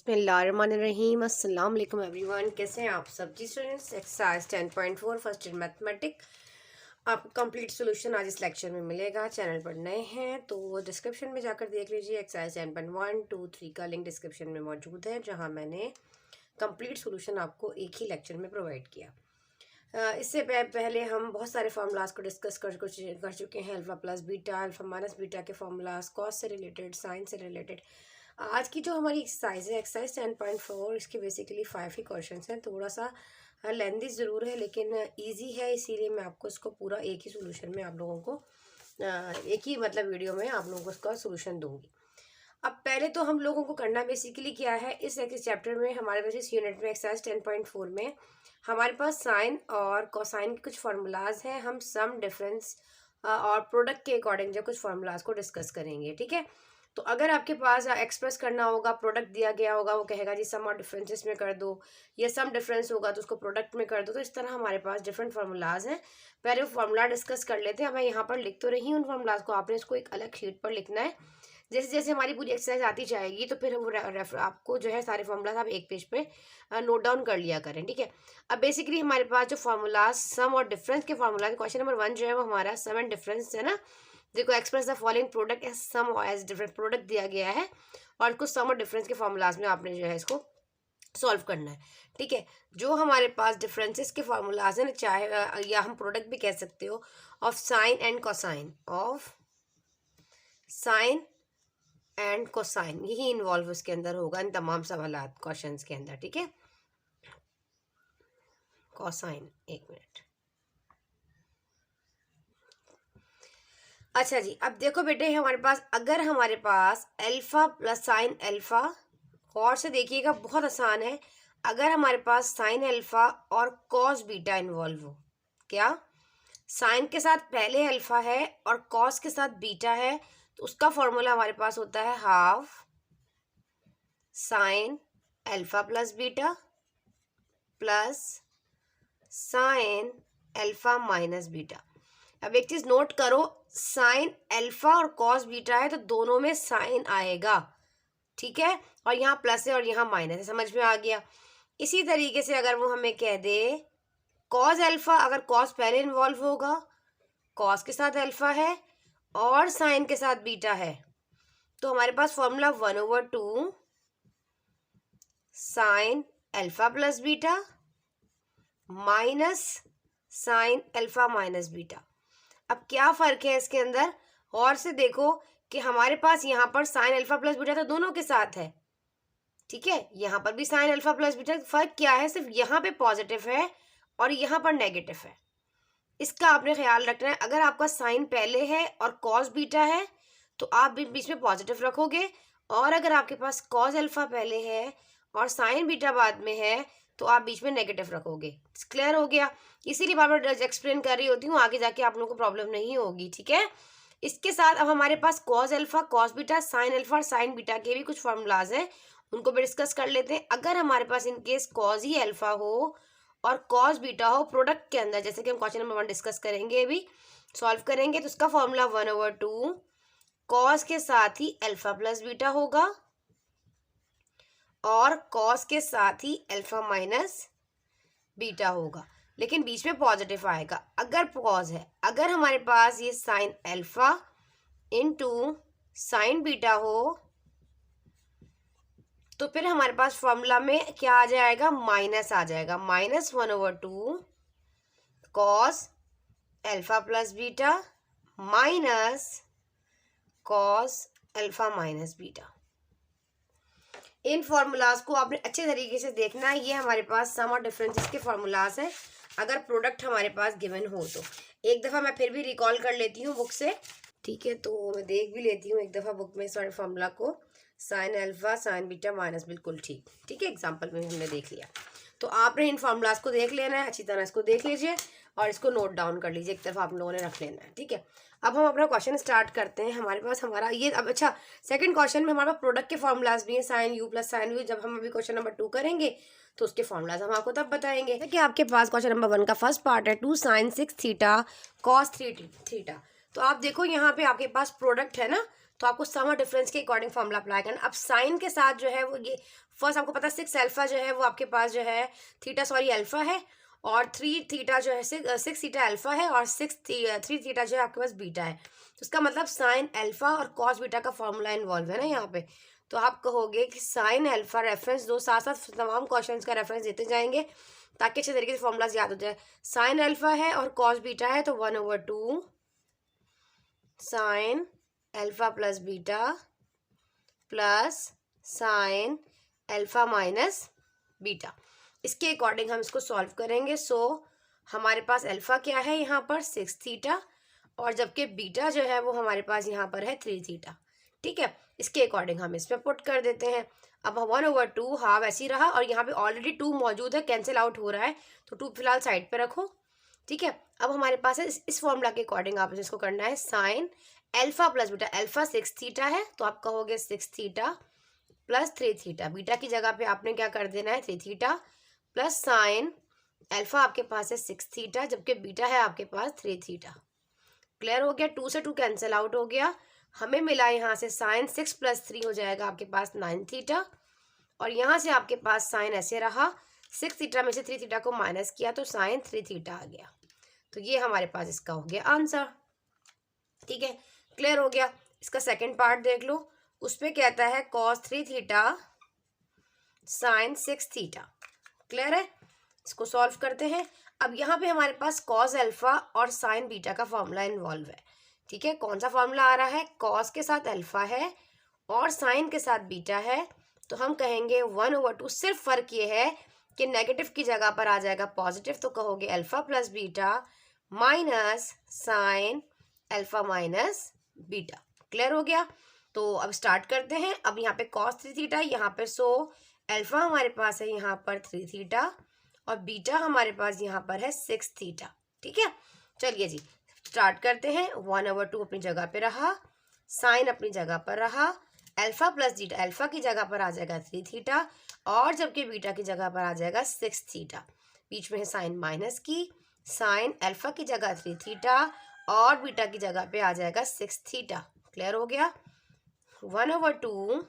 बिस्मिल्लाहिर्रहमानिर्रहीम। अस्सलाम वालेकुम एवरीवन, कैसे हैं आप सब जी students. Exercise 10.4 first in mathematic आपको कंप्लीट सोल्यूशन आज इस लेक्चर में मिलेगा। चैनल पर नए हैं तो डिस्क्रिप्शन में जाकर देख लीजिए। एक्सरसाइज 10.1, 2, 3 का लिंक डिस्क्रिप्शन में मौजूद है, जहां मैंने कंप्लीट सोल्यूशन आपको एक ही लेक्चर में प्रोवाइड किया। इससे पहले हम बहुत सारे फार्मूलाज को डिस्कस कर चुके हैं। Alpha plus beta, alpha minus beta के फार्मूलाज, कॉस से रिलेटेड, साइन से रिलेटेड। आज की जो हमारी एक्सरसाइज है, एक्सरसाइज 10.4, इसके बेसिकली 5 ही क्वेश्चन हैं। थोड़ा सा लेंदी ज़रूर है लेकिन इजी है, इसीलिए मैं आपको इसको पूरा एक ही सोल्यूशन में आप लोगों को एक ही वीडियो में आप लोगों को इसका सोल्यूशन दूंगी। अब पहले तो हम लोगों को करना बेसिकली क्या है, इस चैप्टर में हमारे पास इस यूनिट में एक्सरसाइज 10.4 में हमारे पास साइन और कोसाइन के कुछ फार्मूलाज हैं। हम सम, डिफरेंस और प्रोडक्ट के अकॉर्डिंग जो कुछ फार्मूलाज को डिस्कस करेंगे, ठीक है। तो अगर आपके पास एक्सप्रेस करना होगा, प्रोडक्ट दिया गया होगा, वो कहेगा जी सम और डिफरेंसेस में कर दो, या सम डिफरेंस होगा तो उसको प्रोडक्ट में कर दो। तो इस तरह हमारे पास डिफरेंट फार्मूलाज हैं। पहले वो फार्मूला डिस्कस कर लेते हैं। मैं यहाँ पर लिख तो रही हूँ उन फार्मूलाज को, आपने इसको एक अलग शीट पर लिखना है। जैसे जैसे हमारी पूरी एक्सरसाइज आती जाएगी तो फिर हम आपको जो है सारे फार्मूलाज आप एक पेज पे नोट डाउन कर लिया करें, ठीक है। अब बेसिकली हमारे पास जो फार्मूलाज सम और डिफरेंस के फार्मूला, क्वेश्चन नंबर 1 जो है वो हमारा सम एंड डिफरेंस है ना। देखो, express the following product as sum और एज डिफरेंट, प्रोडक्ट दिया गया है और कुछ सम और डिफरेंस के फार्मूलाज में आपने जो है इसको सॉल्व करना है, ठीक है। जो हमारे पास डिफरेंसेस के फार्मूलाज हैं, चाहे या हम प्रोडक्ट भी कह सकते हो, of sine and cosine, of sine and cosine, यही इन्वॉल्व उसके अंदर होगा इन तमाम सवालात क्वेश्चंस के अंदर, ठीक है। कोसाइन, एक मिनट। अच्छा जी, अब देखो बेटे, हमारे पास अगर हमारे पास अल्फा प्लस साइन अल्फा, और से देखिएगा बहुत आसान है। अगर हमारे पास साइन अल्फा और कॉस बीटा इन्वॉल्व हो, क्या साइन के साथ पहले अल्फा है और कॉस के साथ बीटा है, तो उसका फॉर्मूला हमारे पास होता है half sine alpha plus beta plus sign alpha minus beta. अब एक चीज नोट करो, साइन अल्फा और कॉस बीटा है तो दोनों में साइन आएगा, ठीक है, और यहाँ प्लस है और यहाँ माइनस है, समझ में आ गया। इसी तरीके से अगर वो हमें कह दे कॉस अल्फा, अगर कॉस पहले इन्वॉल्व होगा, कॉस के साथ अल्फा है और साइन के साथ बीटा है, तो हमारे पास formula 1/2 sine alpha plus beta minus sine alpha minus beta. अब क्या फर्क है इसके अंदर, और से देखो कि हमारे पास यहाँ पर साइन अल्फा प्लस बीटा तो दोनों के साथ है, ठीक है, यहाँ पर भी साइन अल्फा प्लस बीटा। फर्क क्या है, सिर्फ यहाँ पे पॉजिटिव है और यहाँ पर नेगेटिव है, इसका आपने ख्याल रखना है। अगर आपका साइन पहले है और कॉस बीटा है तो आप भी बीच में पॉजिटिव रखोगे, और अगर आपके पास कॉस अल्फा पहले है और साइन बीटा बाद में है तो आप बीच में नेगेटिव रखोगे। क्लियर हो गया, इसीलिए बार बार एक्सप्लेन कर रही होती हूँ, आगे जाके आप लोगों को प्रॉब्लम नहीं होगी, ठीक है। इसके साथ अब हमारे पास cos alpha, cos beta, sine alpha और साइन बीटा के भी कुछ फॉर्मूलाज हैं, उनको भी डिस्कस कर लेते हैं। अगर हमारे पास इनकेस कॉस ही अल्फा हो और कॉस बीटा हो प्रोडक्ट के अंदर, जैसे कि हम क्वेश्चन नंबर 1 डिस्कस करेंगे, अभी सॉल्व करेंगे, तो उसका फॉर्मूला 1/2 कॉस के साथ ही अल्फा प्लस बीटा होगा और कॉस के साथ ही अल्फा माइनस बीटा होगा, लेकिन बीच में पॉजिटिव आएगा अगर कॉस है। अगर हमारे पास ये sine alpha into sine beta हो तो फिर हमारे पास फॉर्मूला में क्या आ जाएगा, माइनस आ जाएगा, -1/2 cos alpha plus beta minus cos alpha minus beta. इन फार्मूलाज को आपने अच्छे तरीके से देखना है। ये हमारे पास सम और डिफरेंसेस के फार्मूलाज हैं अगर प्रोडक्ट हमारे पास गिवन हो तो। एक दफ़ा मैं फिर भी रिकॉल कर लेती हूँ बुक से, ठीक है, तो मैं देख भी लेती हूँ एक दफ़ा बुक में सारे फार्मूला को। Sine alpha sign beta minus, बिल्कुल ठीक, ठीक है, एग्जाम्पल में हमने देख लिया। तो आपने इन फार्मूलाज को देख लेना है, अच्छी तरह इसको देख लीजिए और इसको नोट डाउन कर लीजिए, एक तरफ आप लोगों ने रख लेना है, ठीक है। अब हम अपना क्वेश्चन स्टार्ट करते हैं। हमारे पास हमारा ये, अब अच्छा, सेकंड क्वेश्चन में हमारे पास प्रोडक्ट के फार्मूलाज भी हैं, sine you plus sine u. जब हम अभी क्वेश्चन नंबर 2 करेंगे तो उसके फार्मूलाज हम आपको तब बताएंगे। कि आपके पास क्वेश्चन नंबर 1 का फर्स्ट पार्ट है 2 sin 6 थीटा cos 3 थीटा। तो आप देखो यहाँ पे आपके पास प्रोडक्ट है ना, तो आपको सम और डिफरेंस के अकॉर्डिंग फॉर्मूला अप्लाई करना। अब साइन के साथ जो है वो ये फर्स्ट आपको पता है 6 अल्फा जो है वो आपके पास जो है थीटा सॉरी अल्फा है, और 3 थीटा जो है 6 थीटा अल्फा है, और 3 थीटा जो है आपके पास बीटा है। तो इसका मतलब साइन अल्फा और कॉस बीटा का फॉर्मूला इन्वॉल्व है ना यहाँ पे। तो आप कहोगे कि साइन अल्फा रेफरेंस दो, साथ साथ तमाम क्वेश्चंस का रेफरेंस देते जाएंगे ताकि अच्छे तरीके से फॉर्मूलाज याद हो जाए। साइन अल्फा है और कॉस बीटा है, तो 1/2 sine alpha plus beta plus sign alpha minus beta. इसके अकॉर्डिंग हम इसको सॉल्व करेंगे। सो हमारे पास अल्फा क्या है यहाँ पर 6 थीटा, और जबकि बीटा जो है वो हमारे पास यहाँ पर है 3 थीटा। ठीक है, इसके अकॉर्डिंग हम इसमें पुट कर देते हैं। अब 1/2 हाफ ऐसे ही रहा, और यहाँ पे ऑलरेडी 2 मौजूद है, कैंसिल आउट हो रहा है, तो 2 फिलहाल साइड पे रखो। ठीक है, अब हमारे पास है इस फॉर्मूला के अकॉर्डिंग आप इसको करना है sine alpha plus beta. Alpha 6 theta है, तो आप कहोगे 6 थीटा प्लस 3 थीटा। बीटा की जगह पे आपने क्या कर देना है 3 थीटा, प्लस साइन अल्फा आपके पास है 6 थीटा, जबकि बीटा है आपके पास 3 थीटा। क्लियर हो गया, 2 से 2 कैंसिल आउट हो गया, हमें मिला यहाँ से साइन 6 प्लस 3 हो जाएगा आपके पास 9 थीटा, और यहाँ से आपके पास साइन ऐसे रहा, 6 थीटा में से 3 थीटा को माइनस किया तो साइन 3 थीटा आ गया। तो ये हमारे पास इसका हो गया आंसर। ठीक है, क्लियर हो गया। इसका सेकंड पार्ट देख लो, उस पर कहता है cos 3 theta sine 6 theta. Clear है, इसको सॉल्व करते हैं। अब यहाँ पे हमारे पास कॉस अल्फा और साइन बीटा का फॉर्मूला इन्वॉल्व है। ठीक है, कौन सा फॉर्मूला आ रहा है, कॉस के साथ अल्फा है और साइन के साथ बीटा है, तो हम कहेंगे 1/2। सिर्फ फर्क ये है कि नेगेटिव की जगह पर आ जाएगा पॉजिटिव, तो कहोगे alpha plus beta minus sine alpha minus beta. Clear हो गया, तो अब स्टार्ट करते हैं। अब यहाँ पे कॉस 3 थीटा यहाँ पे, सो अल्फा हमारे पास है यहाँ पर 3 थीटा, और बीटा हमारे पास यहाँ पर है 6 थीटा। ठीक है, चलिए जी स्टार्ट करते हैं। 1/2 अपनी जगह पे रहा, साइन अपनी जगह पर रहा, अल्फा प्लस बीटा अल्फा की जगह पर आ जाएगा 3 थीटा, और जबकि बीटा की जगह पर आ जाएगा 6 थीटा। बीच में है साइन माइनस की, साइन अल्फा की जगह 3 थीटा और बीटा की जगह पे आ जाएगा 6 थीटा। क्लियर हो गया, 1/2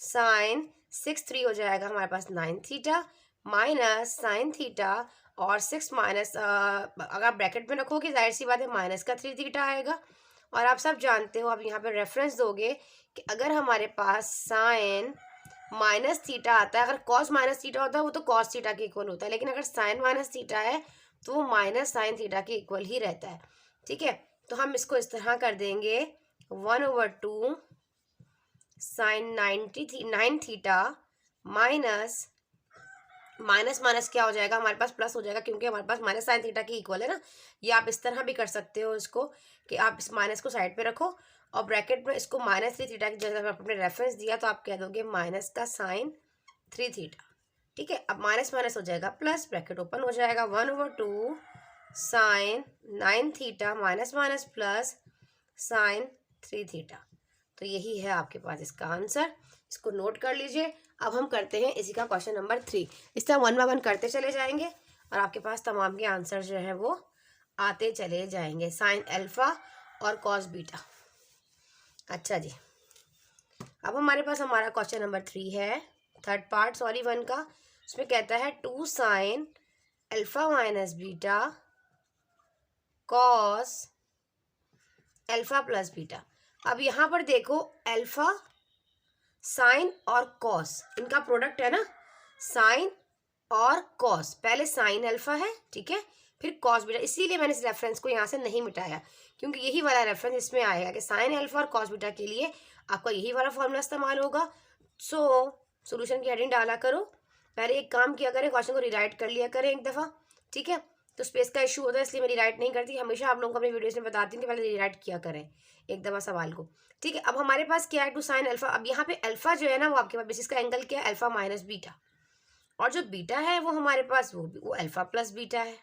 साइन 6 3 हो जाएगा हमारे पास 9 थीटा माइनस साइन थीटा, और 6 माइनस अगर ब्रैकेट में रखोगे जाहिर सी बात है माइनस का 3 थीटा आएगा। और आप सब जानते हो, आप यहाँ पे रेफरेंस दोगे कि अगर हमारे पास साइन माइनस थीटा आता है, अगर कॉस माइनस थीटा होता है वो तो कॉस थीटा के इक्वल होता है, लेकिन अगर साइन माइनस थीटा है तो वो माइनस साइन थीटा के इक्वल ही रहता है। ठीक है, तो हम इसको इस तरह कर देंगे 1/2 sine 9 theta minus minus minus क्या हो जाएगा हमारे पास प्लस हो जाएगा, क्योंकि हमारे पास माइनस साइन थीटा की इक्वल है ना। ये आप इस तरह भी कर सकते हो इसको कि आप इस माइनस को साइड पे रखो और ब्रैकेट में इसको -3 थीटा की जगह आपने रेफरेंस दिया तो आप कह दोगे माइनस का साइन 3 थीटा। ठीक है, अब माइनस माइनस हो जाएगा प्लस, ब्रैकेट ओपन हो जाएगा 1/2 sine 9 theta minus minus plus sine 3 theta. तो यही है आपके पास इसका आंसर, इसको नोट कर लीजिए। अब हम करते हैं इसी का क्वेश्चन नंबर 3। इस तरह 1 बाय 1 करते चले जाएंगे और आपके पास तमाम के आंसर जो है वो आते चले जाएंगे। साइन अल्फा और कॉस बीटा। अच्छा जी, अब हमारे पास हमारा क्वेश्चन नंबर 3 है, थर्ड पार्ट 1 का। उसमें कहता है 2 sign alpha minus beta cos alpha plus beta. अब यहाँ पर देखो अल्फा साइन और कॉस इनका प्रोडक्ट है ना, साइन और कॉस। पहले साइन अल्फा है, ठीक है, फिर कॉस बीटा, इसीलिए मैंने इस रेफरेंस को यहाँ से नहीं मिटाया, क्योंकि यही वाला रेफरेंस इसमें आएगा कि साइन अल्फा और कॉस बीटा के लिए आपका यही वाला फॉर्मूला इस्तेमाल होगा। सो सोल्यूशन की हेडिंग डाला करो, पहले एक काम किया करें, क्वेश्चन को रिराइट कर लिया करें एक दफ़ा। ठीक है, तो स्पेस का इशू होता है इसलिए मैं रिराइट नहीं करती, हमेशा आप लोगों को अपनी वीडियोस में बताती हूँ कि पहले रिराइट किया करें एक दफ़ा सवाल को। ठीक है, अब हमारे पास क्या है 2 साइन अल्फा। अब यहाँ पे अल्फा जो है ना वो आपके पास बेसिस का एंगल क्या है अल्फा माइनस बीटा, और जो बीटा है वो हमारे पास वो अल्फा प्लस बीटा है।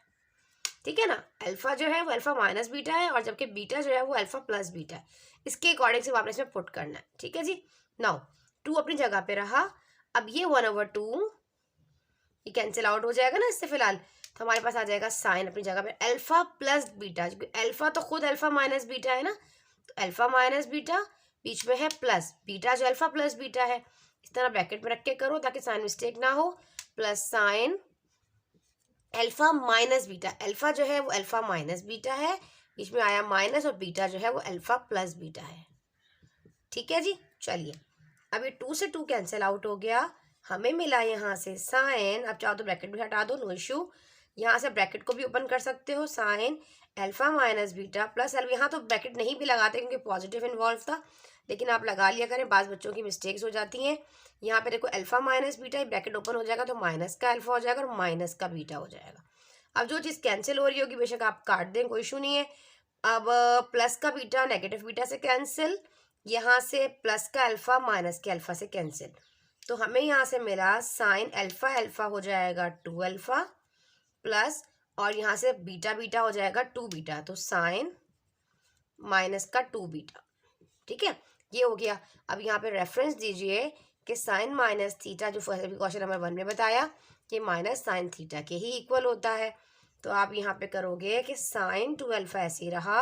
ठीक है ना, अल्फा जो है वो अल्फा माइनस बीटा है और जबकि बीटा जो है वो अल्फा प्लस बीटा है। इसके अकॉर्डिंग से आपने इसमें पुट करना है। ठीक है जी, नाउ 2 अपनी जगह पे रहा। अब ये 1/2 ये कैंसिल आउट हो जाएगा ना इससे फिलहाल, तो हमारे पास आ जाएगा साइन अपनी जगह पे अल्फा प्लस बीटा, क्योंकि अल्फा तो खुद अल्फा माइनस बीटा है ना, तो अल्फा माइनस बीटा, बीच में है प्लस बीटा जो अल्फा प्लस बीटा है, इस तरह ब्रैकेट में रख के करो ताकि साइन मिस्टेक ना हो, plus sign alpha minus beta, alpha जो है वो अल्फा माइनस बीटा है, बीच में आया माइनस, और बीटा जो है वो अल्फा प्लस बीटा है। ठीक है जी, चलिए अब ये 2 से 2 कैंसिल आउट हो गया, हमें मिला यहाँ से साइन, अब चाहो तो ब्रैकेट भी हटा दो, नो इशू, यहाँ से ब्रैकेट को भी ओपन कर सकते हो, sign alpha minus beta plus alpha, यहाँ तो ब्रैकेट नहीं भी लगाते क्योंकि पॉजिटिव इन्वॉल्व था, लेकिन आप लगा लिया करें, बाज़ बच्चों की मिस्टेक्स हो जाती हैं। यहाँ पे देखो alpha minus beta, bracket open हो जाएगा तो माइनस का अल्फा हो जाएगा और माइनस का बीटा हो जाएगा। अब जो चीज़ कैंसिल हो रही होगी बेशक आप काट दें, कोई इशू नहीं है। अब प्लस का बीटा नेगेटिव बीटा से कैंसिल, यहाँ से प्लस का अल्फा माइनस के अल्फा से कैंसिल, तो हमें यहाँ से मिला साइन अल्फा अल्फा हो जाएगा 2 अल्फा प्लस, और यहाँ से बीटा बीटा हो जाएगा 2 बीटा, तो साइन माइनस का 2 बीटा। ठीक है, ये हो गया। अब यहाँ पे रेफरेंस दीजिए कि साइन माइनस थीटा जो क्वेश्चन नंबर 1 में बताया कि माइनस साइन थीटा के ही इक्वल होता है, तो आप यहाँ पे करोगे कि साइन 2 अल्फा ऐसे ही रहा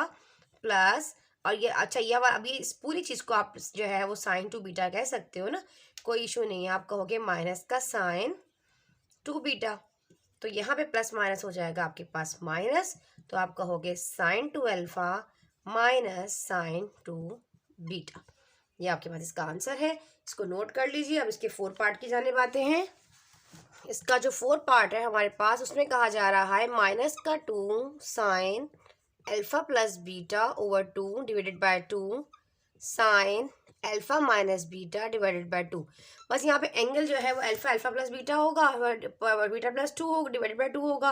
प्लस, और ये अच्छा ये अभी इस पूरी चीज़ को आप जो है वो साइन 2 बीटा कह सकते हो ना, कोई इशू नहीं है। आप कहोगे माइनस का साइन 2 बीटा, तो यहाँ पे प्लस माइनस हो जाएगा आपके पास माइनस, तो आप कहोगे sine 2 alpha minus sine 2 beta. ये आपके पास इसका आंसर है, इसको नोट कर लीजिए। अब इसके 4 पार्ट की जाने आते हैं। इसका जो 4 पार्ट है हमारे पास, उसमें कहा जा रहा है माइनस का 2 sign alpha plus beta over 2 divided by 2 sign alpha minus beta divided by 2। बस यहाँ पे एंगल जो है वो अल्फा अल्फा प्लस बीटा होगा, बीटा प्लस 2 होगा, डिवाइडेड बाय 2 होगा,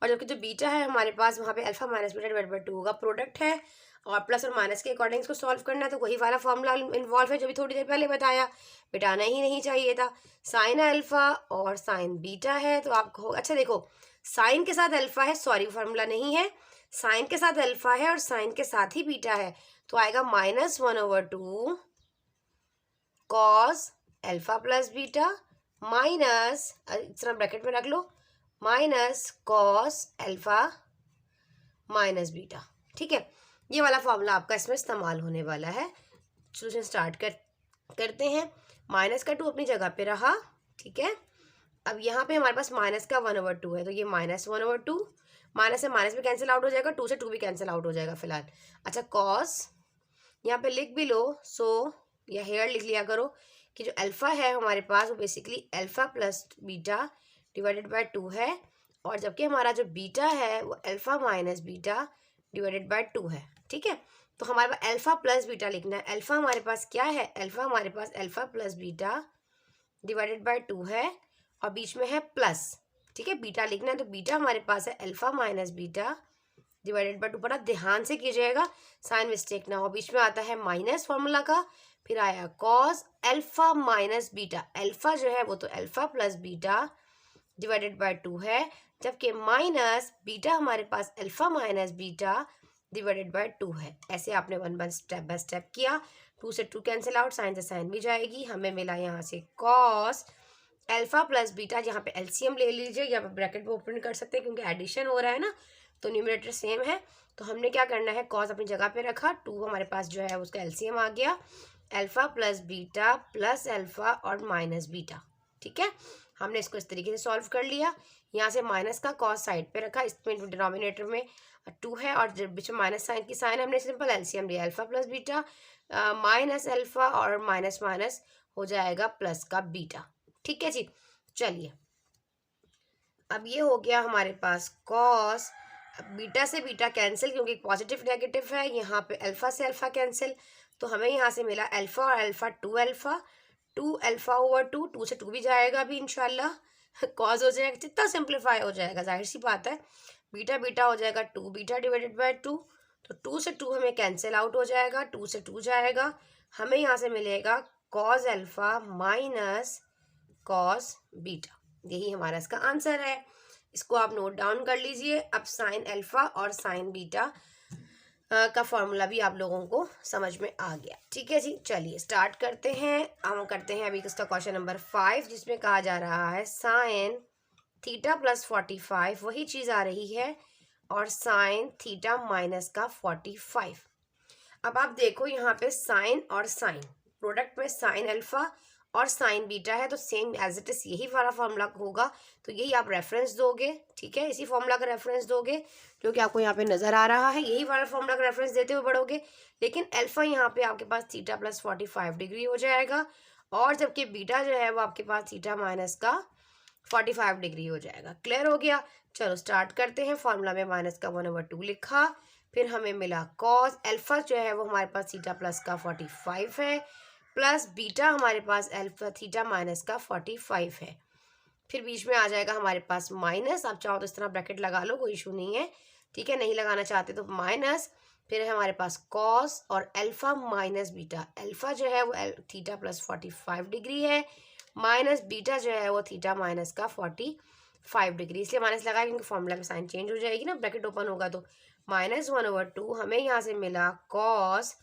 और जबकि जो बीटा है हमारे पास वहाँ पे alpha minus beta divided by 2 होगा। प्रोडक्ट है और प्लस और माइनस के अकॉर्डिंग इसको सॉल्व करना है, तो वही वाला फॉर्मूला इन्वॉल्व है जो भी थोड़ी देर पहले बताया, मिटाना ही नहीं चाहिए था। साइन अल्फा और साइन बीटा है, तो आप कहो अच्छा देखो साइन के साथ अल्फा है, सॉरी फार्मूला नहीं है, साइन के साथ अल्फा है और साइन के साथ ही बीटा है, तो आएगा -1/2 cos alpha plus beta minus, इस तरह ब्रैकेट में रख लो, minus cos alpha minus beta. ठीक है, ये वाला फॉर्मूला आपका इसमें इस्तेमाल होने वाला है। सोल्यूशन स्टार्ट करते हैं। माइनस का 2 अपनी जगह पे रहा, ठीक है। अब यहाँ पे हमारे पास माइनस का 1/2 है, तो ये -1/2, माइनस से माइनस भी कैंसिल आउट हो जाएगा, 2 से 2 भी कैंसिल आउट हो जाएगा फिलहाल। अच्छा कॉस यहाँ पे लिख भी लो, सो या हेयर लिख लिया करो कि जो अल्फा है हमारे पास वो basically alpha plus beta divided by 2 है, और जबकि हमारा जो बीटा है वो alpha minus beta divided by 2 है। ठीक है, तो हमारे पास अल्फा प्लस बीटा लिखना है। अल्फा हमारे पास क्या है, अल्फा हमारे पास alpha plus beta divided by 2 है और बीच में है प्लस। ठीक है, बीटा लिखना है तो बीटा हमारे पास है alpha minus beta divided by 2। बड़ा ध्यान से कीजिएगा साइन मिस्टेक ना हो। बीच में आता है माइनस फॉर्मूला का, फिर आया cos alpha minus beta, alpha जो है वो तो alpha plus beta divided by 2 है, जबकि माइनस बीटा हमारे पास alpha minus beta divided by 2 है। ऐसे आपने वन बाय स्टेप किया। 2 से 2 कैंसिल आउट, साइन से साइन भी जाएगी, हमें मिला यहाँ से कॉस अल्फा प्लस बीटा, यहाँ पे एलसीएम ले लीजिए या ब्रैकेट में ओपन कर सकते हैं क्योंकि एडिशन हो रहा है ना, तो न्यूमरेटर सेम है। तो हमने क्या करना है, कॉस अपनी जगह पे रखा, 2 हमारे पास जो है उसका एलसीएम आ गया, alpha plus beta plus alpha और माइनस बीटा। ठीक है, हमने इसको इस तरीके से सॉल्व कर लिया। यहाँ से माइनस का कॉस साइड पे रखा, इसमें डिनोमिनेटर में 2 है और बीच में माइनस साइन की साइन, हमने सिंपल एलसीएम लिया, alpha plus beta minus alpha और माइनस माइनस हो जाएगा प्लस का बीटा। ठीक है जी, चलिए अब ये हो गया हमारे पास कॉस, बीटा से बीटा कैंसिल क्योंकि पॉजिटिव नेगेटिव है, यहाँ पे अल्फा से अल्फा कैंसिल, तो हमें यहाँ से मिला अल्फा और अल्फा 2 अल्फा, 2 अल्फा ओवर 2, 2 से 2 भी जाएगा अभी इंशाल्लाह, कॉस हो जाएगा, जितना सिंप्लीफाई हो जाएगा, जाहिर सी बात है। बीटा बीटा हो जाएगा 2 बीटा डिवाइडेड बाय 2, तो 2 से 2 हमें कैंसिल आउट हो जाएगा, 2 से 2 जाएगा, हमें यहाँ से मिलेगा cos alpha minus cos beta. यही हमारा इसका आंसर है, इसको आप नोट डाउन कर लीजिए। अब साइन अल्फा और साइन बीटा का फॉर्मूला भी आप लोगों को समझ में आ गया। ठीक है जी, चलिए स्टार्ट करते हैं। हम करते हैं अभी इसका क्वेश्चन नंबर 5 जिसमें कहा जा रहा है साइन थीटा प्लस 45 वही चीज़ आ रही है, और साइन थीटा माइनस का 45। अब आप देखो यहाँ पे साइन और साइन, प्रोडक्ट में साइन अल्फा और साइन बीटा है, तो सेम एज इट इज यही वाला फॉर्मूला होगा, तो यही आप रेफरेंस दोगे। ठीक है, इसी फॉर्मूला का रेफरेंस दोगे जो कि आपको यहाँ पे नजर आ रहा है, यही वाला फॉर्मूला का रेफरेंस देते हुए बढ़ोगे। लेकिन अल्फा यहाँ पे आपके पास थीटा प्लस 45 डिग्री हो जाएगा, और जबकि बीटा जो है वो आपके पास थीटा माइनस का 45 डिग्री हो जाएगा। क्लियर हो गया? चलो स्टार्ट करते हैं। फॉर्मूला में माइनस का 1/2 लिखा, फिर हमें मिला कॉस अल्फा जो है वो हमारे पास थीटा प्लस का 45 है, प्लस बीटा हमारे पास अल्फा थीटा माइनस का 45 है। फिर बीच में आ जाएगा हमारे पास माइनस, आप चाहो तो इस तरह ब्रैकेट लगा लो, कोई इशू नहीं है। ठीक है, नहीं लगाना चाहते तो माइनस, फिर है हमारे पास कॉस और अल्फा माइनस बीटा। अल्फा जो है वो थीटा प्लस 45 डिग्री है, माइनस बीटा जो है वो थीटा माइनस का 45 डिग्री। इसलिए माइनस लगाया क्योंकि फॉर्मूला में साइन चेंज हो जाएगी ना, ब्रैकेट ओपन होगा तो -1/2 हमें यहाँ से मिला cos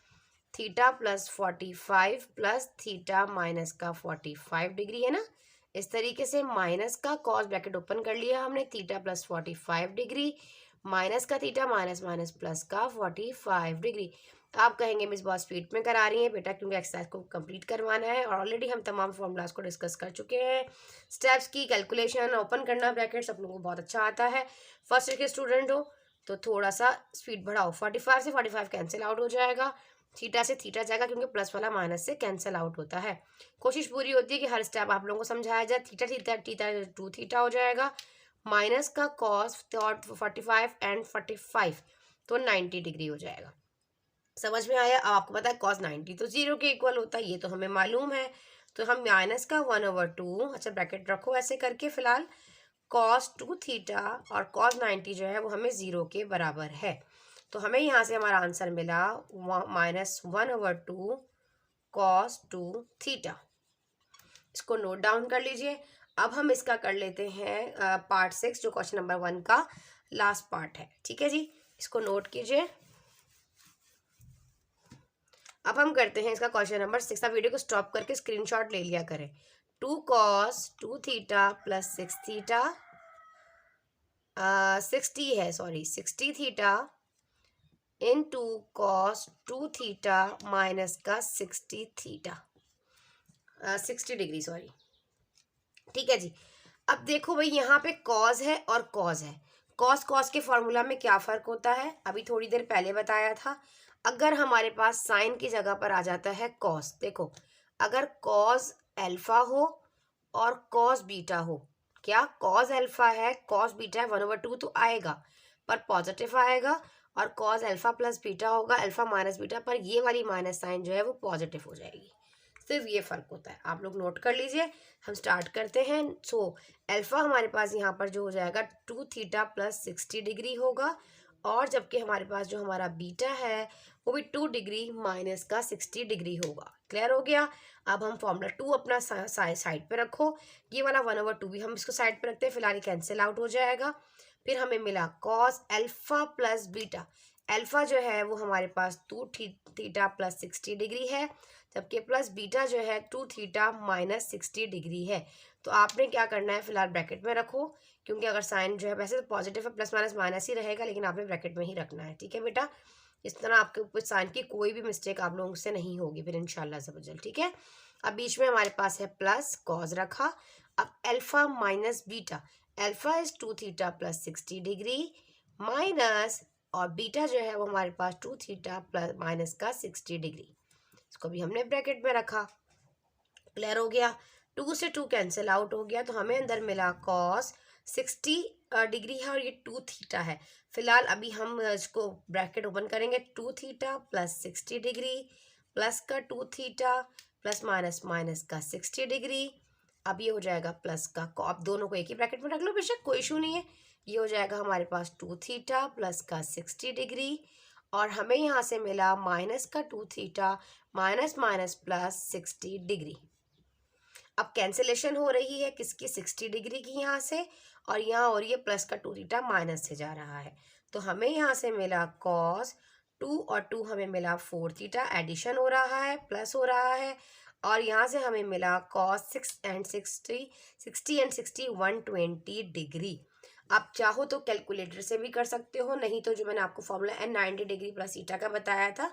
theta plus 45 plus theta minus का 45 डिग्री है ना। इस तरीके से माइनस का कॉस ब्रैकेट ओपन कर लिया हमने, थीटा प्लस 45 डिग्री, माइनस का थीटा माइनस माइनस प्लस का 45 डिग्री। आप कहेंगे मिस बहुत स्पीड में करा रही हैं बेटा, क्योंकि एक्सरसाइज को कंप्लीट करवाना है और ऑलरेडी हम तमाम फॉर्मूलाज को डिस्कस कर चुके हैं। स्टेप्स की कैलकुलेशन, ओपन करना ब्रैकेट सब लोगों को बहुत अच्छा आता है। फर्स्ट ईयर के स्टूडेंट हो तो थोड़ा सा स्पीड बढ़ाओ, 45 से 45 कैंसिल आउट हो जाएगा, थीटा से थीटा जाएगा क्योंकि प्लस वाला माइनस से कैंसिल आउट होता है। कोशिश पूरी होती है कि हर स्टेप आप लोगों को समझाया जाए। थीटा थीटा थीटा 2 थीटा हो जाएगा, माइनस का कॉस 45 एंड 45 तो 90 डिग्री हो जाएगा। समझ में आया? अब आपको पता है कॉस 90 तो 0 के इक्वल होता है, ये तो हमें मालूम है। तो हम माइनस का 1/2, अच्छा ब्रैकेट रखो ऐसे करके फिलहाल, कॉस 2 थीटा और कॉस 90 जो है वो हमें 0 के बराबर है। तो हमें यहाँ से हमारा आंसर मिला -1/2 कॉस 2 थीटा। इसको नोट डाउन कर लीजिए। अब हम इसका कर लेते हैं पार्ट 6 जो क्वेश्चन नंबर 1 का लास्ट पार्ट है। ठीक है जी, इसको नोट कीजिए। अब हम करते हैं इसका क्वेश्चन नंबर 6। आप वीडियो को स्टॉप करके स्क्रीनशॉट ले लिया करें। 2 cos 2 थीटा प्लस 6 थीटा 60 है, sorry 60 theta in 2 cos 2 theta minus का 60 थीटा 60 डिग्री, सॉरी। ठीक है जी। अब देखो भाई यहाँ पे कॉज है और कॉज है। कॉस कॉस के फॉर्मूला में क्या फ़र्क होता है अभी थोड़ी देर पहले बताया था। अगर हमारे पास साइन की जगह पर आ जाता है कॉस, देखो अगर कॉस अल्फा हो और कॉस बीटा हो, क्या कॉस अल्फा है कॉस बीटा है 1/2 तो आएगा, पर पॉजिटिव आएगा, और कॉस अल्फा प्लस बीटा होगा अल्फा माइनस बीटा, पर ये वाली माइनस साइन जो है वो पॉजिटिव हो जाएगी। सिर्फ ये फ़र्क होता है, आप लोग नोट कर लीजिए। हम स्टार्ट करते हैं। सो अल्फा हमारे पास यहाँ पर जो हो जाएगा 2 थीटा प्लस 60 डिग्री होगा, और जबकि हमारे पास जो हमारा बीटा है वो भी 2 डिग्री माइनस का 60 डिग्री होगा। क्लियर हो गया? अब हम फॉर्मूला 2 अपना साइड पे रखो, ये वाला 1/2 भी हम इसको साइड पे रखते हैं, फिलहाल कैंसिल आउट हो जाएगा। फिर हमें मिला cos alpha plus beta. Alpha जो है वो हमारे पास 2 थीटा प्लस 60 डिग्री है, जबकि प्लस बीटा जो है 2 थीटा माइनस 60 डिग्री है। तो आपने क्या करना है, फिलहाल ब्रैकेट में रखो, क्योंकि अगर साइन जो है वैसे तो पॉजिटिव है, प्लस माइनस माइनस ही रहेगा, लेकिन आपने ब्रैकेट में ही रखना है। ठीक है बेटा, इस तरह आपके ऊपर साइन की कोई भी मिस्टेक आप लोगों से नहीं होगी फिर इंशाल्लाह ज़बरदस्त। ठीक है, अब बीच में हमारे पास है प्लस कॉज रखा। अब alpha minus beta, alpha is 2 theta plus 60 degree minus, और बीटा जो है वो हमारे पास 2 थीटा प्लस माइनस का 60 डिग्री, इसको भी हमने ब्रैकेट में रखा। क्लियर हो गया? 2 से 2 कैंसिल आउट हो गया, तो हमें अंदर मिला कॉस 60 डिग्री है और ये 2 थीटा है। फिलहाल अभी हम इसको ब्रैकेट ओपन करेंगे, 2 थीटा प्लस 60 डिग्री प्लस का 2 थीटा प्लस माइनस माइनस का 60 डिग्री। अब ये हो जाएगा प्लस का, आप दोनों को एक ही ब्रैकेट में रख लो बेशक, कोई इशू नहीं है। ये हो जाएगा हमारे पास 2 थीटा प्लस का 60 डिग्री, और हमें यहाँ से मिला माइनस का 2 theta minus minus plus 60 degree. अब कैंसिलेशन हो रही है किसकी, 60 डिग्री की यहाँ से, और यहाँ हो रही है प्लस का 2 थीटा माइनस से जा रहा है। तो हमें यहाँ से मिला कॉस 2 और 2 हमें मिला 4 थीटा, एडिशन हो रहा है प्लस हो रहा है। और यहाँ से हमें मिला cos 6 एंड 60 एंड 60 120 डिग्री। आप चाहो तो कैलकुलेटर से भी कर सकते हो, नहीं तो जो मैंने आपको formula n 90 degree plus theta का बताया था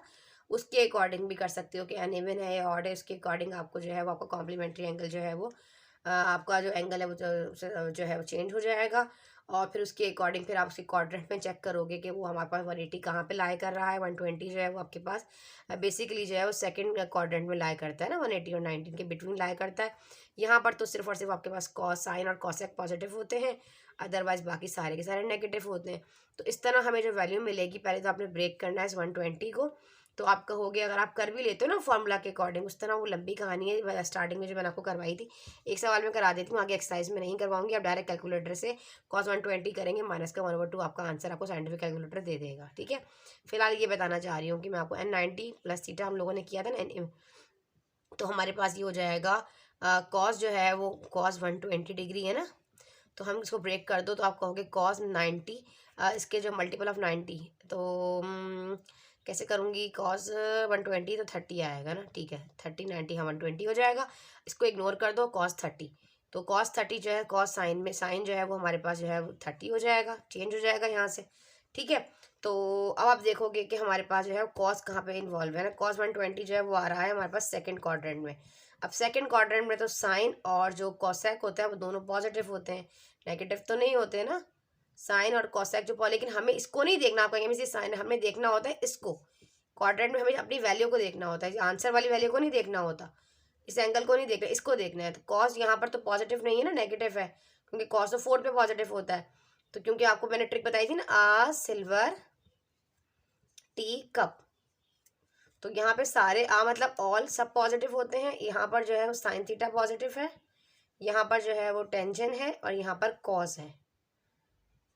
उसके अकॉर्डिंग भी कर सकते हो कि n इवन है या ऑड है, उसके अकॉर्डिंग आपको जो है वो आपका कॉम्प्लीमेंट्री एंगल जो है वो आपका जो एंगल है वो जो है वो चेंज हो जाएगा। और फिर उसके अकॉर्डिंग फिर आप उसके क्वाड्रेंट में चेक करोगे कि वो हमारे पास 180 कहाँ पे लाई कर रहा है। 120 जो है वो आपके पास बेसिकली जो है वो सेकंड क्वाड्रेंट में लाई करता है ना, 180 और 19 के बिटवीन लाई करता है। यहाँ पर तो सिर्फ और सिर्फ आपके पास कॉस साइन और कॉसेक पॉजिटिव होते हैं, अदरवाइज बाकी सारे के सारे नेगेटिव होते हैं। तो इस तरह हमें जो वैल्यू मिलेगी, पहले तो आपने ब्रेक करना है इस 120 को। तो आप कहोगे अगर आप कर भी लेते हो ना फॉर्मूला के अकॉर्डिंग, उस तरह वो लंबी कहानी है, स्टार्टिंग में जो मैंने आपको करवाई थी एक सवाल में करा देती हूँ, आगे एक्सरसाइज में नहीं करवाऊंगी। आप डायरेक्ट कैलकुलेटर से cos 120 करेंगे, माइनस का 1/2 आपका आंसर आपको साइंटिफिक कैलकुलेटर दे देगा। ठीक है, फिलहाल ये बताना चाह रही हूँ कि मैं आपको n 90 प्लस थीटा हम लोगों ने किया था ना, तो हमारे पास ये हो जाएगा कॉस जो है वो cos 120 डिग्री है ना, तो हम इसको ब्रेक कर दो तो आप कहोगे cos 90 इसके जो मल्टीपल ऑफ 90, तो कैसे करूँगी, cos 120 तो 30 आएगा ना। ठीक है, 30 90 हाँ 120 हो जाएगा। इसको इग्नोर कर दो, cos 30, तो cos 30 जो है cos साइन में साइन जो है वो हमारे पास जो है वो 30 हो जाएगा, चेंज हो जाएगा यहाँ से। ठीक है, तो अब आप देखोगे कि हमारे पास जो है cos कहाँ पे इन्वॉल्व है ना, cos 120 जो है वो आ रहा है हमारे पास सेकंड क्वाड्रेंट में। अब सेकंड क्वाड्रेंट में तो साइन और जो कॉसेक होता है वो दोनों पॉजिटिव होते हैं, नेगेटिव तो नहीं होते ना, साइन और कॉसेक जो लेकिन हमें इसको नहीं देखना, आप कहेंगे साइन, हमें देखना होता है इसको क्वाड्रेंट में, हमें अपनी वैल्यू को देखना होता है, आंसर वाली वैल्यू को नहीं देखना होता, इस एंगल को नहीं देखना, इसको देखना है। तो कॉस यहाँ पर तो पॉजिटिव नहीं है ना, नेगेटिव है, क्योंकि कॉस तो 4 पे पॉजिटिव होता है। तो क्योंकि आपको मैंने ट्रिक बताई थी ना, सिल्वर टी कप, तो यहाँ पे सारे मतलब ऑल सब पॉजिटिव होते हैं। यहाँ पर जो है वो साइन थीटा पॉजिटिव है, यहाँ पर जो है वो टेंशन है, और यहाँ पर कॉस है।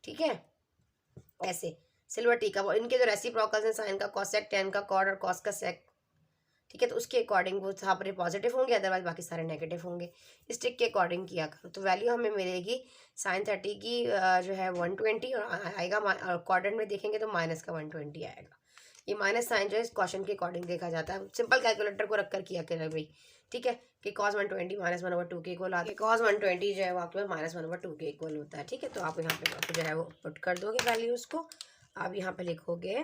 ठीक है, ऐसे सिल्वर टी कप, और इनके जो रेसिप्रोकल्स हैं, साइन का कॉसेक, टेन का कॉड और कॉस का सेक। ठीक है, तो उसके अकॉर्डिंग वो यहाँ पर पॉजिटिव होंगे, अदरवाइज बाकी सारे नेगेटिव होंगे। इस ट्रिक के अकॉर्डिंग किया करो, तो वैल्यू हमें मिलेगी साइन 30 की जो है 120 और आएगा, और क्वाड्रेंट में देखेंगे तो माइनस का 120 आएगा। ये माइनस साइन जो है इस क्वेश्चन के अकॉर्डिंग देखा जाता है, सिंपल कैलकुलेटर को रखकर किया करें भाई। ठीक है, कि cos 120 माइनस 1/2 के इक्वल आते हैं, cos 120 जो है वो आपके पास माइनस 1/2 के इक्वल होता है। ठीक है, तो आप यहाँ पे आपको जो है वो पुट कर दोगे वैल्यूज़ को। आप यहाँ पे लिखोगे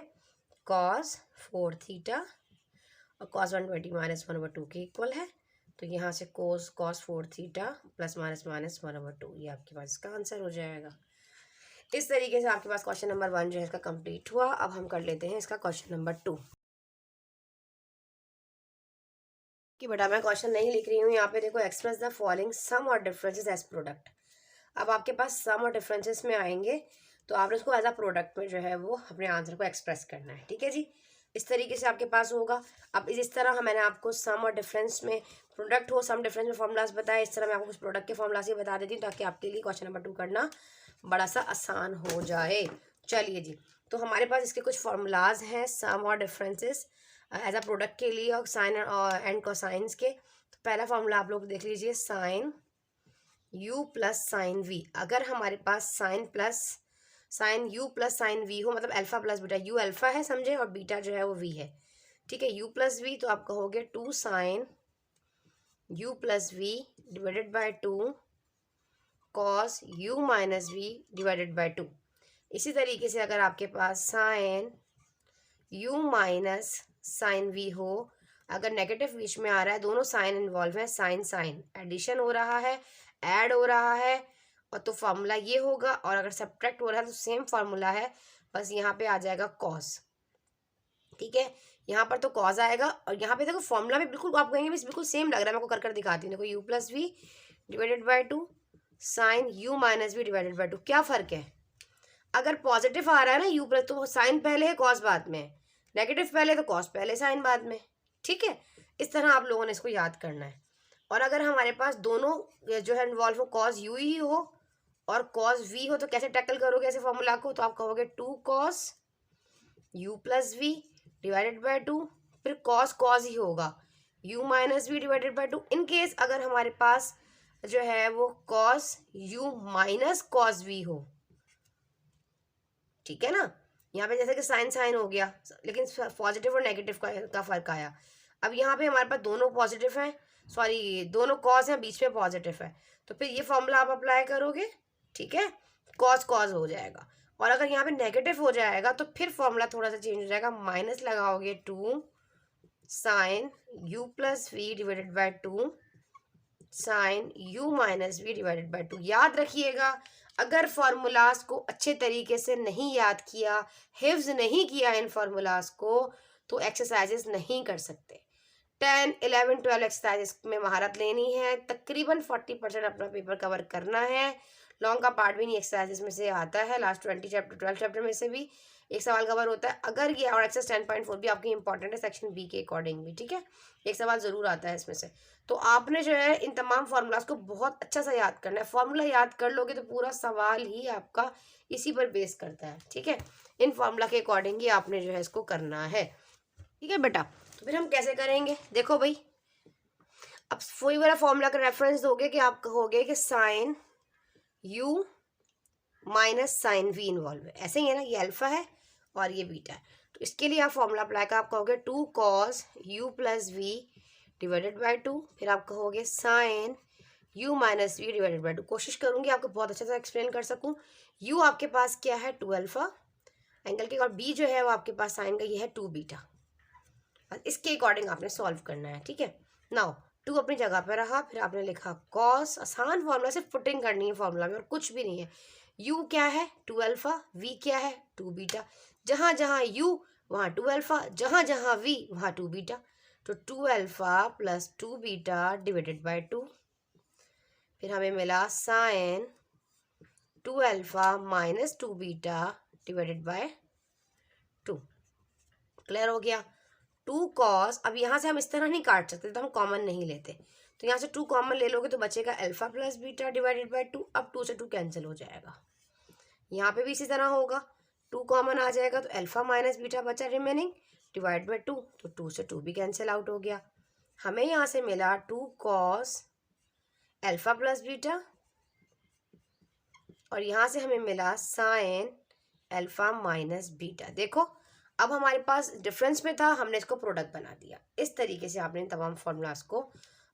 cos 4 थीटा और cos 120 माइनस 1/2 के इक्वल है, तो यहाँ से cos 4 theta plus minus minus 1/2, ये आपके पास इसका आंसर हो जाएगा। इस तरीके से आपके पास क्वेश्चन नंबर 1 जो है इसका कंप्लीट हुआ। अब हम कर लेते हैं इसका क्वेश्चन नंबर 2। कि बेटा मैं क्वेश्चन नहीं लिख रही हूँ, यहाँ पे देखो, एक्सप्रेस द फॉलोइंग सम और डिफरेंसेस एज प्रोडक्ट। अब आपके पास सम और डिफरेंसेस में आएंगे, तो आपने उसको एज अ प्रोडक्ट में जो है वो अपने आंसर को एक्सप्रेस करना है। ठीक है जी, इस तरीके से आपके पास होगा। अब इस तरह मैंने आपको सम और डिफरेंस में प्रोडक्ट हो, सम डिफरेंस में फॉर्मूलाज बताए, इस तरह मैं आपको कुछ प्रोडक्ट के फॉर्मूलाज ही बता देती हूँ, ताकि आपके लिए क्वेश्चन नंबर 2 करना बड़ा सा आसान हो जाए। चलिए जी, तो हमारे पास इसके कुछ फॉर्मूलाज हैं सम और डिफरेंसेस एज अ प्रोडक्ट के लिए, और साइन और एंड कोसाइंस के। तो पहला फॉर्मूला आप लोग देख लीजिए, sine u plus sine V. अगर हमारे पास sine u plus sine we हो, मतलब alpha plus beta, u alpha है समझे, और बीटा जो है वो v है। ठीक है, u प्लस वी, तो आप कहोगे 2 sine u plus we divided by 2 cos u minus we divided by 2। इसी तरीके से अगर आपके पास sine u minus sine we हो, अगर नेगेटिव बीच में आ रहा है, दोनों साइन इन्वॉल्व है, साइन साइन एडिशन हो रहा है, ऐड हो रहा है, और तो फार्मूला ये होगा। और अगर सब्ट्रैक्ट हो रहा है तो सेम फार्मूला है, बस यहाँ पे आ जाएगा कॉस। ठीक है, यहाँ पर तो कॉस आएगा, और यहाँ पे देखो फॉर्मूला भी बिल्कुल आप कहेंगे बिल्कुल सेम लग रहा है, मैं आपको कर दिखाती हूँ। देखो u plus we divided by 2 sine u minus we divided by 2, क्या फ़र्क है? अगर पॉजिटिव आ रहा है ना u प्लस, तो साइन पहले है कॉस बाद में, नेगेटिव पहले तो कॉस पहले साइन बाद में। ठीक है, इस तरह आप लोगों ने इसको याद करना है। और अगर हमारे पास दोनों जो है इन्वॉल्व हो, कॉस यू ही हो और कॉस वी हो, तो कैसे टैकल करोगे ऐसे फॉर्मूला को? तो आप कहोगे 2 cos you plus we divided by 2, फिर कॉस कॉस ही होगा, u minus we divided by 2। In case अगर हमारे पास जो है वो cos u minus cos we हो, ठीक है ना, यहाँ पे जैसे कि साइन साइन हो गया, लेकिन पॉजिटिव और नेगेटिव का फर्क आया। अब यहाँ पे हमारे पास दोनों पॉजिटिव हैं, सॉरी दोनों कॉज हैं, बीच में पॉजिटिव है, तो फिर ये फॉर्मूला आप अप्लाई करोगे, ठीक है, कॉज कॉज हो जाएगा। और अगर यहाँ पे नेगेटिव हो जाएगा तो फिर फॉर्मूला थोड़ा सा चेंज हो जाएगा, माइनस लगाओगे 2 sine u plus we divided by 2 sine u minus we divided by 2। याद रखिएगा, अगर फार्मूलाज को अच्छे तरीके से नहीं याद किया, हिफ्ज नहीं किया इन फार्मूलाज को, तो एक्सरसाइजेस नहीं कर सकते। 10, 11, 12 एक्सरसाइजेस में महारत लेनी है, तकरीबन 40% अपना पेपर कवर करना है। लॉन्ग का पार्ट भी नहीं एक्सरसाइजेस में से आता है, लास्ट 20 चैप्टर 12 चैप्टर में से भी एक सवाल कवर होता है। अगर ये और एक्सरसाइज 10.4 भी आपकी इंपॉर्टेंट है सेक्शन बी के अकॉर्डिंग भी, ठीक है, एक सवाल ज़रूर आता है इसमें से। तो आपने जो है इन तमाम फार्मूलाज को बहुत अच्छा सा याद करना है। फार्मूला याद कर लोगे तो पूरा सवाल ही आपका इसी पर बेस करता है, ठीक है, इन फार्मूला के अकॉर्डिंग ही आपने जो है इसको करना है, ठीक है बेटा। तो फिर हम कैसे करेंगे, देखो भाई, अब वही वाला फॉर्मूला का रेफरेंस दोगे कि आप कहोगे कि sine u minus sine v involve है, ऐसे ही है ना, ये अल्फा है और ये बीटा है। तो इसके लिए आप फॉर्मूला अप्लाई कर, आप कहोगे 2 cos u plus we divided by 2, फिर आप कहोगे sine u minus we divided by 2। कोशिश करूंगी आपको बहुत अच्छा सा एक्सप्लेन कर सकूं। u आपके पास क्या है 2 अल्फा एंगल के, और b जो है वो आपके पास साइन का ये है 2 बीटा। इसके अकॉर्डिंग आपने सॉल्व करना है, ठीक है। नाउ 2 अपनी जगह पर रहा, फिर आपने लिखा कॉस, आसान फॉर्मूला, सिर्फ पुटिंग करनी है फॉर्मूला में और कुछ भी नहीं है। u क्या है 2 अल्फा, v क्या है 2 बीटा, जहाँ जहाँ u वहाँ 2 अल्फा, जहाँ जहाँ v वहाँ 2 बीटा, तो 2 alpha plus 2 beta divided by 2। फिर हमें मिला sine 2 alpha minus 2 beta divided by 2। Clear हो गया। 2 कॉस, अब यहाँ से हम इस तरह नहीं काट सकते, तो हम कॉमन नहीं लेते, तो यहाँ से 2 कॉमन ले लोगे तो बचेगा alpha plus beta divided by 2। अब 2 से 2 कैंसिल हो जाएगा, यहाँ पे भी इसी तरह होगा, 2 कॉमन आ जाएगा तो अल्फा माइनस बीटा बचा रिमेनिंग डिवाइड बाय 2, तो 2 से 2 भी कैंसिल आउट हो गया। हमें यहाँ से मिला 2 कॉस अल्फा प्लस बीटा, और यहाँ से हमें मिला साइन अल्फा माइनस बीटा। देखो अब हमारे पास डिफरेंस में था, हमने इसको प्रोडक्ट बना दिया। इस तरीके से आपने तमाम फॉर्मूलाज को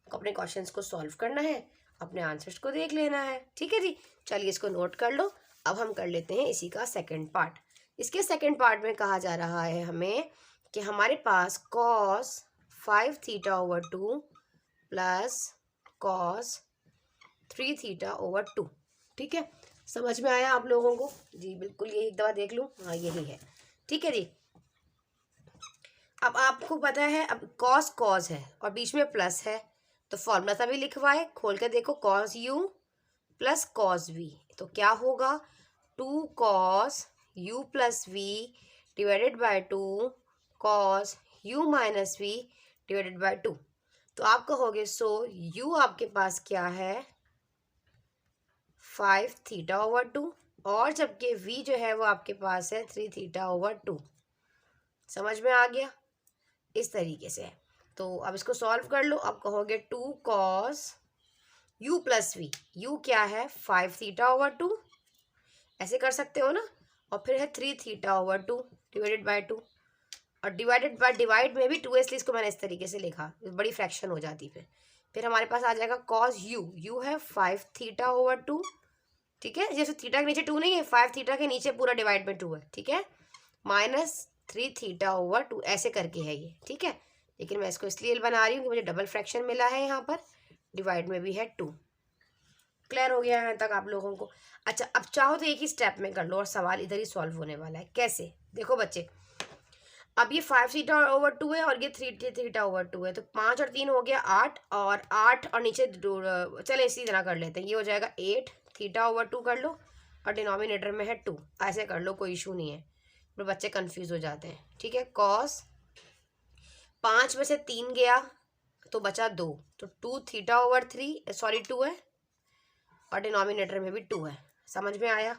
अपने क्वेश्चंस को सॉल्व करना है, अपने आंसर्स को देख लेना है, ठीक है जी। चलिए इसको नोट कर लो। अब हम कर लेते हैं इसी का सेकंड पार्ट। इसके सेकंड पार्ट में कहा जा रहा है हमें कि हमारे पास cos 5 theta over 2 plus cos 3 theta over 2, ठीक है। समझ में आया आप लोगों को जी? बिल्कुल, यही एक दफ़ा देख लूँ, हाँ यही है, ठीक है जी। अब आपको पता है, अब कॉस कॉस है और बीच में प्लस है, तो फॉर्मूला तभी लिखवाए, खोल के देखो, cos u plus cos v, तो क्या होगा 2 cos u plus v divided by 2 cos u minus v divided by 2। तो आप कहोगे सो u आपके पास क्या है 5 थीटा ओवर 2, और जबकि v जो है वो आपके पास है 3 थीटा ओवर 2। समझ में आ गया? इस तरीके से है। तो अब इसको सॉल्व कर लो। अब कहोगे 2 cos u plus v, u क्या है 5 थीटा ओवर 2, ऐसे कर सकते हो ना, और फिर है 3 थीटा ओवर 2 डिवाइडेड बाय 2, और डिवाइडेड बाय डिवाइड में भी 2 इसलिए इसको मैंने इस तरीके से लिखा, बड़ी फ्रैक्शन हो जाती फिर हमारे पास आ जाएगा कॉस u है 5 थीटा ओवर 2, ठीक है, जैसे थीटा के नीचे 2 नहीं है, 5 थीटा के नीचे पूरा डिवाइड में 2 है, ठीक है, माइनस 3 थीटा ओवर 2 ऐसे करके है ये, ठीक है। लेकिन मैं इसको इसलिए बना रही हूँ कि मुझे डबल फ्रैक्शन मिला है, यहाँ पर डिवाइड में भी है 2। क्लियर हो गया यहाँ तक आप लोगों को? अच्छा, अब चाहो तो एक ही स्टेप में कर लो और सवाल इधर ही सॉल्व होने वाला है। कैसे? देखो बच्चे, अब ये 5 थीटा ओवर 2 है और ये 3 थीटा ओवर 2 है, तो 5 और 3 हो गया 8, और 8 और नीचे चले इसी तरह कर लेते हैं, ये हो जाएगा 8 थीटा ओवर 2 कर लो, और डिनोमिनेटर में है 2, ऐसे कर लो, कोई इशू नहीं है, फिर बच्चे कंफ्यूज हो जाते हैं, ठीक है। कॉस 5 में से 3 गया तो बचा 2, तो 2 थीटा ओवर 3 सॉरी 2 है, और डिनोमिनेटर में भी 2 है। समझ में आया?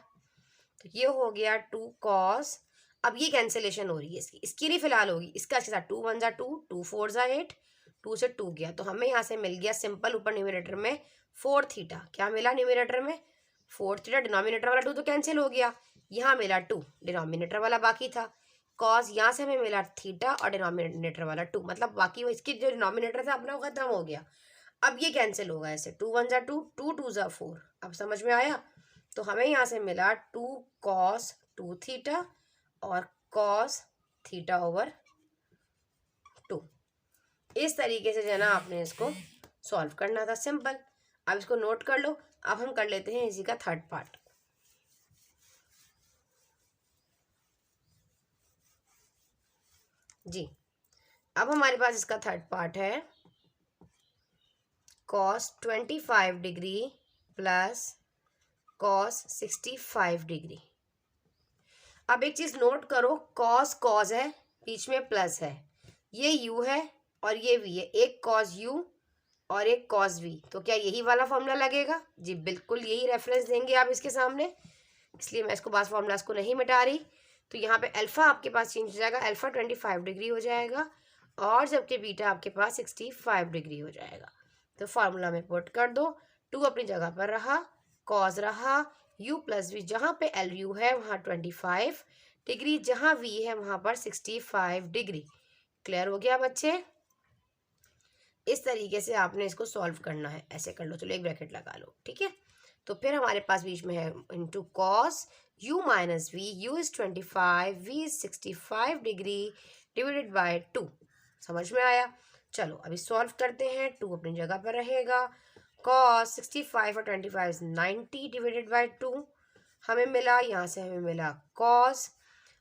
तो ये हो गया 2 कॉस, अब ये कैंसिलेशन हो रही है इसकी नहीं फिलहाल होगी, इसका इसके साथ 2 1 जा 2, 2 4 जा 8, 2 से 2 गया, तो हमें यहाँ से मिल गया सिंपल ऊपर न्यूमिनेटर में 4 थीटा। क्या मिला न्यूमिनेटर में? 4 थीटा। डिनोमिनेटर वाला 2 तो कैंसिल हो गया, यहाँ मिला 2, डिनोमिनेटर वाला बाकी था। कॉस यहाँ से हमें मिला थीटा और डिनोमिनेटर वाला 2, मतलब बाकी वो इसकी जो डिनोमिनेटर था अपना वो खत्म हो गया। अब ये कैंसिल होगा ऐसे, 2 वन ज़ा 2, 2 टू ज़ा 4। अब समझ में आया? तो हमें यहाँ से मिला 2 cos 2 थीटा और cos थीटा ओवर 2। इस तरीके से जो है ना आपने इसको सॉल्व करना था, सिंपल। अब इसको नोट कर लो। अब हम कर लेते हैं इसी का थर्ड पार्ट। जी, अब हमारे पास इसका थर्ड पार्ट है cos 25 degree plus cos 65 degree. अब एक चीज नोट करो, cos है, बीच में प्लस है, ये u है और ये v है, एक cos u और एक cos v। तो क्या यही वाला फॉर्मूला लगेगा? जी बिल्कुल, यही रेफरेंस देंगे आप इसके सामने, इसलिए मैं इसको बास फॉर्मूलाज को नहीं मिटा रही। तो यहाँ पे अल्फा आपके पास चेंज हो जाएगा, अल्फा 25 डिग्री हो जाएगा और जबकि बीटा आपके पास 65 डिग्री हो जाएगा। तो फार्मूला में पुट कर दो, 2 अपनी जगह पर रहा, कॉज रहा, u प्लस वी, जहाँ पे एल यू है वहाँ 25 डिग्री, जहाँ v है वहाँ पर 65 डिग्री। क्लियर हो गया बच्चे? इस तरीके से आपने इसको सॉल्व करना है, ऐसे कर लो। चलो एक ब्रैकेट लगा लो, ठीक है। तो फिर हमारे पास बीच में है into cos u minus v, u is 25, v is 65 degree divided by 2। समझ में आया? चलो अभी सॉल्व करते हैं। 2 अपनी जगह पर रहेगा, कॉस 65 और 25 इज 90 डिवाइडेड बाय 2 हमें मिला। यहाँ से हमें मिला कॉस,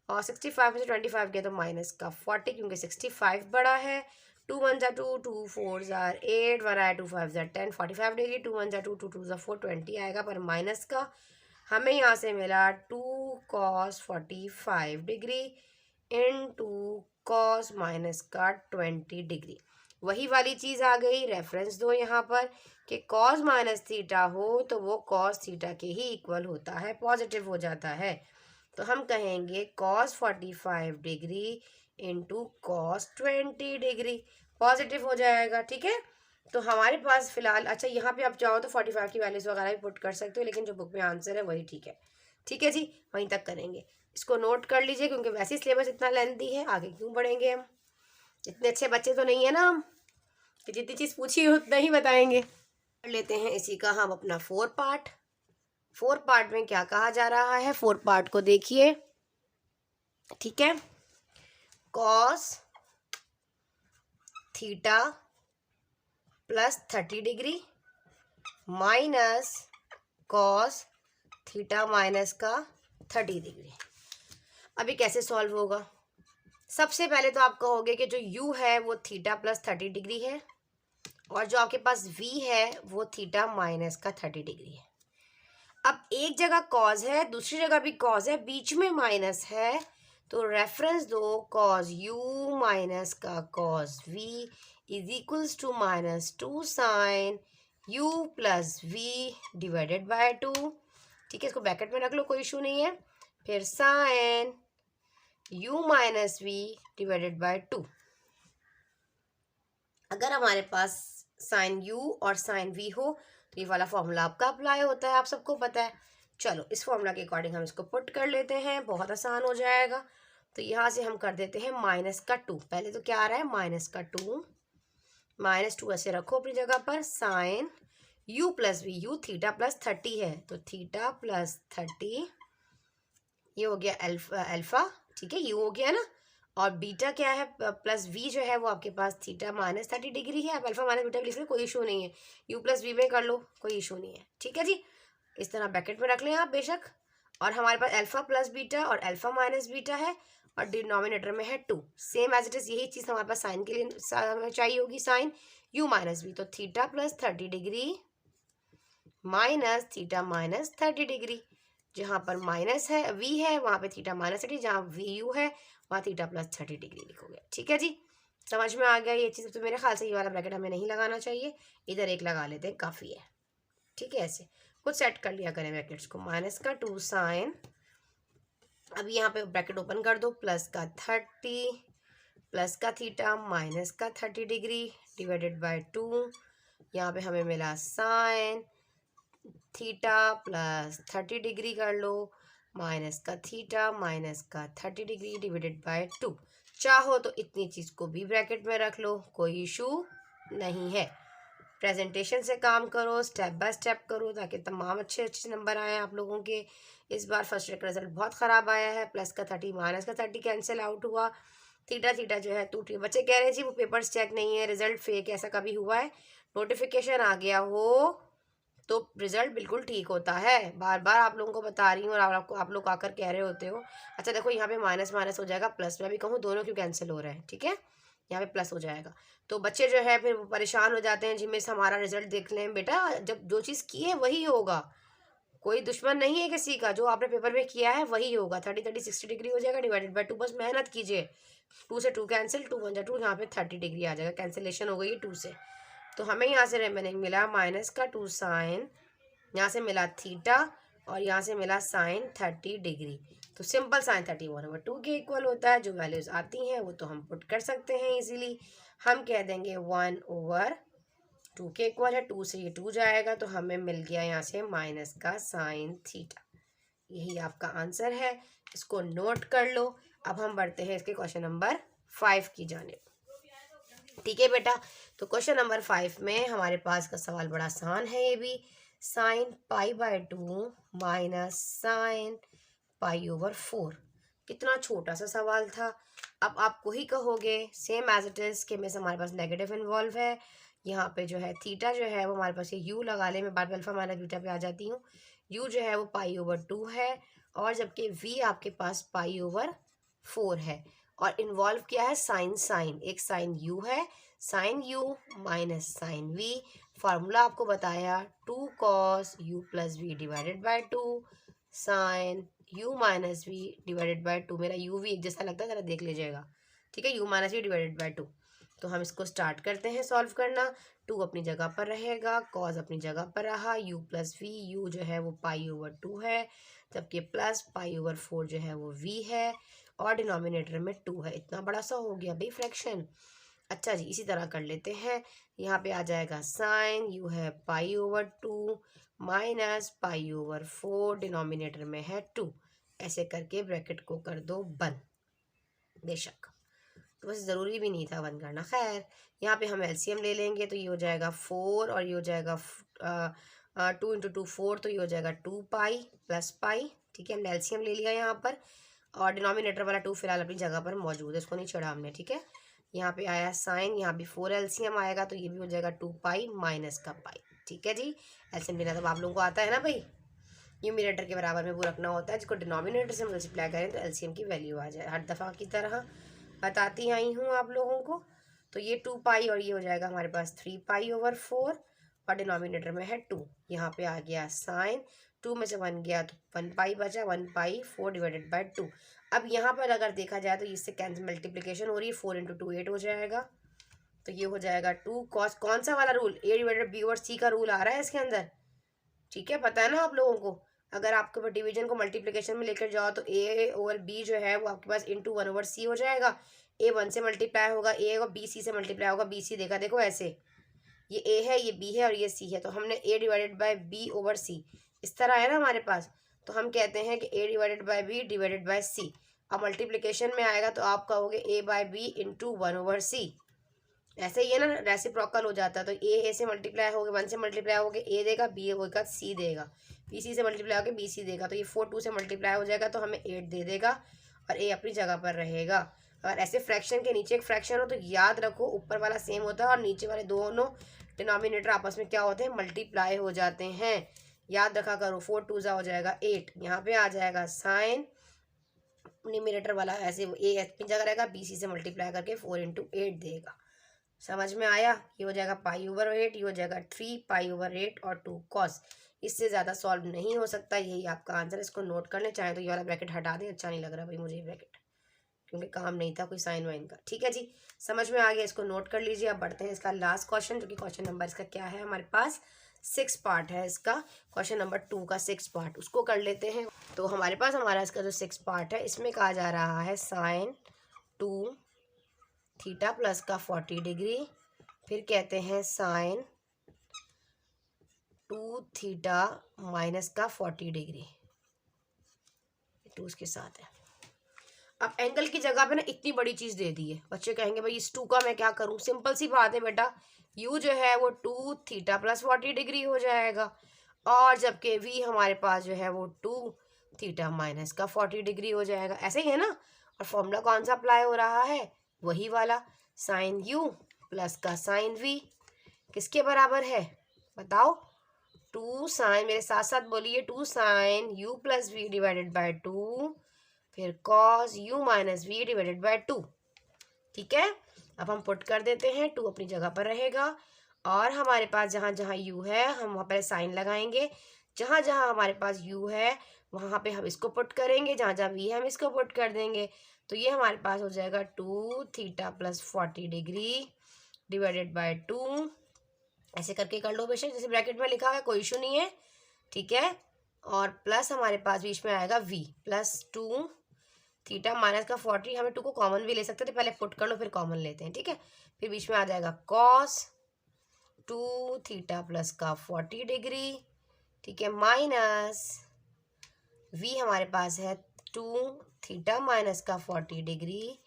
और 65 में से 25 गया तो माइनस का 40, क्योंकि 65 बड़ा है। 2 वन ज़ा 2, 2 4 ज़ा 8, 1 आया 2 5 ज़ा 10, 45 डिग्री। 2 वन ज़ा 2, 2 2 ज़ा 4, 20 आएगा, पर माइनस का हमें यहाँ से मिला 2 cos 45 degree in 2 cos minus का 20 डिग्री। वही वाली चीज़ आ गई, रेफरेंस दो यहाँ पर कि cos माइनस थीटा हो तो वो cos थीटा के ही इक्वल होता है, पॉजिटिव हो जाता है। तो हम कहेंगे cos 45 degree into cos 20 degree, positive हो जाएगा, ठीक है। तो हमारे पास फिलहाल, अच्छा यहाँ पे आप चाहो तो 45 की वैल्यूज वगैरह भी पुट कर सकते हो, लेकिन जो बुक में आंसर है वही ठीक है। ठीक है जी, वहीं तक करेंगे। इसको नोट कर लीजिए, क्योंकि वैसे ही सिलेबस इतना लेंथी है, आगे क्यों बढ़ेंगे हम? इतने अच्छे बच्चे तो नहीं है ना हम कि जितनी चीज़ पूछी उतना ही बताएंगे। कर लेते हैं इसी का हम अपना 4 पार्ट। 4 पार्ट में क्या कहा जा रहा है, 4 पार्ट को देखिए, ठीक है। Cos theta plus 30 degree minus cos theta minus का 30 डिग्री। अभी कैसे सॉल्व होगा? सबसे पहले तो आप कहोगे कि जो u है वो थीटा प्लस 30 डिग्री है और जो आपके पास v है वो थीटा माइनस का 30 डिग्री है। अब एक जगह कॉज है, दूसरी जगह भी कॉज है, बीच में माइनस है, तो रेफरेंस दो, कॉज u माइनस का cos v is equals to minus 2 sine u plus v divided by 2। ठीक है, इसको ब्रैकेट में रख लो, कोई इशू नहीं है। फिर sine u minus v divided by 2। अगर हमारे पास साइन u और साइन v हो तो ये वाला फॉर्मूला आपका अप्लाई होता है, आप सबको पता है। चलो इस फॉर्मूला के अकॉर्डिंग हम इसको पुट कर लेते हैं, बहुत आसान हो जाएगा। तो यहाँ से हम कर देते हैं माइनस का 2। पहले तो क्या आ रहा है, माइनस का 2, माइनस 2 ऐसे रखो अपनी जगह पर। Sine u plus v, u theta plus 30 है तो थीटा प्लस 30, ये हो गया अल्फा, ठीक है, u हो गया ना। और बीटा क्या है, प्लस v जो है वो आपके पास थीटा माइनस 30 डिग्री है। आप अल्फा माइनस बीटा लिख लो, कोई इशू नहीं है। u प्लस वी में कर लो, कोई इशू नहीं है, ठीक है जी। इस तरह ब्रैकेट में रख लें आप बेशक। और हमारे पास अल्फा प्लस बीटा और अल्फा माइनस बीटा है और डिनोमिनेटर में है 2। सेम एज इट इज यही चीज़ हमारे पास साइन के लिए चाहिए होगी, साइन u माइनस वी। तो theta plus 30 degree minus theta minus 30 degree. जहाँ पर माइनस है v है वहाँ पे थीटा माइनस 30, जहाँ वी यू है वहाँ थीटा प्लस 30 डिग्री लिखोगे। ठीक है जी, समझ में आ गया ये चीज़? तो मेरे ख्याल से ये वाला ब्रैकेट हमें नहीं लगाना चाहिए, इधर एक लगा लेते हैं, काफ़ी है। ठीक है, ऐसे कुछ सेट कर लिया करें ब्रैकेट्स को। माइनस का 2 साइन, अब यहाँ पे ब्रैकेट ओपन कर दो, प्लस का 30 प्लस का थीटा माइनस का 30 डिग्री डिवाइडेड बाय 2। यहाँ पे हमें मिला साइन थीटा प्लस 30 डिग्री कर लो, माइनस का थीटा माइनस का 30 डिग्री डिवाइडेड बाय 2। चाहो तो इतनी चीज़ को भी ब्रैकेट में रख लो, कोई इशू नहीं है। प्रेजेंटेशन से काम करो, स्टेप बाय स्टेप करो, ताकि तमाम अच्छे अच्छे नंबर आए आप लोगों के। इस बार फर्स्ट ईयर का रिजल्ट बहुत ख़राब आया है, प्लस का 30 माइनस का 30 कैंसिल आउट हुआ, थीटा थीटा जो है टूटी। बच्चे कह रहे हैं जी वो पेपर्स चेक नहीं है, रिजल्ट फेक, ऐसा कभी हुआ है? नोटिफिकेशन आ गया हो तो रिजल्ट बिल्कुल ठीक होता है। बार बार आप लोगों को बता रही हूँ और आप लोग आकर कह रहे होते हो। अच्छा देखो यहाँ पे माइनस माइनस हो जाएगा प्लस, मैं भी कहूँ दोनों क्यों कैंसिल हो रहे हैं, ठीक है, यहाँ पे प्लस हो जाएगा। तो बच्चे जो है फिर परेशान हो जाते हैं, जिनमें से हमारा रिजल्ट देख लें। बेटा जब जो चीज़ की है वही होगा, कोई दुश्मन नहीं है किसी का, जो आपने पेपर में किया है वही होगा। 30 30 60 डिग्री हो जाएगा डिवाइडेड बाय 2, बस मेहनत कीजिए। 2 से 2 कैंसिल, 2 1 जा 2, यहाँ पे 30 डिग्री आ जाएगा, कैंसिलेशन हो गई 2 से। तो हमें यहाँ से रिमेनिंग मिला माइनस का 2 साइन, यहाँ से मिला थीटा और यहाँ से मिला साइन 30 डिग्री। तो सिंपल साइन 31/2 के इक्वल होता है। जो वैल्यूज आती हैं वो तो हम पुट कर सकते हैं इजीली। हम कह देंगे 1/2 के इक्वल है, 2 से ये 2 जाएगा तो हमें मिल गया यहाँ से माइनस का साइन थीटा। यही आपका आंसर है, इसको नोट कर लो। अब हम बढ़ते हैं इसके क्वेश्चन नंबर 5 की जानिब। ठीक है बेटा, तो क्वेश्चन नंबर 5 में हमारे पास का सवाल बड़ा आसान है। ये भी साइन π/2 माइनस साइन π/4। कितना छोटा सा सवाल था। अब आप वही कहोगे सेम एज इट इज़ कि में हमारे पास नेगेटिव इन्वॉल्व है। यहाँ पे जो है थीटा जो है वो हमारे पास ये यू लगा ले, मैं बाद में अल्फा माइनस बीटा पे आ जाती हूँ। यू जो है वो π/2 है और जबकि वी आपके पास π/4 है। और इन्वॉल्व क्या है? साइन साइन, एक साइन यू है, sine u minus sine v. Formula आपको बताया 2 cos u plus we divided by 2 sine u minus we divided by 2। मेरा u भी एक जैसा लगता है, ज़रा देख लीजिएगा, ठीक है। u minus we divided by 2। तो हम इसको स्टार्ट करते हैं सॉल्व करना। 2 अपनी जगह पर रहेगा, cos अपनी जगह पर रहा, u प्लस वी, u जो है वो π/2 है, जबकि प्लस π/4 जो है वो v है और डिनोमिनेटर में 2 है। इतना बड़ा सा हो गया भाई फ्रैक्शन। अच्छा जी, इसी तरह कर लेते हैं। यहाँ पे आ जाएगा साइन यू है π/2 माइनस π/4, डिनोमिनेटर में है 2। ऐसे करके ब्रैकेट को कर दो बंद। बेशक तो बस ज़रूरी भी नहीं था बंद करना। खैर यहाँ पे हम एलसीएम ले लेंगे तो ये हो जाएगा 4 और ये हो जाएगा 2 × 2 4, तो ये हो जाएगा 2π प्लस पाई। ठीक है, हमने एलसीएम ले लिया यहाँ पर और डिनोमिनेटर वाला 2 फिलहाल अपनी जगह पर मौजूद है, इसको नहीं छोड़ा हमने। ठीक है, यहाँ पे आया साइन, यहाँ भी 4 एलसीएम आएगा तो ये भी हो जाएगा 2π माइनस का पाई। ठीक है जी, एलसीएम लेना तो आप लोगों को आता है ना भाई, न्यूमरेटर के बराबर में वो रखना होता है, जिसको डिनोमिनेटर से मल्टीप्लाई करें तो एलसीएम की वैल्यू आ जाए। हर दफ़ा की तरह बताती आई हूँ आप लोगों को। तो ये 2π और ये हो जाएगा हमारे पास 3π/4 और डिनोमिनेटर में है 2। यहाँ पे आ गया साइन, 2 में से 1 गया तो 1π बचा, 1π4 डिवाइडेड बाय 2। अब यहाँ पर अगर देखा जाए तो इससे कैंसिल मल्टीप्लिकेशन हो रही है, 4 × 2 8 हो जाएगा। तो ये हो जाएगा 2 cos, कौन सा वाला रूल, a डिवाइडेड बी और c का रूल आ रहा है इसके अंदर। ठीक है, पता है ना आप लोगों को। अगर आपके डिवीजन को मल्टीप्लिकेशन में लेकर जाओ तो a ओवर b जो है वो आपके पास इंटू 1/c हो जाएगा। a 1 से मल्टीप्लाई होगा, a और b c से मल्टीप्लाई होगा, b c देखा देखो ऐसे, ये a है, ये b है और ये c है। तो हमने a divided by b over c इस तरह है ना हमारे पास। तो हम कहते हैं कि a divided by b divided by c। अब मल्टीप्लिकेशन में आएगा तो आप कहोगे a bye b into 1/c। ऐसे ही है ना, रेसिप्रोकल हो जाता है। तो a से मल्टीप्लाई हो गया, 1 से मल्टीप्लाई हो गया a देगा, b होगा c देगा, b c से मल्टीप्लाई हो गया b c देगा। तो ये 4 2 से मल्टीप्लाई हो जाएगा तो हमें 8 दे देगा और a अपनी जगह पर रहेगा। अगर ऐसे फ्रैक्शन के नीचे एक फ्रैक्शन हो तो याद रखो ऊपर वाला सेम होता है और नीचे वाले दोनों डिनोमिनेटर आपस में क्या होते हैं, मल्टीप्लाई हो जाते हैं। याद रखा करो, 4 2 हो जाएगा 8। यहाँ पे आ जाएगा साइन, न्यूमरेटर वाला ऐसे a अपनी जगह रहेगा, b c से मल्टीप्लाई करके 4 × 8 देगा। समझ में आया? ये हो जाएगा π/8, ये हो जाएगा 3π/8 और 2 cos। इससे ज़्यादा सॉल्व नहीं हो सकता। यही आपका आंसर। इसको नोट कर लें, चाहे तो ये वाला ब्रैकेट हटा दें, अच्छा नहीं लग रहा भाई मुझे ये ब्रैकेट, क्योंकि काम नहीं था कोई साइन वाइन का। ठीक है जी, समझ में आ गया, इसको नोट कर लीजिए। अब बढ़ते हैं इसका लास्ट क्वेश्चन, जो कि क्वेश्चन नंबर इसका क्या है, हमारे पास 6 पार्ट है इसका। क्वेश्चन नंबर 2 का 6 पार्ट, उसको कर लेते हैं। तो हमारे पास हमारा इसका जो 6 पार्ट है, इसमें कहा जा रहा है साइन 2 थीटा प्लस का 40 डिग्री, फिर कहते हैं साइन 2 थीटा माइनस का 40 डिग्री, 2 उसके साथ है। अब एंगल की जगह पे ना इतनी बड़ी चीज़ दे दी है, बच्चे कहेंगे भाई इस 2 का मैं क्या करूं। सिंपल सी बात है बेटा, u जो है वो 2 थीटा प्लस 40 डिग्री हो जाएगा, और जबकि v हमारे पास जो है वो 2 थीटा माइनस का 40 डिग्री हो जाएगा। ऐसे ही है ना। और फॉर्मूला कौन सा अप्लाई हो रहा है, वही वाला, साइन u प्लस का साइन v किसके बराबर है बताओ, 2 साइन, मेरे साथ साथ बोलिए, 2 sine u plus we divided by 2 फिर cos u minus we divided by 2। ठीक है, अब हम पुट कर देते हैं, 2 अपनी जगह पर रहेगा, और हमारे पास जहाँ जहाँ u है हम वहाँ पर साइन लगाएंगे, जहाँ जहाँ हमारे पास u है वहाँ पे हम इसको पुट करेंगे, जहाँ जहाँ v है हम इसको पुट कर देंगे। तो ये हमारे पास हो जाएगा 2 theta plus 40 degree divided by 2। ऐसे करके कर लो बेशक, जैसे ब्रैकेट में लिखा हुआ है, कोई इशू नहीं है। ठीक है, और प्लस हमारे पास बीच में आएगा v प्लस 2 थीटा माइनस का 40, हमें 2 को कॉमन भी ले सकते थे, पहले पुट कर लो फिर कॉमन लेते हैं। ठीक है, फिर बीच में आ जाएगा कॉस 2 थीटा प्लस का 40 डिग्री, ठीक है, माइनस v हमारे पास है 2 थीटा माइनस का 40 डिग्री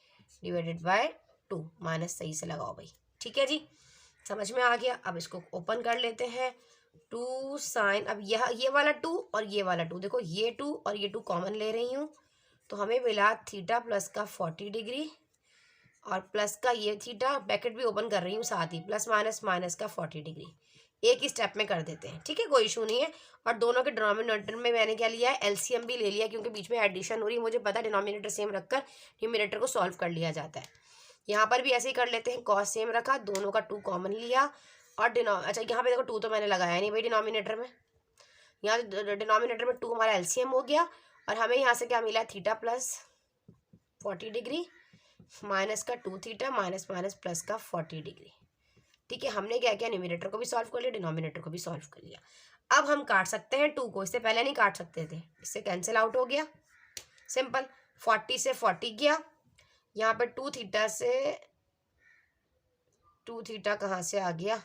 डिवाइडेड बाय 2, माइनस सही से लगाओ भाई। ठीक है जी, समझ में आ गया। अब इसको ओपन कर लेते हैं, 2 साइन, अब यह ये वाला 2 और ये वाला 2, देखो ये 2 और ये 2 कॉमन ले रही हूँ, तो हमें मिला थीटा प्लस का 40 डिग्री और प्लस का ये थीटा, ब्रैकेट भी ओपन कर रही हूँ साथ ही, प्लस माइनस माइनस का 40 डिग्री, एक ही स्टेप में कर देते हैं। ठीक है, कोई इशू नहीं है। और दोनों के डिनोमिनेटर में मैंने क्या लिया है, एलसीएम भी ले लिया, क्योंकि बीच में एडिशन हो रही है, मुझे पता है डिनोमिनेटर सेम रखकर न्यूमिनेटर को सॉल्व कर लिया जाता है। यहाँ पर भी ऐसे ही कर लेते हैं, कॉस सेम रखा, दोनों का 2 कॉमन लिया, और अच्छा यहाँ पे देखो 2 तो मैंने लगाया नहीं भाई डिनोमिनेटर में, यहाँ डिनोमिनेटर में 2 हमारा एलसीएम हो गया, और हमें यहाँ से क्या मिला, थीटा प्लस 40 डिग्री माइनस का 2 थीटा माइनस माइनस प्लस का 40 डिग्री। ठीक है, हमने क्या किया, न्यूमिनेटर को भी सॉल्व कर लिया, डिनोमिनेटर को भी सॉल्व कर लिया। अब हम काट सकते हैं 2 को, इससे पहले नहीं काट सकते थे, इससे कैंसिल आउट हो गया, सिंपल, 40 से 40 गया, यहाँ पे 2 थीटा से 2 थीटा कहाँ से आ गया,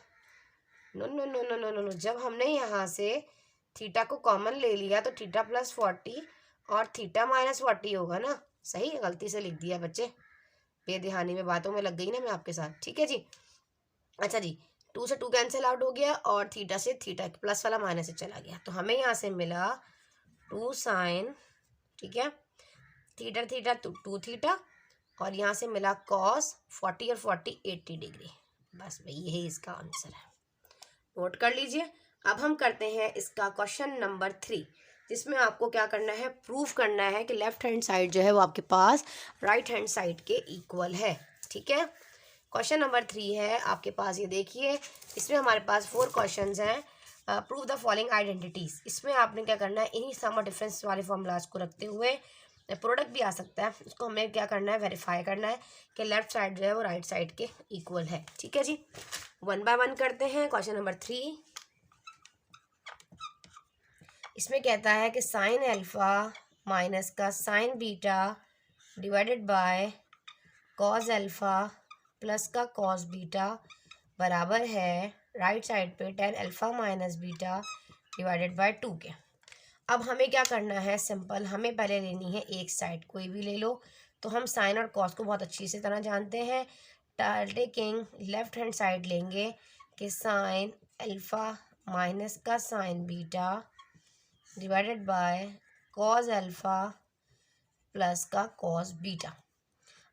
no no no no no no no, जब हमने यहाँ से थीटा को कॉमन ले लिया तो थीटा प्लस 40 और थीटा माइनस 40 होगा ना, सही, गलती से लिख दिया बच्चे, बेध्यानी में बातों में लग गई ना मैं आपके साथ। ठीक है जी, अच्छा जी, 2 से 2 कैंसिल आउट हो गया, और थीटा से थीटा प्लस वाला माइनस से चला गया, तो हमें यहाँ से मिला 2 साइन, ठीक है, थीटा थीटा 2 थीटा, और यहाँ से मिला कॉस 40 और 40 80 डिग्री। बस भाई यही इसका आंसर है, नोट कर लीजिए। अब हम करते हैं इसका क्वेश्चन नंबर 3, जिसमें आपको क्या करना है, प्रूफ करना है कि लेफ्ट हैंड साइड जो है वो आपके पास राइट हैंड साइड के इक्वल है। ठीक है, क्वेश्चन नंबर 3 है आपके पास, ये देखिए, इसमें हमारे पास 4 क्वेश्चंस हैं। प्रूव द फॉलोइंग आइडेंटिटीज, इसमें आपने क्या करना है, इन्हीं सम और डिफरेंस वाले फॉर्मूलाज को रखते हुए, प्रोडक्ट भी आ सकता है, उसको हमें क्या करना है, वेरीफाई करना है कि लेफ्ट साइड जो है वो राइट साइड के इक्वल है। ठीक है जी, 1 बाय 1 करते हैं। क्वेश्चन नंबर 3, इसमें कहता है कि साइन अल्फा माइनस का sign beta divided by cos alpha plus का कॉस बीटा बराबर है राइट साइड पे tan alpha minus beta divided by 2 के। अब हमें क्या करना है, सिंपल, हमें पहले लेनी है एक साइड, कोई भी ले लो, तो हम साइन और कॉस को बहुत अच्छी से तरह जानते हैं। टेकिंग लेफ्ट हैंड साइड लेंगे कि साइन अल्फा माइनस का sign beta divided by cos alpha plus का कॉस बीटा।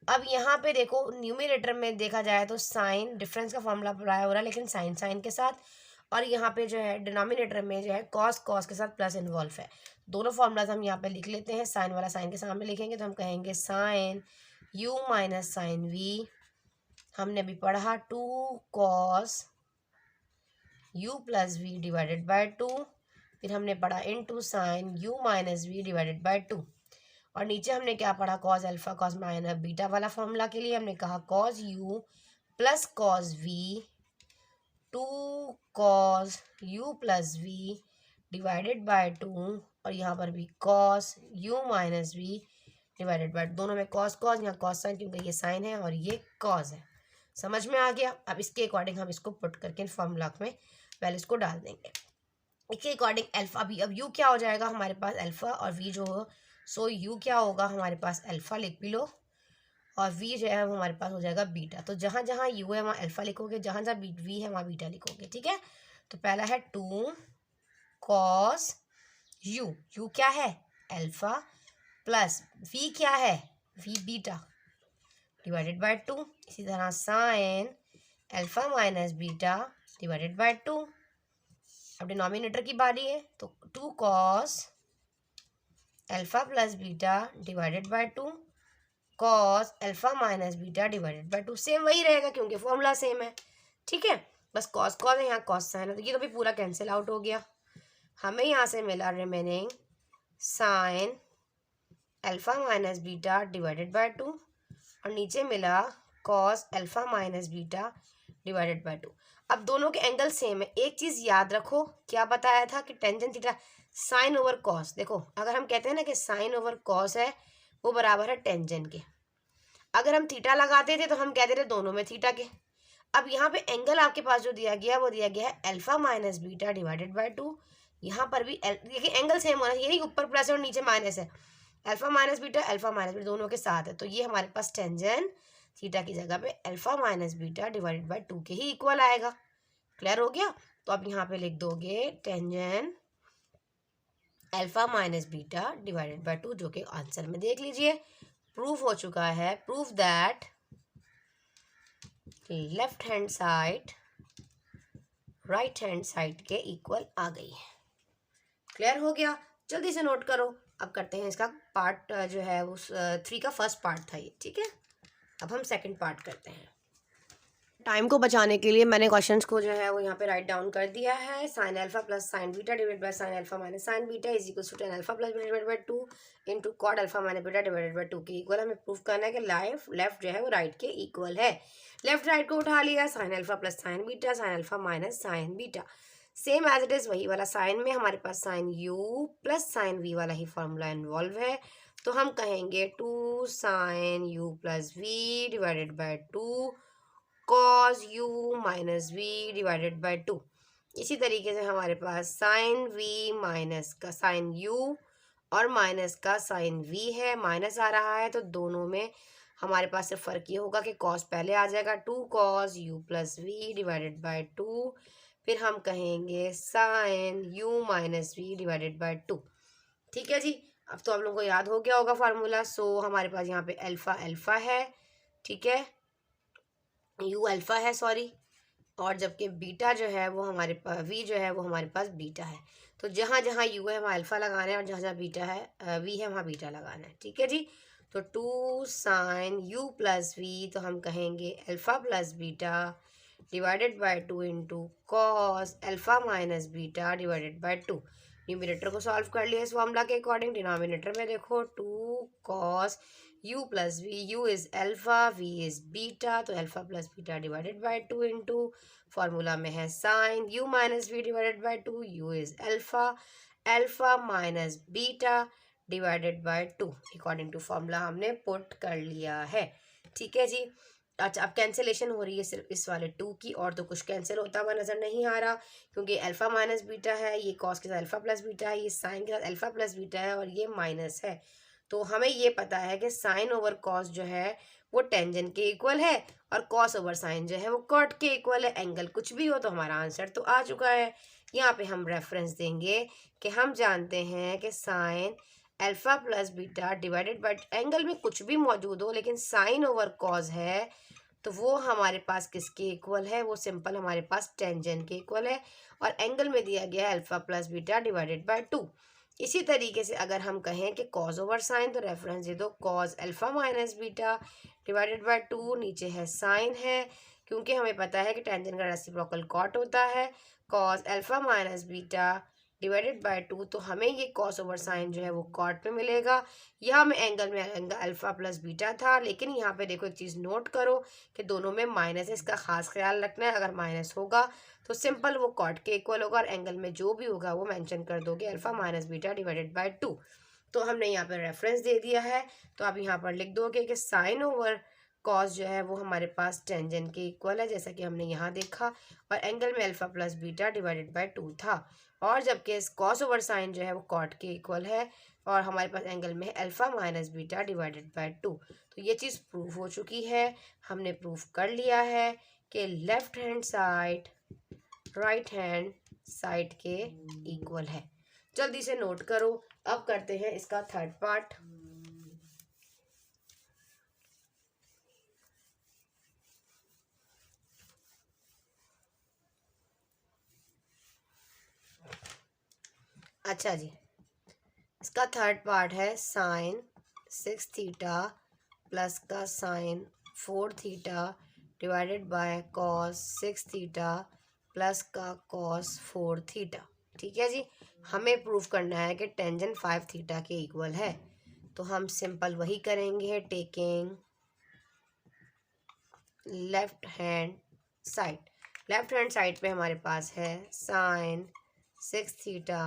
अब यहाँ पे देखो न्यूमिनेटर में देखा जाए तो साइन डिफरेंस का फॉर्मूला अप्लाई हो रहा है, लेकिन साइन साइन के साथ, और यहाँ पे जो है डिनोमिनेटर में जो है कॉस कॉस के साथ प्लस इन्वॉल्व है। दोनों फॉर्मूलाज हम यहाँ पे लिख लेते हैं, साइन वाला साइन के सामने लिखेंगे तो हम कहेंगे sine u minus sine v, हमने अभी पढ़ा 2 cos u plus v divided by 2, फिर हमने पढ़ा into sine u minus v divided by 2, और नीचे हमने क्या पढ़ा, cos alpha cos minus beta वाला फॉर्मूला के लिए हमने कहा cos u plus cos v 2 cos u plus v divided by 2, और यहाँ पर भी cos u minus v divided bye, दोनों में कॉस कॉस, यहाँ कॉस साइन क्योंकि ये साइन है और ये कॉस है। समझ में आ गया। अब इसके अकॉर्डिंग हम इसको पुट करके फॉर्मूला में वैल्यूज को डाल देंगे। इसके अकॉर्डिंग अल्फा भी, अब u क्या हो जाएगा हमारे पास, अल्फा और v जो हो, सो u क्या होगा हमारे पास, अल्फा लिख भी लो और वी जो है वो हमारे पास हो जाएगा बीटा। तो जहाँ जहाँ यू है वहाँ अल्फा लिखोगे, जहाँ जहाँ वी है वहाँ बीटा लिखोगे, ठीक है। तो पहला है 2 कॉस यू, यू क्या है अल्फा, प्लस वी क्या है वी बीटा, डिवाइडेड बाय 2। इसी तरह sign alpha minus beta divided by 2। अब डिनोमिनेटर की बारी है, तो 2 cos alpha plus beta divided by 2 cos alpha minus beta divided by 2। Same वही रहेगा क्योंकि फॉर्मूला सेम है, ठीक है। बस कॉस कॉस है, यहाँ कॉस साइन है, तो ये तो भी पूरा कैंसिल आउट हो गया। हमें यहाँ से मिला remaining sign alpha minus beta divided by 2 और नीचे मिला cos alpha minus beta divided by 2। अब दोनों के एंगल सेम है। एक चीज़ याद रखो, क्या बताया था कि tangent theta sine over cos. देखो अगर हम कहते हैं ना कि साइन ओवर कॉस है वो बराबर है टेंजेंट के, अगर हम थीटा लगाते थे तो हम कहते थे दोनों में थीटा के। अब यहाँ पे एंगल आपके पास जो दिया गया वो दिया गया है alpha minus beta divided by 2। यहाँ पर भी देखिए एंगल सेम होना चाहिए, ऊपर प्लस है और नीचे माइनस है। अल्फा माइनस बीटा दोनों के साथ है, तो ये हमारे पास टेंजेंट थीटा की जगह पे alpha minus beta divided by 2 के ही इक्वल आएगा। क्लियर हो गया। तो अब यहाँ पे लिख दोगे tangent alpha minus beta divided by 2, जो कि आंसर में देख लीजिए प्रूफ हो चुका है। Proof that left hand side right hand side के इक्वल आ गई है। क्लियर हो गया, जल्दी से नोट करो। अब करते हैं इसका पार्ट जो है वो 3 का फर्स्ट पार्ट था ये, ठीक है। अब हम सेकंड पार्ट करते हैं। टाइम को बचाने के लिए मैंने क्वेश्चंस को जो है वो यहाँ पे राइट डाउन कर दिया है। Sine alpha plus sine beta divided by sine alpha minus sine beta is equal to tan alpha plus beta divided by 2 into cot alpha minus beta divided by 2 के इक्वल। हमें proof करना है कि left जो है वो right के equal है। लेफ्ट राइट को उठा लिया, sine alpha plus sine beta sine alpha minus sine beta same as it is वही वाला। साइन में हमारे पास sine you plus sine V वाला ही फॉर्मूला इन्वॉल्व है, तो हम कहेंगे 2 sine you plus we divided by 2 cos you minus we divided by 2। इसी तरीके से हमारे पास साइन वी माइनस का साइन यू और माइनस का साइन वी है, माइनस आ रहा है तो दोनों में हमारे पास सिर्फ फर्क ये होगा कि कॉस पहले आ जाएगा 2 cos you plus we divided by 2, फिर हम कहेंगे sine u minus we divided by 2। ठीक है जी, अब तो आप लोगों को याद हो गया होगा फार्मूला। सो हमारे पास यहाँ पे अल्फा अल्फा है, ठीक है, यू अल्फा है सॉरी, और जबकि बीटा जो है वो हमारे पास वी जो है वो हमारे पास बीटा है। तो जहाँ जहाँ यू है वहाँ अल्फा लगाना है और जहाँ जहाँ बीटा है वी है वहाँ बीटा लगाना है। ठीक है जी, तो 2 साइन यू प्लस वी, तो हम कहेंगे alpha plus beta divided by 2 into cos alpha minus beta divided by 2। Numerator को सॉल्व कर लिया इस फॉर्मूला के अकॉर्डिंग। डिनोमिनेटर में देखो 2 cos u plus we, U is alpha V is beta, तो alpha plus beta divided by 2 into formula में है sine u minus we divided by 2, U is alpha alpha minus beta divided by 2 according to formula हमने put कर लिया है। ठीक है जी, अच्छा अब कैंसिलेशन हो रही है सिर्फ इस वाले 2 की, और तो कुछ कैंसिल होता हुआ नज़र नहीं आ रहा क्योंकि अल्फा माइनस बीटा है, ये कॉस के साथ अल्फा प्लस बीटा है, ये साइन के साथ अल्फा प्लस बीटा है और ये माइनस है। तो हमें ये पता है कि साइन ओवर कॉस जो है वो टेंजेंट के इक्वल है और कॉस ओवर साइन जो है वो कॉट के इक्वल है। एंगल कुछ भी हो तो हमारा आंसर तो आ चुका है। यहाँ पे हम रेफरेंस देंगे कि हम जानते हैं कि sign alpha plus beta divided bye, angle में कुछ भी मौजूद हो लेकिन साइन ओवर कॉस है तो वो हमारे पास किसके इक्वल है, वो सिंपल हमारे पास टेंजेंट के इक्वल है और एंगल में दिया गया है alpha plus beta divided by 2। इसी तरीके से अगर हम कहें कि कॉस ओवर साइन, तो रेफरेंस दे दो cos alpha minus beta divided by 2, नीचे है साइन है क्योंकि हमें पता है कि टेंजेंट का रेसिप्रोकल कॉट होता है। Cos alpha minus beta divided by 2, तो हमें ये कॉस ओवर साइन जो है वो कॉट में मिलेगा। यहाँ में एंगल अल्फा प्लस बीटा था, लेकिन यहाँ पे देखो एक चीज़ नोट करो कि दोनों में माइनस है, इसका खास ख्याल रखना है। अगर माइनस होगा तो सिंपल वो कॉट के इक्वल होगा और एंगल में जो भी होगा वो मेंशन कर दोगे alpha minus beta divided by 2। तो हमने यहाँ पर रेफरेंस दे दिया है, तो आप यहाँ पर लिख दोगे कि साइन ओवर कॉस जो है वो हमारे पास टेंजेंट के इक्वल है, जैसा कि हमने यहाँ देखा, और एंगल में alpha plus beta divided by 2 था। और जबकि कॉस ओवर साइन जो है वो कॉट के इक्वल है, और हमारे पास एंगल में alpha minus beta divided by 2। तो ये चीज़ प्रूफ हो चुकी है, हमने प्रूफ कर लिया है कि left hand side right hand side के इक्वल है। जल्दी से नोट करो। अब करते हैं इसका थर्ड पार्ट। अच्छा जी, इसका थर्ड पार्ट है साइन 6 थीटा प्लस का sine 4 theta divided by cos 6 theta plus का कॉस 4 थीटा। ठीक है जी, हमें प्रूफ करना है कि टेंजेंट 5 थीटा के इक्वल है। तो हम सिंपल वही करेंगे, taking left hand side. Left hand side पे हमारे पास है साइन 6 थीटा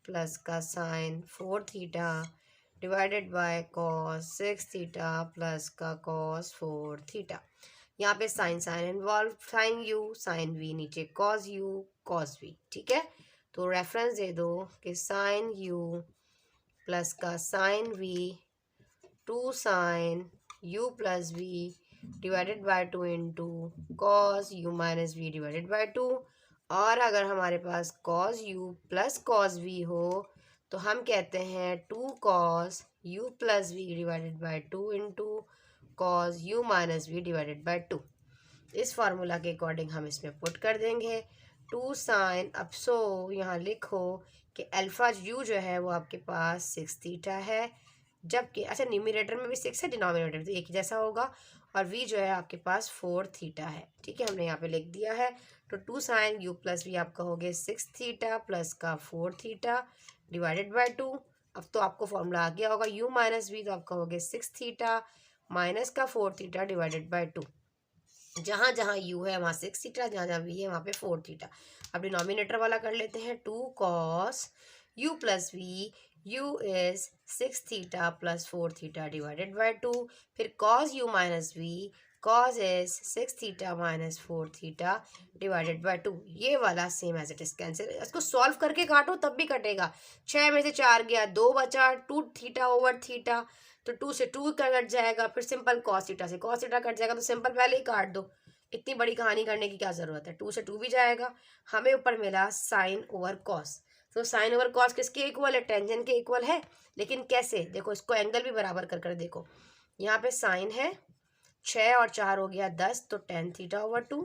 प्लस का sine 4 theta divided by cos 6 theta plus का कॉस 4 थीटा। यहाँ पे sine sine involve, sine u sine v, नीचे कॉस यू कॉस वी। ठीक है, तो रेफरेंस दे दो कि साइन यू प्लस का sine v 2 sine you plus we divided by 2 into cos you minus we divided by 2। और अगर हमारे पास cos you plus cos we हो तो हम कहते हैं 2 cos you plus we divided by 2 into cos you minus we divided by 2। इस फार्मूला के अकॉर्डिंग हम इसमें पुट कर देंगे 2 साइन। अब सो यहाँ लिखो कि अल्फा यू जो है वो आपके पास 6 थीटा है, जबकि अच्छा न्यूमरेटर में भी 6 है, डिनोमिनेटर तो एक ही जैसा होगा, और v जो है आपके पास 4 थीटा है। ठीक है, हमने यहाँ पे लिख दिया है। तो 2 साइन u प्लस वी आप कहोगे 6 थीटा प्लस का 4 थीटा डिवाइडेड बाय 2। अब तो आपको फॉर्मूला आ गया होगा u माइनस वी, तो आप कहोगे 6 थीटा माइनस का 4 थीटा डिवाइडेड बाय 2। जहाँ जहाँ u है वहाँ 6 थीटा, जहाँ जहाँ v है वहाँ पे 4 थीटा। अब डिनोमिनेटर वाला कर लेते हैं 2 cos u plus v, u is 6 theta plus 4 theta divided by 2। फिर cos u minus v, cos is 6 theta minus 4 theta divided by 2। ये वाला same as it is cancel. इसको सॉल्व करके काटो तब भी कटेगा। 6 में से 4 गया, 2 बचा, 2 थीटा ओवर थीटा, तो 2 से 2 का कट जाएगा, फिर सिंपल cos थीटा से cos थीटा कट जाएगा, तो सिंपल पहले ही काट दो। इतनी बड़ी कहानी करने की क्या ज़रूरत है। 2 से 2 भी जाएगा। हमें ऊपर मिला साइन ओवर कॉस। तो साइन ओवर कॉस किसके इक्वल है, टेंजेंट के इक्वल है। लेकिन कैसे, देखो इसको एंगल भी बराबर कर कर देखो। यहाँ पे साइन है, 6 और 4 हो गया 10, तो 10 थीटा ओवर 2।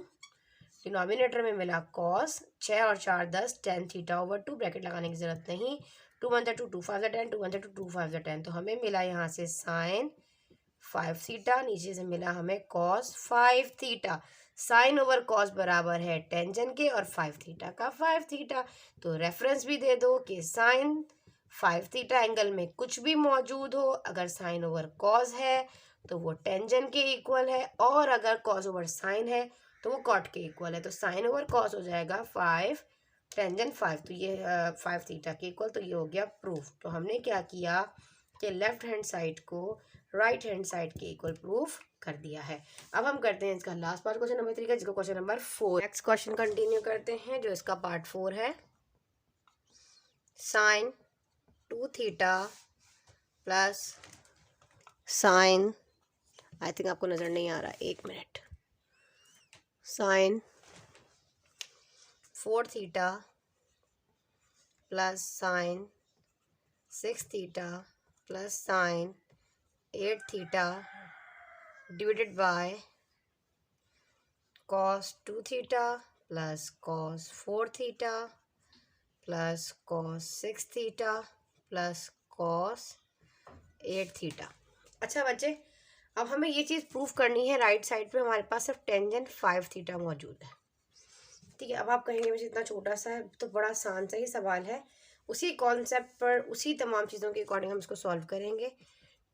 डिनोमिनेटर में मिला कॉस, 6 और 4 10, 10 थीटा ओवर 2, ब्रैकेट लगाने की जरूरत नहीं। 2 1 2 2 5 10, 2 1 2 2 5 10, तो हमें मिला यहाँ से साइन 5 थीटा, नीचे से मिला हमें cos 5 theta. Sine over cos बराबर है टेंजेंट के, और 5 थीटा का 5 थीटा। तो रेफरेंस भी दे दो कि साइन 5 थीटा एंगल में कुछ भी मौजूद हो, अगर साइन ओवर कॉस है तो वो टेंजेंट के इक्वल है, और अगर कॉस ओवर साइन है तो वो कॉट के इक्वल है। तो साइन ओवर कॉस हो जाएगा 5 टेंजेंट 5, तो ये 5 थीटा के इक्वल। तो ये हो गया प्रूफ। तो हमने क्या किया कि लेफ्ट हैंड साइड को राइट हैंड साइड के इक्वल प्रूफ कर दिया है। अब हम करते हैं इसका लास्ट पार्ट, क्वेश्चन नंबर 3 का, जिसको question number 4। Next question continue करते हैं, जो इसका पार्ट 4 है। Sine 2 theta plus sine, I think आपको नज़र नहीं आ रहा, 1 minute, sine 4 theta plus sine 6 theta plus sine 8 theta divided by cos 2 theta plus cos 4 theta plus cos 6 theta plus cos 8 theta. अच्छा बच्चे, अब हमें ये चीज़ प्रूफ करनी है, राइट साइड पे हमारे पास सिर्फ टेंजेंट 5 थीटा मौजूद है। ठीक है, अब आप कहेंगे मुझे इतना छोटा सा है, तो बड़ा आसान सा ही सवाल है। उसी कॉन्सेप्ट पर, उसी तमाम चीज़ों के अकॉर्डिंग हम इसको सॉल्व करेंगे।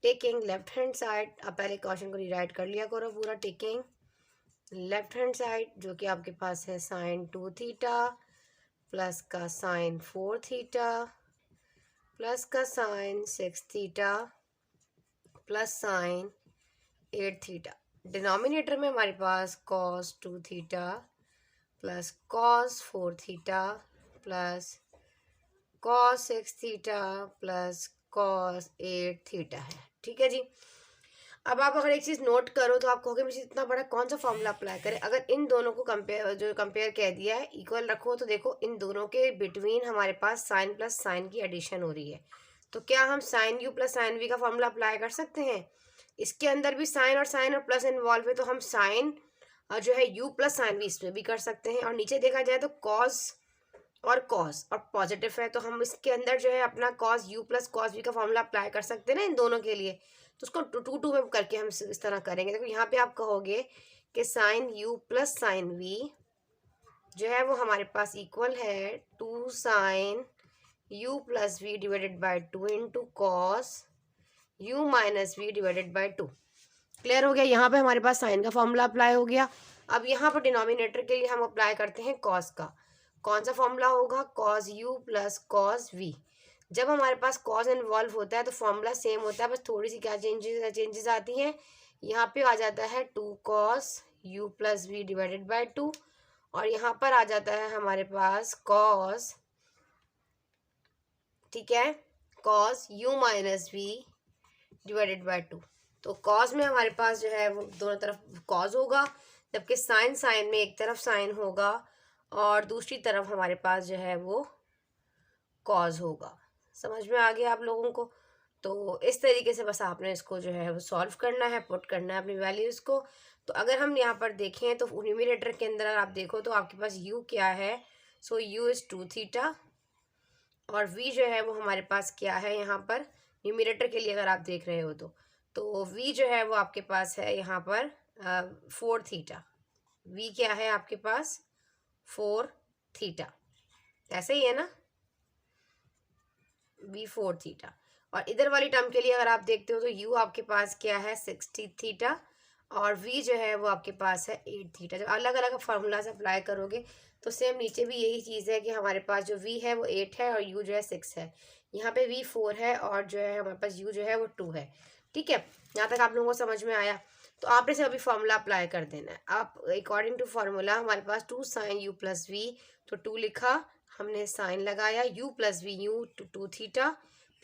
टेकिंग लेफ्ट हैंड साइड, अब पहले क्वेश्चन को रीराइट कर लिया करो पूरा। टेकिंग लेफ्ट हैंड साइड, जो कि आपके पास है साइन 2 थीटा प्लस का साइन 4 थीटा प्लस का sine 6 theta plus sine 8 theta. Denominator में हमारे पास cos 2 theta plus cos 4 theta plus cos 6 theta plus cos 8 theta है। ठीक है जी। अब आप अगर एक चीज़ नोट करो तो आप कहोगे मुझे इतना बड़ा कौन सा फॉर्मूला अप्लाई करें। अगर इन दोनों को कंपेयर कह दिया है इक्वल रखो, तो देखो इन दोनों के बिटवीन हमारे पास साइन प्लस साइन की एडिशन हो रही है। तो क्या हम sine you plus sine v का फॉर्मूला अप्लाई कर सकते हैं? इसके अंदर भी साइन और प्लस इन्वॉल्व है, तो हम साइन जो है यू प्लस साइन वी इसमें भी कर सकते हैं। और नीचे देखा जाए तो कॉस और कॉस और पॉजिटिव है, तो हम इसके अंदर जो है अपना cos u plus cos we का फॉर्मूला अप्लाई कर सकते हैं ना इन दोनों के लिए। तो उसको टू टू में करके हम इस तरह करेंगे। देखो यहाँ पे आप कहोगे कि sine you plus sine v जो है वो हमारे पास इक्वल है to sine you plus we divided by two into cos you minus we divided by two. Clear हो गया? यहाँ पे हमारे पास साइन का फॉर्मूला अप्लाई हो गया। अब यहाँ पर डिनोमिनेटर के लिए हम अप्लाई करते हैं कॉस का। कौन सा फॉर्मूला होगा? Cos u plus cos we. जब हमारे पास कॉस इन्वॉल्व होता है तो फॉर्मूला सेम होता है, बस थोड़ी सी क्या चेंजेस आती हैं। यहाँ पे आ जाता है two cos you plus we divided by two, और यहाँ पर आ जाता है हमारे पास कॉस, ठीक है, cos you minus we divided by two. तो कॉस में हमारे पास जो है वो दोनों तरफ कॉस होगा, जबकि साइन साइन में एक तरफ साइन होगा और दूसरी तरफ हमारे पास जो है वो कॉस होगा। समझ में आ गया आप लोगों को? तो इस तरीके से बस आपने इसको जो है वो सॉल्व करना है, पुट करना है अपनी वैल्यूज़ को। तो अगर हम यहाँ पर देखें तो न्यूमरेटर के अंदर आप देखो तो आपके पास u क्या है? सो u इज़ 2 थीटा, और v जो है वो हमारे पास क्या है यहाँ पर न्यूमरेटर के लिए अगर आप देख रहे हो तो v जो है वो आपके पास है यहाँ पर 4 थीटा। v क्या है आपके पास? 4 थीटा। ऐसे ही है ना? v 4 theta. और इधर वाली टर्म के लिए अगर आप देखते हो तो u आपके पास क्या है? 60 थीटा, और v जो है वो आपके पास है 8 थीटा। जब अलग अलग फार्मूला से अप्लाई करोगे तो सेम नीचे भी यही चीज़ है कि हमारे पास जो v है वो 8 है और u जो है 6 है। यहाँ पे v 4 है और जो है हमारे पास u जो है वो 2 है। ठीक है, यहाँ तक आप लोगों को समझ में आया? तो आपने से अभी फार्मूला अप्लाई कर देना है। आप अकॉर्डिंग टू फार्मूला हमारे पास 2 साइन यू प्लस वी, तो 2 लिखा, हमने साइन लगाया, u plus we u 2 theta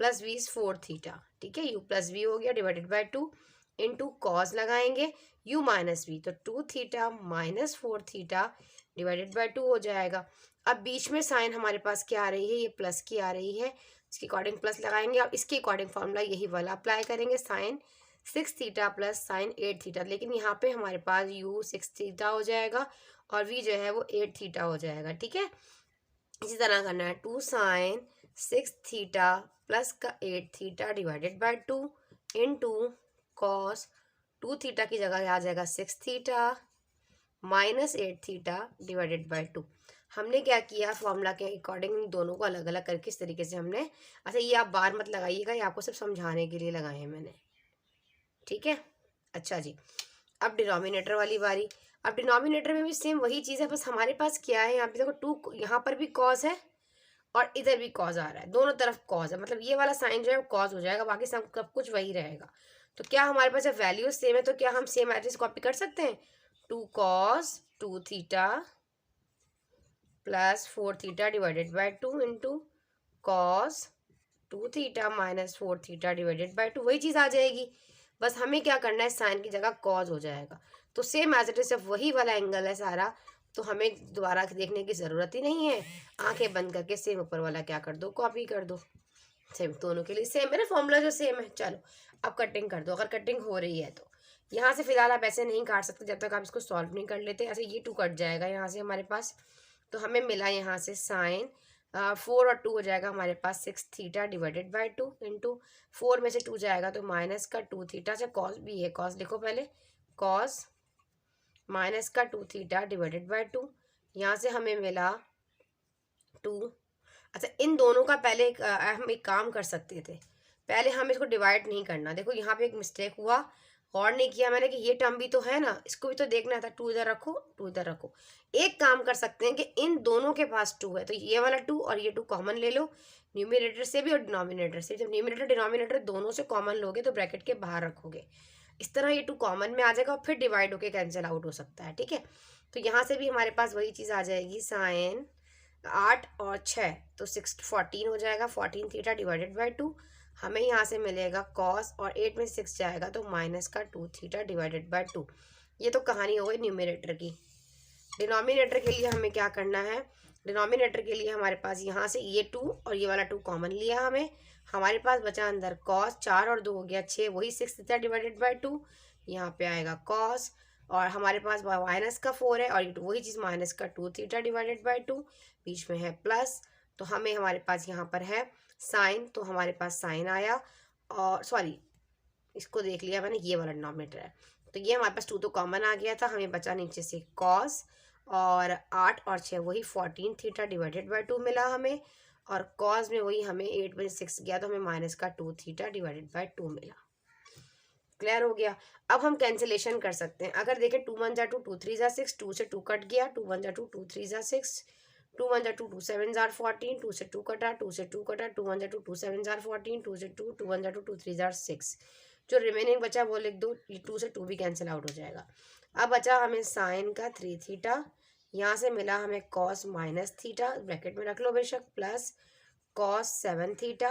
plus v is 4 theta. ठीक है, u प्लस वी हो गया डिवाइडेड बाई 2 इंटू कॉस लगाएंगे u माइनस वी, तो 2 theta minus 4 theta divided by 2 हो जाएगा। अब बीच में साइन हमारे पास क्या आ रही है? ये प्लस की आ रही है, इसके अकॉर्डिंग प्लस लगाएंगे। अब इसके अकॉर्डिंग फार्मूला यही वाला अप्लाई करेंगे, sine 6 theta plus sine 8 theta. लेकिन यहाँ पे हमारे पास u 6 थीटा हो जाएगा और v जो है वो 8 थीटा हो जाएगा। ठीक है, इसी तरह करना है, 2 साइन 6 थीटा प्लस का 8 theta divided by 2 into cos 2 theta की जगह आ जाएगा 6 theta minus 8 theta divided by 2। हमने क्या किया? फॉर्मूला के अकॉर्डिंग दोनों को अलग अलग करके इस तरीके से हमने, अच्छा ये आप बार मत लगाइएगा, ये आपको सिर्फ समझाने के लिए लगाए हैं मैंने। ठीक है, अच्छा जी। अब डिनोमिनेटर वाली बारी। अब डिनोमिनेटर में भी सेम वही चीज़ है, बस हमारे पास क्या है? यहाँ पे देखो 2, यहाँ पर भी कॉस है और इधर भी कॉस आ रहा है, दोनों तरफ कॉस है, मतलब ये वाला साइन जो है वो कॉस हो जाएगा, बाकी सब कुछ वही रहेगा। तो क्या हमारे पास जब वैल्यू सेम है तो क्या हम सेम एड्रेस कॉपी कर सकते हैं? 2 cos 2 theta plus 4 theta divided by 2 into cos 2 theta minus 4 theta divided by 2, वही चीज़ आ जाएगी। बस हमें क्या करना है? साइन की जगह कॉस हो जाएगा। तो सेम एज इट इज, जब वही वाला एंगल है सारा, तो हमें दोबारा देखने की ज़रूरत ही नहीं है। आंखें बंद करके सेम ऊपर वाला क्या कर दो? कॉपी कर दो। सेम दोनों के लिए सेम है ना, फॉर्मूला जो सेम है। चलो अब कटिंग कर दो, अगर कटिंग हो रही है तो। यहाँ से फिलहाल आप ऐसे नहीं काट सकते जब तक आप इसको सॉल्व नहीं कर लेते। ऐसे ये 2 कट जाएगा यहाँ से हमारे पास, तो हमें मिला यहाँ से साइन 4 और 2 हो जाएगा हमारे पास 6 थीटा डिवाइडेड बाई 2 इंटू 4 में से 2 जाएगा तो माइनस का 2 थीटा। अच्छा कॉस भी है, कॉस लिखो पहले, कॉस माइनस का 2 थीटा डिवाइडेड बाई 2, यहाँ से हमें मिला 2। अच्छा इन दोनों का पहले हम एक काम कर सकते थे, पहले हम इसको डिवाइड नहीं करना। देखो यहाँ पे एक मिस्टेक हुआ, और नहीं किया मैंने कि ये टर्म भी तो है ना, इसको भी तो देखना था। 2 इधर रखो, 2 इधर रखो। एक काम कर सकते हैं कि इन दोनों के पास 2 है तो ये वाला 2 और ये 2 कॉमन ले लो, न्यूमरेटर से भी और डिनोमिनेटर से। जब न्यूमरेटर डिनोमिनेटर दोनों से कॉमन लोगे तो ब्रैकेट के बाहर रखोगे। इस तरह ये 2 कॉमन में आ जाएगा और फिर डिवाइड होके कैंसिल आउट हो सकता है, ठीक है। तो यहाँ से भी हमारे पास वही चीज़ आ जाएगी, साइन 8 और 6 तो 14 हो जाएगा, 14 थीटा डिवाइडेड बाई 2। हमें यहाँ से मिलेगा कॉस, और 8 में 6 जाएगा तो माइनस का 2 थीटा डिवाइडेड बाई 2। ये तो कहानी हो गई न्यूमरेटर की। डिनोमिनेटर के लिए हमें क्या करना है, डिनोमिनेटर के लिए हमारे पास यहाँ से ये 2 और ये वाला 2 कॉमन लिया हमें, हमारे पास बचा अंदर कॉस, 4 और 2 हो गया 6, वही 6 थीटा डिवाइडेड बाई 2। यहाँ पे आएगा कॉस, और हमारे पास माइनस का 4 है, और वही चीज़ माइनस का 2 थीटा डिवाइडेड बाई 2, बीच में है प्लस। तो हमें हमारे पास यहाँ पर है साइन, तो हमारे पास साइन आया, और सॉरी इसको देख लिया मैंने, ये वाला डिनोमिनेटर है, तो ये हमारे पास 2 तो कॉमन आ गया था, हमें बचा नीचे से कॉस, और 8 और 6 वही 14 थीटा डिवाइडेड बाई 2 मिला हमें, और कॉस में वही हमें 8 में 6 गया तो हमें माइनस का 2 थीटा डिवाइडेड बाई 2 मिला। क्लियर हो गया। अब हम कैंसिलेशन कर सकते हैं। अगर देखें 2 1 जा 2, 2 3 जा 6, 2 से 2 कट गया, 2 1 जा 2, 2 3 जा 6, 2 1 जा 2, 2 7 जा 14, 2 से 2 कटा, 2 से 2 कटा, 2 1 जा 2, 2 7 जा 14, 2 से 2, 2 1 जा 2, 2 3 जा 6। जो रिमेनिंग बचा वो लिख दो, ये 2 से 2 भी कैंसिल आउट हो जाएगा। अब बचा हमें साइन का 3 थीटा, यहाँ से मिला हमें कॉस माइनस थीटा, ब्रैकेट में रख लो बेशक, प्लस कॉस 7 थीटा,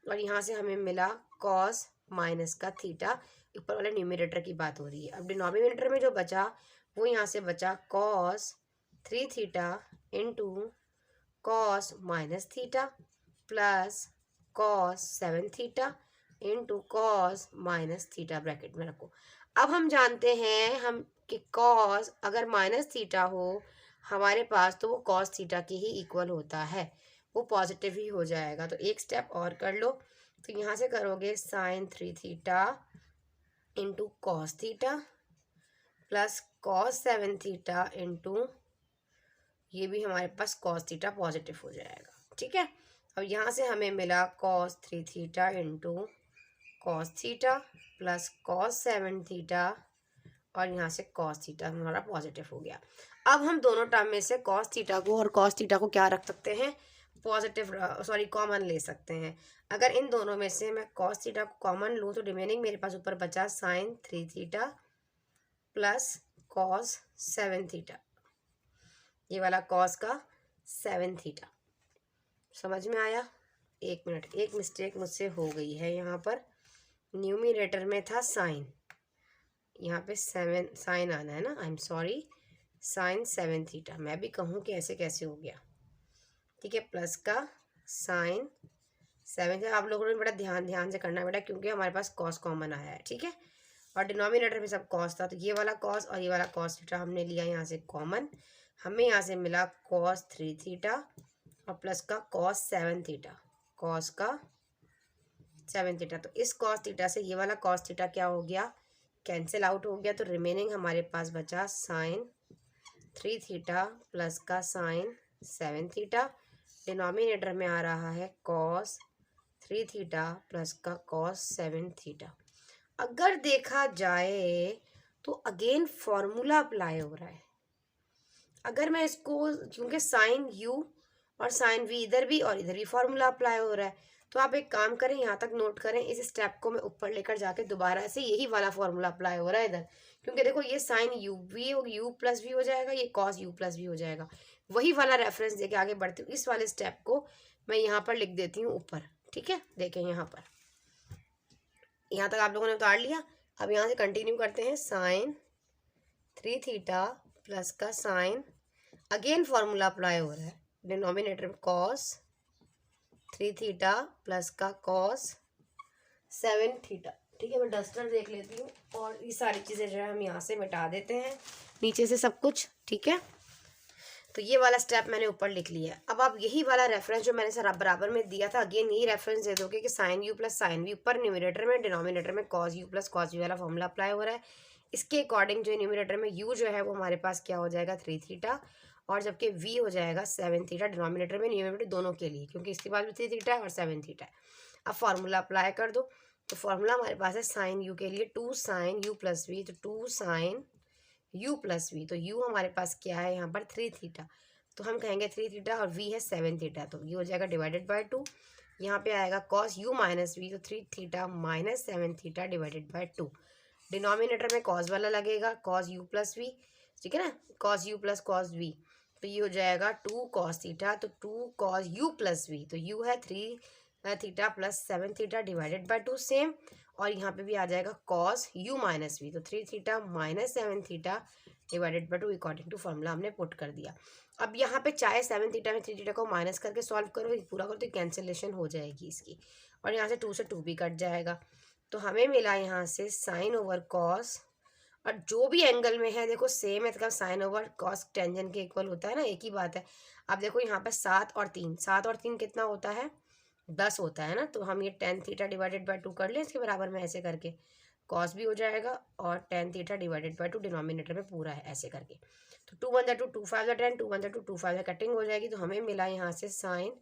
और यहाँ से हमें मिला कॉस माइनस का थीटा। ऊपर वाले न्यूमरेटर की बात हो रही है। अब डिनोमिनेटर में जो बचा वो यहाँ से बचा cos 3 theta into cos minus theta plus cos 7 theta into cos minus theta, bracket में रखो। अब हम जानते हैं हम कि कॉस अगर माइनस थीटा हो हमारे पास तो वो कॉस थीटा के ही इक्वल होता है, वो पॉजिटिव ही हो जाएगा। तो एक स्टेप और कर लो, तो यहाँ से करोगे sine 3 theta into cos theta plus cos 7 theta into ये भी हमारे पास कॉस थीटा पॉजिटिव हो जाएगा, ठीक है। अब यहाँ से हमें मिला cos 3 theta into cos theta plus cos 7 theta, और यहाँ से कॉस थीटा हमारा पॉजिटिव हो गया। अब हम दोनों टर्म में से कॉस थीटा को और कॉस थीटा को क्या रख सकते हैं, पॉजिटिव, सॉरी कॉमन ले सकते हैं। अगर इन दोनों में से मैं कॉस थीटा को कॉमन लूँ तो रिमेनिंग मेरे पास ऊपर बचा sine 3 theta plus cos 7 theta, ये वाला कॉस का 7 थीटा। समझ में आया? एक मिनट, एक मिस्टेक मुझसे हो गई है यहाँ पर, न्यूमरेटर में था साइन, यहाँ पे 7 साइन आना है ना, I am sorry, sine 7 theta. मैं भी कहूँ कि ऐसे कैसे हो गया, ठीक है, प्लस का साइन 7 थीटा। आप लोगों ने बड़ा ध्यान से करना बेटा, क्योंकि हमारे पास कॉस कॉमन आया है, ठीक है, और डिनोमिनेटर में सब कॉस था, तो ये वाला कॉस और ये वाला कॉस थीटा हमने लिया यहाँ से कॉमन। हमें यहाँ से मिला कॉस 3 थीटा और प्लस का कॉस 7 थीटा, कॉस का 7 थीटा। तो इस कॉस थीटा से ये वाला कॉस थीटा क्या हो गया, कैंसिल आउट हो गया। तो रिमेनिंग हमारे पास बचा साइन 3 थीटा प्लस का साइन 7 थीटा, डिनोमिनेटर में आ रहा है कॉस 3 थीटा प्लस का कॉस 7 थीटा। अगर देखा जाए तो अगेन फॉर्मूला अप्लाई हो रहा है। अगर मैं इसको, क्योंकि साइन यू और साइन वी इधर भी और इधर भी फॉर्मूला अप्लाई हो रहा है, तो आप एक काम करें, यहाँ तक नोट करें, इस स्टेप को मैं ऊपर लेकर जाके दोबारा से यही वाला फॉर्मूला अप्लाई हो रहा है इधर, क्योंकि देखो ये साइन यू वी हो, यू प्लस वी हो जाएगा, ये कॉस यू प्लस वी हो जाएगा। वही वाला रेफरेंस देके आगे बढ़ती हूँ। इस वाले स्टेप को मैं यहाँ पर लिख देती हूँ ऊपर, ठीक है। देखें यहाँ पर, यहाँ तक आप लोगों ने उतार लिया। अब यहाँ से कंटिन्यू करते हैं, साइन 3 थीटा प्लस का साइन, अगेन फॉर्मूला अप्लाई हो रहा है, डिनोमिनेटर में कॉस 3 थीटा प्लस का कॉस 7 थीटा, ठीक है। मैं डस्टर देख लेती हूँ और ये सारी चीज़ें जो है हम यहाँ से मिटा देते हैं नीचे से सब कुछ, ठीक है। तो ये वाला स्टेप मैंने ऊपर लिख लिया। अब आप यही वाला रेफरेंस जो मैंने सर बराबर में दिया था, अगेन यही रेफरेंस दे दोगे कि sine you plus sine v, ऊपर न्यूमरेटर में, डिनोमिनेटर में cos you plus cos v वाला फॉर्मूला अप्लाई हो रहा है। इसके अकॉर्डिंग जो न्यूमरेटर में यू जो है वो हमारे पास क्या हो जाएगा 3 थीटा, और जबकि वी हो जाएगा 7 थीटा, डिनोमिनेटर में न्यूमरेटर दोनों के लिए, क्योंकि इसके पास भी 3 थीटा है और 7 थीटा है। अब फार्मूला अप्लाई कर दो, तो फार्मूला हमारे पास है साइन यू के लिए 2 साइन यू प्लस वी, तो 2 साइन यू प्लस वी, तो यू हमारे पास क्या है यहाँ पर 3 थीटा, तो हम कहेंगे 3 थीटा और वी है 7 थीटा, तो ये हो जाएगा डिवाइडेड बाय 2। यहाँ पे आएगा कॉस यू माइनस वी, तो 3 theta minus 7 theta divided by 2। Denominator में कॉस वाला लगेगा, कॉस यू प्लस वी, ठीक है ना, cos u plus cos we, तो ये हो जाएगा 2 कॉस थीटा, तो 2 कॉस यू प्लस वी, तो यू है 3 theta plus 7 theta divided by 2 same, और यहाँ पे भी आ जाएगा कॉस यू माइनस वी, तो 3 theta minus 7 theta divided by 2 according to formula हमने पुट कर दिया। अब यहाँ पे चाहे 7 थीटा में 3 थीटा को माइनस करके सॉल्व करो, पूरा करो, तो कैंसिलेशन हो जाएगी इसकी, और यहाँ से 2 से 2 भी कट जाएगा, तो हमें मिला यहाँ से साइन ओवर कॉस, और जो भी एंगल में है देखो सेम है, मतलब साइन ओवर कॉस टेंजेंट के इक्वल होता है ना, एक ही बात है। अब देखो यहाँ पर 7 और 3, 7 और 3 कितना होता है, 10 होता है ना, तो हम ये 10 थीटा डिवाइडेड बाय 2 कर लें इसके बराबर में, ऐसे करके कॉस भी हो जाएगा, और 10 थीटा डिवाइडेड बाय 2 डिनोमिनेटर में पूरा है ऐसे करके, तो 2 1 2 2 5 10, 2 1 2 2 5 कटिंग हो जाएगी, तो हमें मिला यहाँ से साइन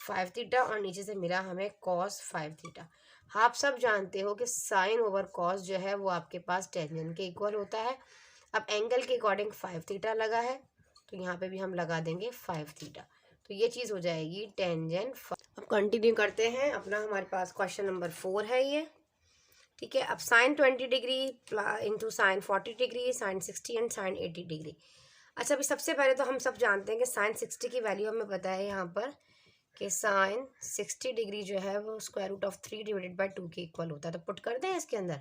5 थीटा, और नीचे से मिला हमें कॉस 5 थीटा। आप सब जानते हो कि साइन ओवर कॉस जो है वो आपके पास टेंजेंट के इक्वल होता है। अब एंगल के अकॉर्डिंग 5 थीटा लगा है, तो यहाँ पे भी हम लगा देंगे 5 थीटा, तो ये चीज़ हो जाएगी टेंजेंट। अब कंटिन्यू करते हैं अपना, हमारे पास क्वेश्चन नंबर 4 है ये, ठीक है। अब sine 20 degree into sine 40 degree, sine 60 and sine 80 degree. अच्छा, अभी सबसे पहले तो हम सब जानते हैं कि साइन 60 की वैल्यू हमें पता है यहाँ पर कि साइन 60 डिग्री जो है वो square root of 3 divided by 2 के इक्वल होता है, तो पुट कर दें इसके अंदर,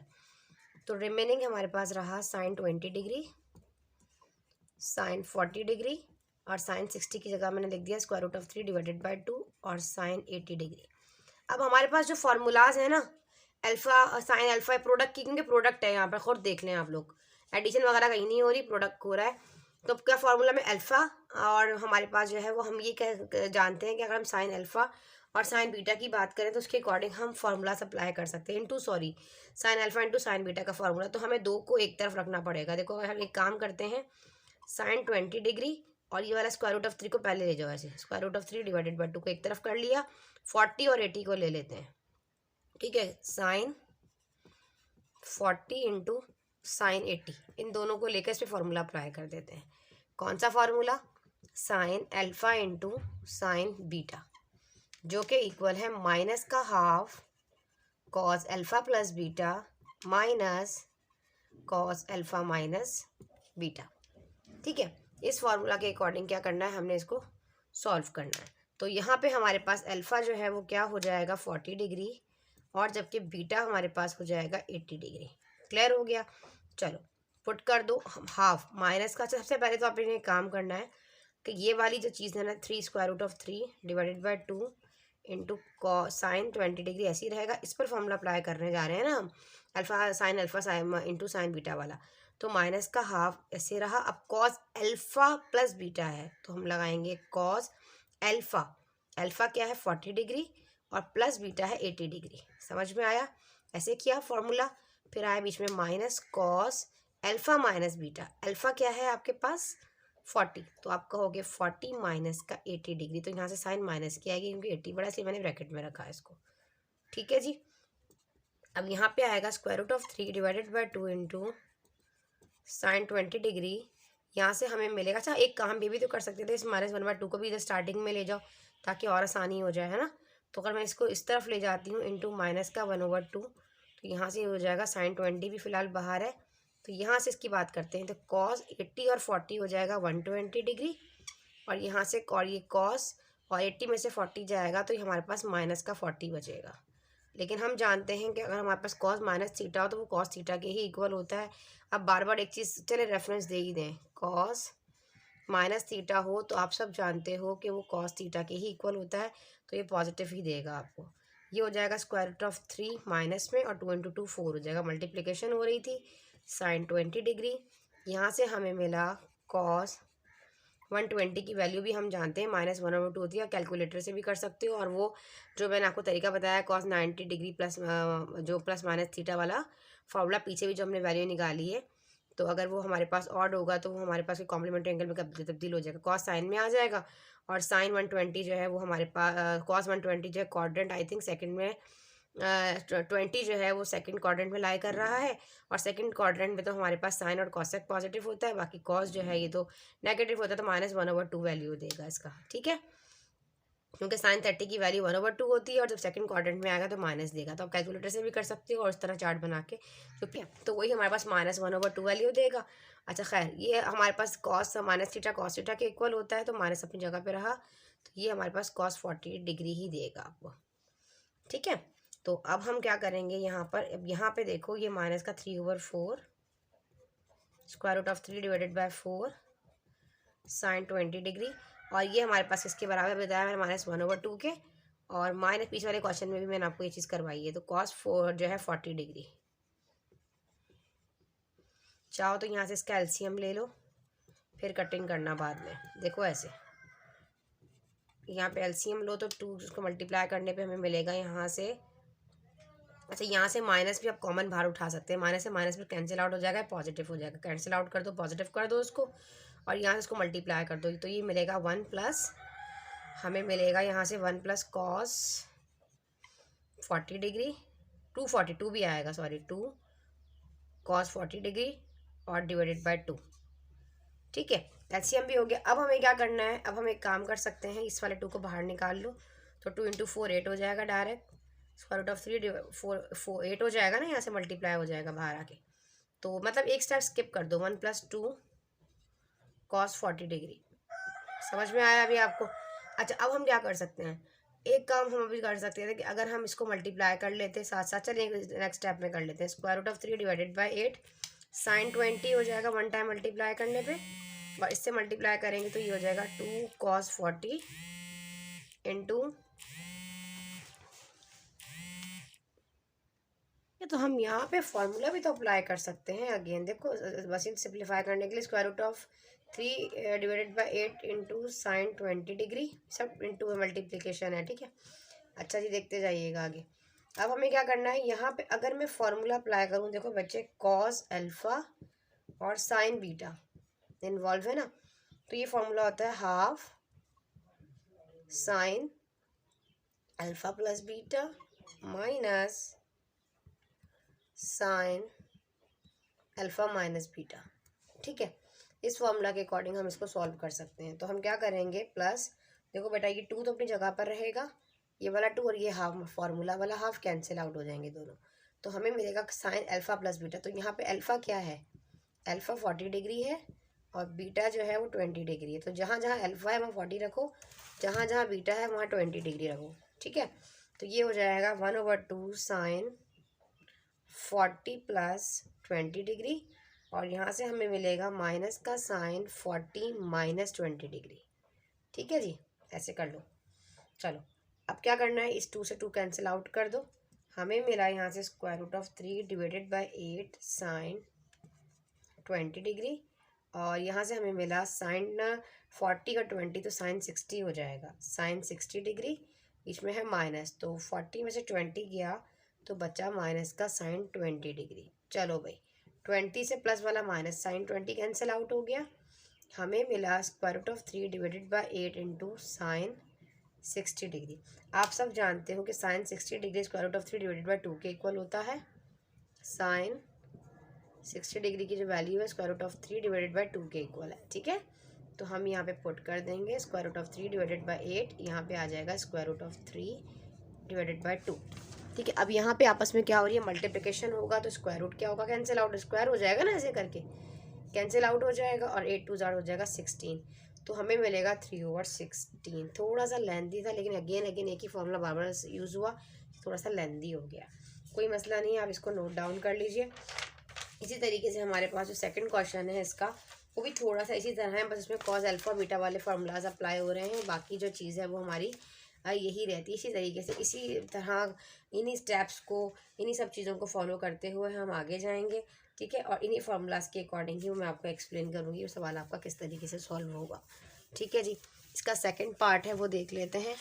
तो रिमेनिंग हमारे पास रहा साइन 20 डिग्री, साइन 40 डिग्री, और साइन 60 की जगह मैंने लिख दिया square root of 3 divided by 2, और साइन 80 डिग्री। अब हमारे पास जो फार्मूलाज है ना, अल्फा साइन अल्फा प्रोडक्ट की, क्योंकि प्रोडक्ट है यहाँ पर, खुद देख लें आप लोग, एडिशन वगैरह कहीं नहीं हो रही, प्रोडक्ट हो रहा है, तो क्या फार्मूला में अल्फा, और हमारे पास जो है वो हम ये जानते हैं कि अगर हम साइन अल्फा और साइन बीटा की बात करें तो उसके अकॉर्डिंग हम फार्मूला अप्लाई कर सकते हैं, into sorry sine alpha into sine beta का फार्मूला, तो हमें दो को एक तरफ रखना पड़ेगा। देखो अगर हम एक काम करते हैं, साइन 20 डिग्री और ये वाला स्क्वायर रूट ऑफ 3 को पहले ले जाओ, ऐसे square root of 3 divided by 2 को एक तरफ कर लिया, 40 और 80 को ले लेते हैं, ठीक है, साइन 40 इंटू साइन 80, इन दोनों को लेकर इस पर फॉर्मूला अप्लाई कर देते हैं। कौन सा formula, sine alpha into sine beta, जो कि इक्वल है माइनस का half cos alpha plus beta minus cos alpha minus beta, ठीक है। इस फार्मूला के अकॉर्डिंग क्या करना है, हमने इसको सॉल्व करना है, तो यहाँ पे हमारे पास अल्फा जो है वो क्या हो जाएगा 40 डिग्री, और जबकि बीटा हमारे पास हो जाएगा 80 डिग्री। क्लियर हो गया, चलो पुट कर दो, हाफ माइनस का, सबसे पहले तो आपने काम करना है कि ये वाली जो चीज़ है ना 3 square root of 3 divided by 2 into sine 20 degree ऐसी रहेगा, इस पर फॉर्मूला अप्लाई करने जा रहे हैं ना हम, alpha sine into sine beta वाला, तो माइनस का हाफ ऐसे रहा। अब कॉस अल्फा प्लस बीटा है तो हम लगाएंगे कॉस अल्फा, अल्फा क्या है 40 डिग्री और प्लस बीटा है 80 डिग्री, समझ में आया, ऐसे किया फॉर्मूला, फिर आया बीच में minus cos alpha minus beta, alpha क्या है आपके पास 40, तो आप कहोगे 40 माइनस का 80 डिग्री, तो यहाँ से साइन माइनस की आएगी क्योंकि 80 बड़ा, इसलिए मैंने ब्रैकेट में रखा है इसको, ठीक है जी। अब यहाँ पे आएगा square root of 3 divided by 2 into sine 20 degree, यहाँ से हमें मिलेगा। अच्छा एक काम भी तो कर सकते थे, इस -1/2 को भी इधर स्टार्टिंग में ले जाओ ताकि और आसानी हो जाए, है ना, तो अगर मैं इसको इस तरफ ले जाती हूँ इंटू माइनस का 1/2, तो यहाँ से हो जाएगा साइन 20 भी फिलहाल बाहर है, तो यहाँ से इसकी बात करते हैं, तो कॉस 80 और 40 हो जाएगा 120 डिग्री, और यहाँ से और ये कॉस और 80 में से 40 जाएगा तो ये हमारे पास माइनस का 40 बचेगा। लेकिन हम जानते हैं कि अगर हमारे पास कॉस माइनस थीटा हो तो वो कॉस थीटा के ही इक्वल होता है। अब बार बार एक चीज़ चले रेफरेंस दे ही दें, कॉस माइनस थीटा हो तो आप सब जानते हो कि वो कॉस थीटा के ही इक्वल होता है, तो ये पॉजिटिव ही देगा आपको। ये हो जाएगा स्क्वायर रूट ऑफ 3 माइनस में, और 2 इंटू 2 4 हो जाएगा, मल्टीप्लिकेशन हो रही थी साइन 20 डिग्री, यहाँ से हमें मिला कॉस 120 की वैल्यू भी हम जानते हैं -1/2 होती है, कैलकुलेटर से भी कर सकते हो, और वो जो मैंने आपको तरीका बताया कॉस 90 डिग्री प्लस जो प्लस माइनस थीटा वाला फार्मूला पीछे भी जो हमने वैल्यू निकाली है, तो अगर वो हमारे पास ऑड होगा तो वो हमारे पास कॉम्प्लीमेंट्री एंगल में तब्दील हो जाएगा, कॉस साइन में आ जाएगा, और साइन 120 जो है वो हमारे पास कॉस 120 जो है क्वाड्रेंट आई थिंक सेकंड में 20 जो है वो सेकंड क्वाड्रेंट में लाई कर रहा है, और सेकंड क्वाड्रेंट में तो हमारे पास साइन और कॉसेक पॉजिटिव होता है, बाकी कॉस जो है ये तो नेगेटिव होता है, तो -1/2 वैल्यू देगा इसका, ठीक है। क्योंकि साइन 30 की वैल्यू 1/2 होती है और जब सेकंड क्वाड्रेंट में आएगा तो माइनस देगा। तो आप कैलकुलेटर से भी कर सकते हो और इस तरह चार्ट बना के तो वही हमारे पास -1/2 वैल्यू देगा। अच्छा खैर, ये हमारे पास cos minus theta cos theta के इक्वल होता है, तो माइनस अपनी जगह पे रहा, तो ये हमारे पास कॉस 40 डिग्री ही देगा आपको। ठीक है, तो अब हम क्या करेंगे यहाँ पर, अब यहाँ पे देखो ये माइनस का 3/4 square root of 3 divided by 4 sine 20 degree, और ये हमारे पास इसके बराबर बताया मैंने -1/2 के, और माइनस पीछे वाले क्वेश्चन में भी मैंने आपको ये चीज़ करवाई है। तो कॉस 4 जो है 40 डिग्री, चाहो तो यहाँ से इसका एलसीएम ले लो, फिर कटिंग करना बाद में। देखो ऐसे यहाँ पे एलसीएम लो तो 2 उसको मल्टीप्लाई करने पे हमें मिलेगा यहाँ से, अच्छा यहाँ से माइनस भी आप कॉमन बाहर उठा सकते हैं, माइनस से माइनस भी कैंसिल आउट हो जाएगा, पॉजिटिव हो जाएगा, कैंसिल आउट कर दो, पॉजिटिव कर दो उसको, और यहाँ से इसको मल्टीप्लाई कर दो, तो ये मिलेगा 1 प्लस, हमें मिलेगा यहाँ से 1 प्लस कॉस 40 डिग्री 242 भी आएगा, सॉरी 2 कॉस 40 डिग्री और डिवाइडेड बाय 2। ठीक है, एलसीएम भी हो गया। अब हमें क्या करना है, अब हम एक काम कर सकते हैं, इस वाले 2 को बाहर निकाल लो, तो 2 × 4 8 हो जाएगा डायरेक्ट, स्क्वायर रूट ऑफ 3 4 8 हो जाएगा ना, यहाँ से मल्टीप्लाई हो जाएगा बाहर आके, तो मतलब एक स्टेप स्किप कर दो, 1 + 2 कॉस 40 डिग्री। समझ में आया अभी आपको? अच्छा, अब हम क्या कर सकते हैं, एक काम हम अभी कर सकते थे कि अगर हम इसको मल्टीप्लाई कर लेते साथ साथ, चलिए नेक्स्ट स्टेप में कर लेते हैं, square root of 3 divided by 8 sine 20 हो जाएगा 1 टाइम मल्टीप्लाई करने पे, और इससे मल्टीप्लाई करेंगे तो ये हो जाएगा 2 cos 40 इंटू, तो हम यहाँ पे फॉर्मूला भी तो अप्लाई कर सकते हैं अगेन। देखो बस इन सिंप्लीफाई करने के लिए square root of 3 divided by 8 into sine 20 degree, सब इंटू मल्टीप्लिकेशन है। ठीक है, अच्छा जी देखते जाइएगा आगे। अब हमें क्या करना है, यहाँ पे अगर मैं फॉर्मूला अप्लाई करूँ, देखो बच्चे कॉस अल्फ़ा और साइन बीटा इन्वॉल्व है ना, तो ये फॉर्मूला होता है half sine alpha plus beta minus sine alpha minus beta. ठीक है, इस फॉर्मूला के अकॉर्डिंग हम इसको सॉल्व कर सकते हैं। तो हम क्या करेंगे, प्लस देखो बेटा ये 2 तो अपनी जगह पर रहेगा, ये वाला 2 और ये हाफ फॉर्मूला वाला हाफ कैंसिल आउट हो जाएंगे दोनों, तो हमें मिलेगा साइन अल्फ़ा प्लस बीटा। तो यहाँ पे अल्फ़ा क्या है, अल्फ़ा 40 डिग्री है और बीटा जो है वो 20 डिग्री है, तो जहाँ जहाँ अल्फ़ा है वहाँ 40 रखो, जहाँ जहाँ बीटा है वहाँ 20 डिग्री रखो। ठीक है, तो ये हो जाएगा 1/2 साइन 40 प्लस 20 डिग्री, और यहाँ से हमें मिलेगा माइनस का साइन 40 माइनस 20 डिग्री। ठीक है जी, ऐसे कर लो। चलो अब क्या करना है, इस 2 से 2 कैंसिल आउट कर दो, हमें मिला यहाँ से square root of 3 divided by 8 sine 20 degree, और यहाँ से हमें मिला साइन 40 का 20 तो साइन 60 हो जाएगा, साइन 60 डिग्री, इसमें है माइनस, तो 40 में से 20 गया तो बचा माइनस का साइन 20 डिग्री। चलो भाई 20 से प्लस वाला माइनस, साइन 20 कैंसिल आउट हो गया, हमें मिला square root of 3 divided by 8 into sine 60 degree. आप सब जानते हो कि sine 60 degree square root of 3 divided by 2 के इक्वल होता है, साइन 60 डिग्री की जो वैल्यू है square root of 3 divided by 2 के इक्वल है। ठीक है, तो हम यहाँ पे पुट कर देंगे square root of 3 divided by 8, यहाँ पे आ जाएगा square root of 3 divided by 2। ठीक है, अब यहाँ पे आपस में क्या हो रही है, मल्टीप्लिकेशन होगा तो स्क्वायर रूट क्या होगा, कैंसिल आउट, स्क्वायर हो जाएगा ना, ऐसे करके कैंसिल आउट हो जाएगा, और 8 2 हो जाएगा 16, तो हमें मिलेगा 3/16। थोड़ा सा लेंदी था, लेकिन अगेन एक ही फॉर्मूला बार बार यूज़ हुआ, थोड़ा सा लेंदी हो गया, कोई मसला नहीं है, आप इसको नोट डाउन कर लीजिए। इसी तरीके से हमारे पास जो सेकंड क्वेश्चन है इसका, वो भी थोड़ा सा इसी तरह है, बस इसमें कॉस अल्फ़ा बीटा वाले फार्मूलाज अप्लाई हो रहे हैं, बाकी जो चीज़ है वो हमारी यही रहती है। इसी तरीके से इसी तरह इन्हीं स्टेप्स को, इन्हीं सब चीज़ों को फॉलो करते हुए हम आगे जाएंगे। ठीक है, और इन्हीं फार्मूलाज के अकॉर्डिंग ही मैं आपको एक्सप्लेन करूँगी वो सवाल आपका किस तरीके से सॉल्व होगा। ठीक है जी, इसका सेकंड पार्ट है वो देख लेते हैं,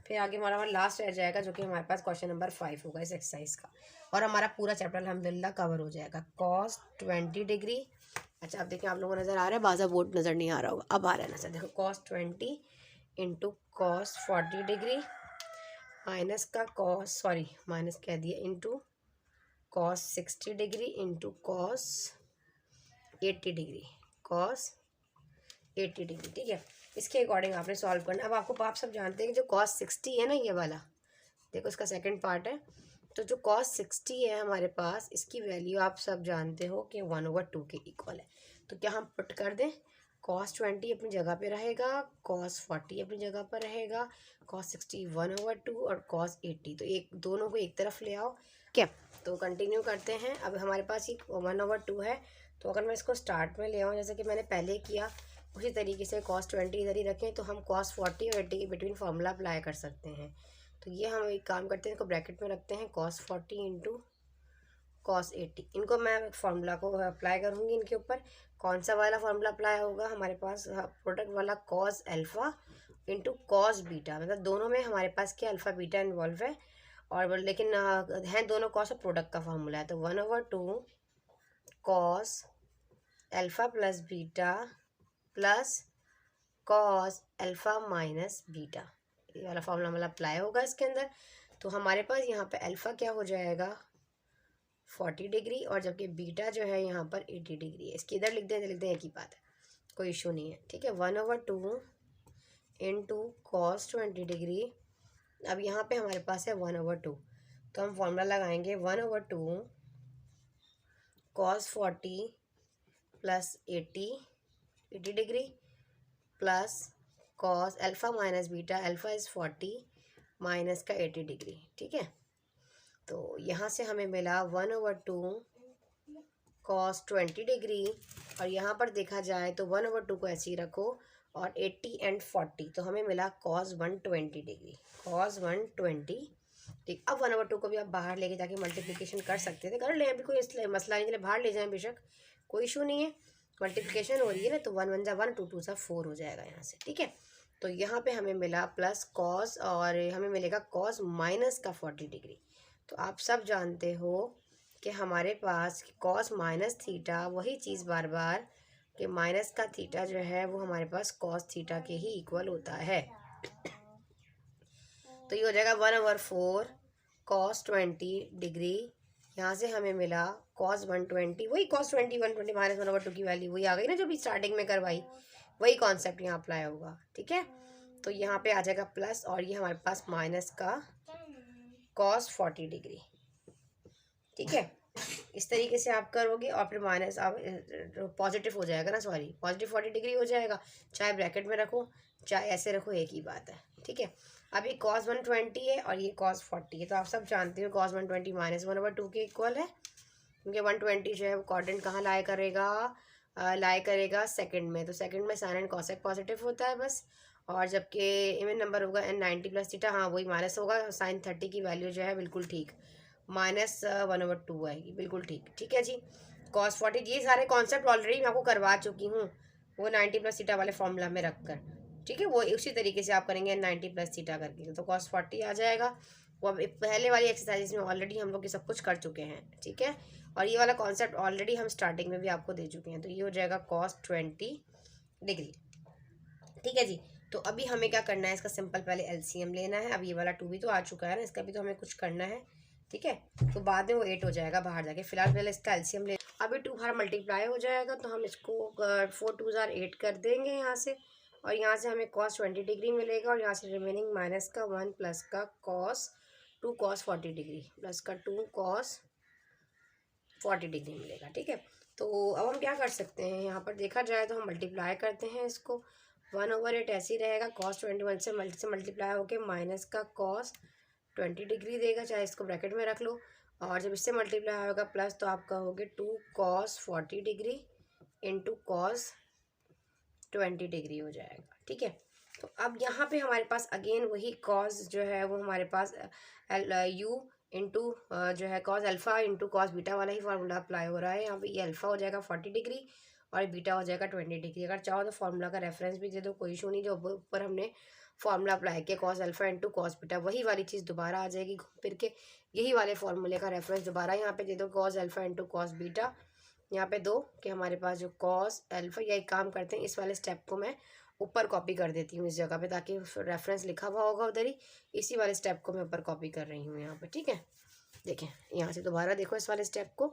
फिर आगे हमारा लास्ट रह जाएगा जो कि हमारे पास क्वेश्चन नंबर 5 होगा इस एक्सरसाइज का, और हमारा पूरा चैप्टर अल्हम्दुलिल्लाह कवर हो जाएगा। कॉस 20 डिग्री, अच्छा अब देखिए आप लोगों को नज़र आ रहा है, बाज़ा बोर्ड नज़र नहीं आ रहा होगा, अब आ रहा है नज़र, देखो cos 20 into cos 40 degree minus का कॉस, सॉरी माइनस कह दिया, into cos 60 degree into cos 80 degree, cos 80 degree. ठीक है, इसके अकॉर्डिंग आपने सॉल्व करना। अब आपको आप सब जानते हैं कि जो cos 60 है ना, ये वाला देखो इसका सेकंड पार्ट है। तो जो cos 60 है हमारे पास, इसकी वैल्यू आप सब जानते हो कि 1/2 के इक्वल है। तो क्या हम पुट कर दें, cos 20 अपनी जगह पे रहेगा, cos 40 अपनी जगह पर रहेगा, cos 60 1/2 और cos 80, तो एक दोनों को एक तरफ ले आओ। क्या तो कंटिन्यू करते हैं। अब हमारे पास ये 1/2 है, तो अगर मैं इसको स्टार्ट में ले आऊँ जैसे कि मैंने पहले किया, उसी तरीके से cos 20 इधर ही रखें, तो हम cos 40 और 80 के बिटवीन फार्मूला अप्लाई कर सकते हैं। तो ये हम एक काम करते हैं, इसको ब्रैकेट में रखते हैं, cos 40 इंटू cos 80। इनको मैं फार्मूला को अप्लाई करूँगी इनके ऊपर। कौन सा वाला फार्मूला अप्लाई होगा हमारे पास, प्रोडक्ट वाला cos alpha into cos beta, मतलब दोनों में हमारे पास क्या अल्फ़ा बीटा इन्वॉल्व है, और लेकिन हैं दोनों cos और प्रोडक्ट का फार्मूला है। तो 1/2 cos alpha plus beta plus cos alpha minus beta, ये वाला फार्मूला मतलब अप्लाई होगा इसके अंदर। तो हमारे पास यहाँ पे अल्फ़ा क्या हो जाएगा 40 डिग्री, और जबकि बीटा जो है यहाँ पर 80 डिग्री है। इसकी इधर लिख दें एक ही बात है, कोई इशू नहीं है, ठीक है। 1/2 इंटू cos 20 डिग्री। अब यहाँ पे हमारे पास है 1/2, तो हम फार्मूला लगाएंगे 1/2 cos 40 plus 80 degree plus cos alpha minus beta, alpha is 40 minus का 80 डिग्री, ठीक है। तो यहाँ से हमें मिला 1/2 cos 20 डिग्री, और यहाँ पर देखा जाए तो 1/2 को ऐसे ही रखो, और 80 एंड 40, तो हमें मिला cos 120 डिग्री, cos 120। ठीक, अब 1/2 को भी आप बाहर लेके जाके मल्टीप्लिकेशन कर सकते थे, कर लें, अभी कोई इसलिए मसला नहीं, के लिए बाहर ले जाएं बेशक, कोई इशू नहीं है। मल्टीप्लिकेशन हो रही है ना, तो 1 1 जा 1, 2 2 जा 4 हो जाएगा यहाँ से, ठीक है। तो यहाँ पे हमें मिला प्लस cos, और हमें मिलेगा cos माइनस का 40 डिग्री। तो आप सब जानते हो कि हमारे पास cos माइनस थीटा, वही चीज़ बार बार कि माइनस का थीटा जो है वो हमारे पास cos थीटा के ही इक्वल होता है। तो ये हो जाएगा 1/4 cos 20 डिग्री। यहाँ से हमें मिला cos 120, वही cos 20 120 माइनस 1/2 की वैल्यू वही आ गई ना जो भी स्टार्टिंग में करवाई, वही कॉन्सेप्ट यहाँ अप्लाई होगा, ठीक है। तो यहाँ पे आ जाएगा प्लस, और ये हमारे पास माइनस का cos 40 डिग्री, ठीक है। इस तरीके से आप करोगे, और फिर माइनस आप पॉजिटिव हो जाएगा ना, सॉरी पॉजिटिव 40 डिग्री हो जाएगा, चाहे ब्रैकेट में रखो चाहे ऐसे रखो, एक ही बात है, ठीक है। अब ये cos 120 है और ये cos 40 है, तो आप सब जानते हो cos 120 माइनस 1/2 के इक्वल है, क्योंकि 120 जो है वो कोऑर्डिनेट कहाँ लाया करेगा सेकंड में, तो सेकंड में साइन एंड कोसेक पॉजिटिव होता है बस। और जबकि इवन नंबर होगा n 90 प्लस थीटा, हाँ वही माइनस होगा, साइन 30 की वैल्यू जो है बिल्कुल ठीक माइनस 1/2 आएगी, बिल्कुल ठीक, ठीक है जी। cos 40, ये सारे कॉन्सेप्ट ऑलरेडी मैं आपको करवा चुकी हूँ, वो 90 प्लस थीटा वाले फॉर्मूला में रख कर, ठीक है। वो उसी तरीके से आप करेंगे 90 प्लस थीटा करके, तो cos 40 आ जाएगा। वो अब पहले वाली एक्सरसाइज में ऑलरेडी हम लोग ये सब कुछ कर चुके हैं, ठीक है। और ये वाला कॉन्सेप्ट ऑलरेडी हम स्टार्टिंग में भी आपको दे चुके हैं। तो ये हो जाएगा cos 20 डिग्री, ठीक है जी। तो अभी हमें क्या करना है, इसका सिंपल पहले एलसीएम लेना है। अब ये वाला 2 भी तो आ चुका है ना, इसका भी तो हमें कुछ करना है, ठीक है। तो बाद में वो 8 हो जाएगा बाहर जाके, फिलहाल पहले इसका एलसीएम ले। अभी 2 बाहर मल्टीप्लाई हो जाएगा, तो हम इसको 4 2 जार 8 कर देंगे यहाँ से, और यहाँ से हमें cos 20 डिग्री मिलेगा, और यहाँ से रिमेनिंग माइनस का 1 प्लस का टू cos 40 डिग्री प्लस का 2 cos 40 डिग्री मिलेगा, ठीक है। तो अब हम क्या कर सकते हैं, यहाँ पर देखा जाए तो हम मल्टीप्लाई करते हैं इसको, 1/8 ऐसे ही रहेगा, cos 21 से मल्टीप्लाई होकर माइनस का cos 20 डिग्री देगा, चाहे इसको ब्रैकेट में रख लो। और जब इससे मल्टीप्लाई होगा प्लस, तो आप कहोगे 2 cos 40 degree into cos 20 degree हो जाएगा, ठीक है। तो अब यहाँ पे हमारे पास अगेन वही cos जो है वो हमारे पास u इंटू जो है cos alpha into cos beta वाला ही फार्मूला अप्लाई हो रहा है। यहाँ पे ये अल्फ़ा हो जाएगा 40 डिग्री और बीटा हो जाएगा 20 डिग्री। अगर चाहो तो फार्मूला का रेफरेंस भी दे दो, कोई इशू नहीं। जो ऊपर हमने फार्मूला अप्लाई किया cos alpha into cos beta, वही वाली चीज़ दोबारा आ जाएगी घूम फिर के, यही वाले फार्मूले का रेफरेंस दोबारा यहाँ पे दे दो, cos alpha into cos beta यहाँ पे दो, कि हमारे पास जो cos अल्फ़ा, या एक काम करते हैं इस वाले स्टेप को मैं ऊपर कॉपी कर देती हूँ इस जगह पे, ताकि रेफरेंस लिखा हुआ होगा उधर ही, इसी वाले स्टेप को मैं ऊपर कॉपी कर रही हूँ यहाँ पे, ठीक है। देखें यहाँ से दोबारा देखो इस वाले स्टेप को,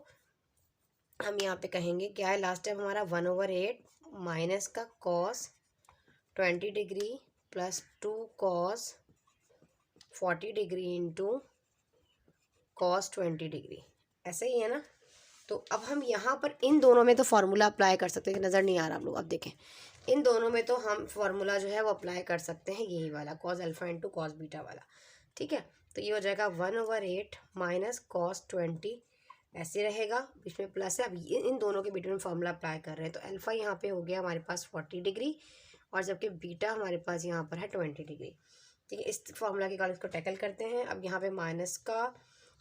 हम यहाँ पे कहेंगे क्या है, लास्ट टाइम हमारा 1/8 माइनस का cos 20 degree plus 2 cos 40 degree into cos 20 degree, ऐसा ही है ना। तो अब हम यहाँ पर इन दोनों में तो फार्मूला अप्लाई कर सकते हैं, नज़र नहीं आ रहा आप लोग, अब देखें इन दोनों में तो हम फार्मूला जो है वो अप्लाई कर सकते हैं, यही वाला cos alpha into cos beta वाला, ठीक है। तो ये हो जाएगा 1/8 माइनस कॉस 20, ऐसे रहेगा, बीच में प्लस है। अब ये इन दोनों के बीच में फार्मूला अप्लाई कर रहे हैं, तो अल्फ़ा यहाँ पे हो गया हमारे पास 40 डिग्री और जबकि बीटा हमारे पास यहाँ पर है 20 डिग्री, ठीक है। इस फार्मूला के कारण इसको टैकल करते हैं। अब यहाँ पे माइनस का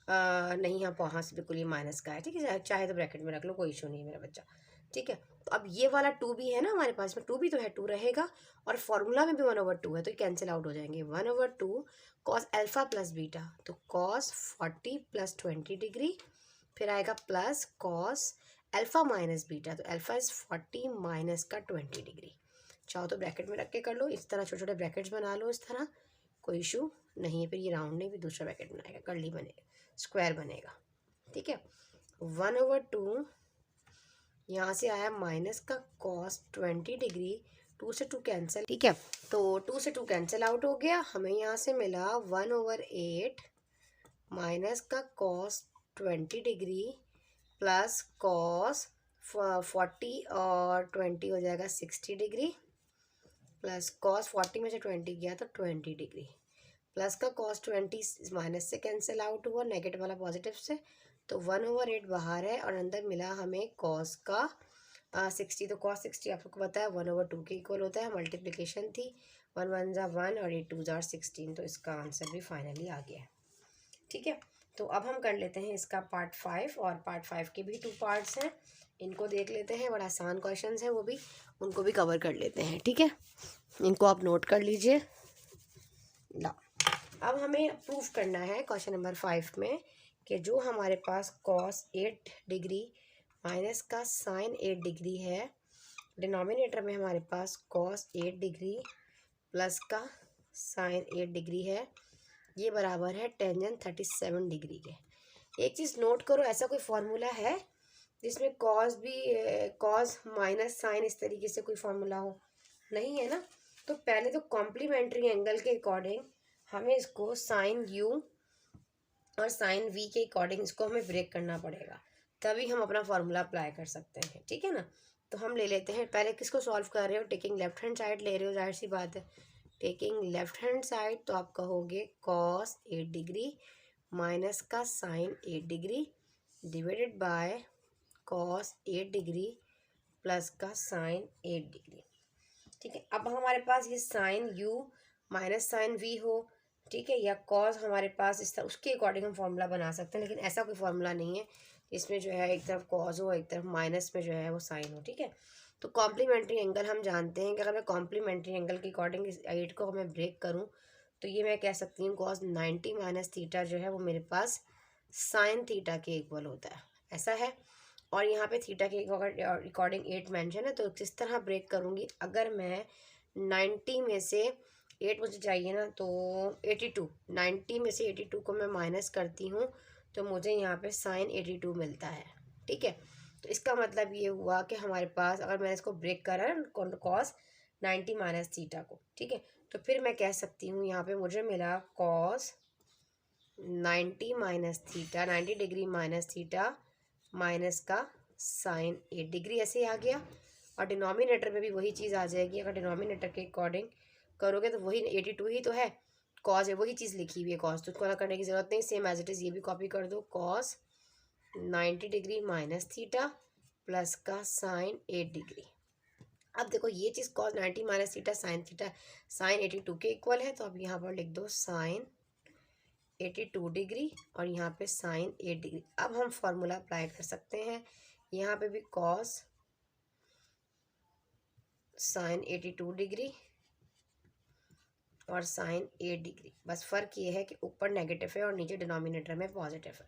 नहीं, यहाँ से बिल्कुल ये माइनस का है, ठीक है, चाहे तो ब्रैकेट में रख लो, कोई इशू नहीं है मेरा बच्चा, ठीक है। तो अब ये वाला 2 भी है ना हमारे पास में, 2 भी तो है, 2 रहेगा और फॉर्मूला में भी 1/2 है, तो ये कैंसिल आउट हो जाएंगे। 1/2 कॉस अल्फ़ा प्लस बीटा, तो कॉस 40 प्लस 20 डिग्री, फिर आएगा plus cos alpha minus beta, तो अल्फ़ा इज़ 40 माइनस का 20 डिग्री। चाहो तो ब्रैकेट में रख के कर लो, इस तरह छोटे छोटे ब्रैकेट्स बना लो, इस तरह कोई इशू नहीं है। फिर ये राउंड नहीं, भी दूसरा ब्रैकेट बनाएगा, कर्ली बनेगा, स्क्वायर बनेगा, ठीक है। 1/2 यहाँ से आया माइनस का कॉस 20 डिग्री, 2 से 2 कैंसिल, ठीक है। तो 2 से 2 कैंसिल आउट हो गया, हमें यहाँ से मिला 1/8 माइनस का कॉस 20 डिग्री प्लस कॉस 40 और 20 हो जाएगा 60 डिग्री, प्लस कॉस 40 में से 20 गया तो 20 डिग्री, प्लस का कॉस 20 माइनस से कैंसिल आउट हुआ, नेगेटिव वाला पॉजिटिव से, तो 1/8 बाहर है और अंदर मिला हमें कॉस का 60, तो कॉस 60 आपको पता है 1/2 के इक्वल होता है, मल्टीप्लिकेशन थी, 1 1 ज़ा 1 और 8 2 ज़ा 16, तो इसका आंसर भी फाइनली आ गया है, ठीक है। तो अब हम कर लेते हैं इसका पार्ट 5, और पार्ट 5 के भी 2 पार्ट्स हैं, इनको देख लेते हैं, बड़ा आसान क्वेश्चंस हैं वो भी, उनको भी कवर कर लेते हैं, ठीक है। इनको आप नोट कर लीजिए। ला, अब हमें प्रूफ करना है क्वेश्चन नंबर 5 में कि जो हमारे पास कॉस 8 डिग्री माइनस का साइन 8 डिग्री है, डिनोमिनेटर में हमारे पास कॉस 8 डिग्री प्लस का साइन 8 डिग्री है, ये बराबर है टेंजेंट 37 डिग्री के। एक चीज़ नोट करो, ऐसा कोई फार्मूला है जिसमें कॉस भी कॉस माइनस साइन इस तरीके से कोई फार्मूला हो? नहीं है ना। तो पहले तो कॉम्प्लीमेंट्री एंगल के अकॉर्डिंग हमें इसको साइन यू और साइन वी के अकॉर्डिंग इसको हमें ब्रेक करना पड़ेगा, तभी हम अपना फार्मूला अप्लाई कर सकते हैं, ठीक है ना। तो हम ले लेते हैं, पहले किसको सॉल्व कर रहे हो, टेकिंग लेफ्ट हैंड साइड ले रहे हो, जाहिर सी बात है, टेकिंग लेफ्ट हैंड साइड, तो आप कहोगे कॉस 8 डिग्री माइनस का sine 8 degree divided by cos 8 degree plus का साइन 8 डिग्री, ठीक है। अब हमारे पास ये sine u minus sine we हो, ठीक है, या कॉस हमारे पास इस तरह, उसके अकॉर्डिंग हम फार्मूला बना सकते हैं, लेकिन ऐसा कोई फार्मूला नहीं है इसमें जो है एक तरफ कॉस हो एक तरफ माइनस में जो है वो साइन हो, ठीक है। तो कॉम्प्लीमेंट्री एंगल हम जानते हैं कि अगर मैं कॉम्प्लीमेंट्री एंगल के अकॉर्डिंग इस 8 को मैं ब्रेक करूँ तो ये मैं कह सकती हूँ कॉस 90 माइनस थीटा जो है वो मेरे पास साइन थीटा के इक्वल होता है, ऐसा है। और यहाँ पे थीटा के अकॉर्डिंग 8 मेंशन है, तो किस तरह ब्रेक करूँगी, अगर मैं 90 में से 8 मुझे चाहिए ना, तो 82, 90 में से 82 को मैं माइनस करती हूँ तो मुझे यहाँ पे साइन 82 मिलता है, ठीक है। तो इसका मतलब ये हुआ कि हमारे पास अगर मैंने इसको ब्रेक करा कॉस 90 माइनस थीटा को, ठीक है, तो फिर मैं कह सकती हूँ यहाँ पे मुझे मिला cos 90 minus theta, 90 degree minus theta minus का साइन 8 डिग्री, ऐसे ही आ गया। और डिनोमिनेटर में भी वही चीज़ आ जाएगी, अगर डिनोमिनेटर के अकॉर्डिंग करोगे तो वही 82 ही तो है, कॉस है वही चीज़ लिखी हुई है, कॉस तो उसको करने की ज़रूरत नहीं, सेम एज इट इज़ ये भी कॉपी कर दो, cos 90 degree minus theta plus का साइन 8 डिग्री। अब देखो ये चीज़ कॉस 90 माइनस थीटा साइन 82 के इक्वल है, तो अब यहाँ पर लिख दो साइन 82 डिग्री और यहाँ पे साइन 8 डिग्री। अब हम फॉर्मूला अप्लाई कर सकते हैं, यहाँ पे भी कॉस साइन 82 डिग्री और साइन 8 डिग्री, बस फ़र्क ये है कि ऊपर नेगेटिव है और नीचे डिनोमिनेटर में पॉजिटिव है,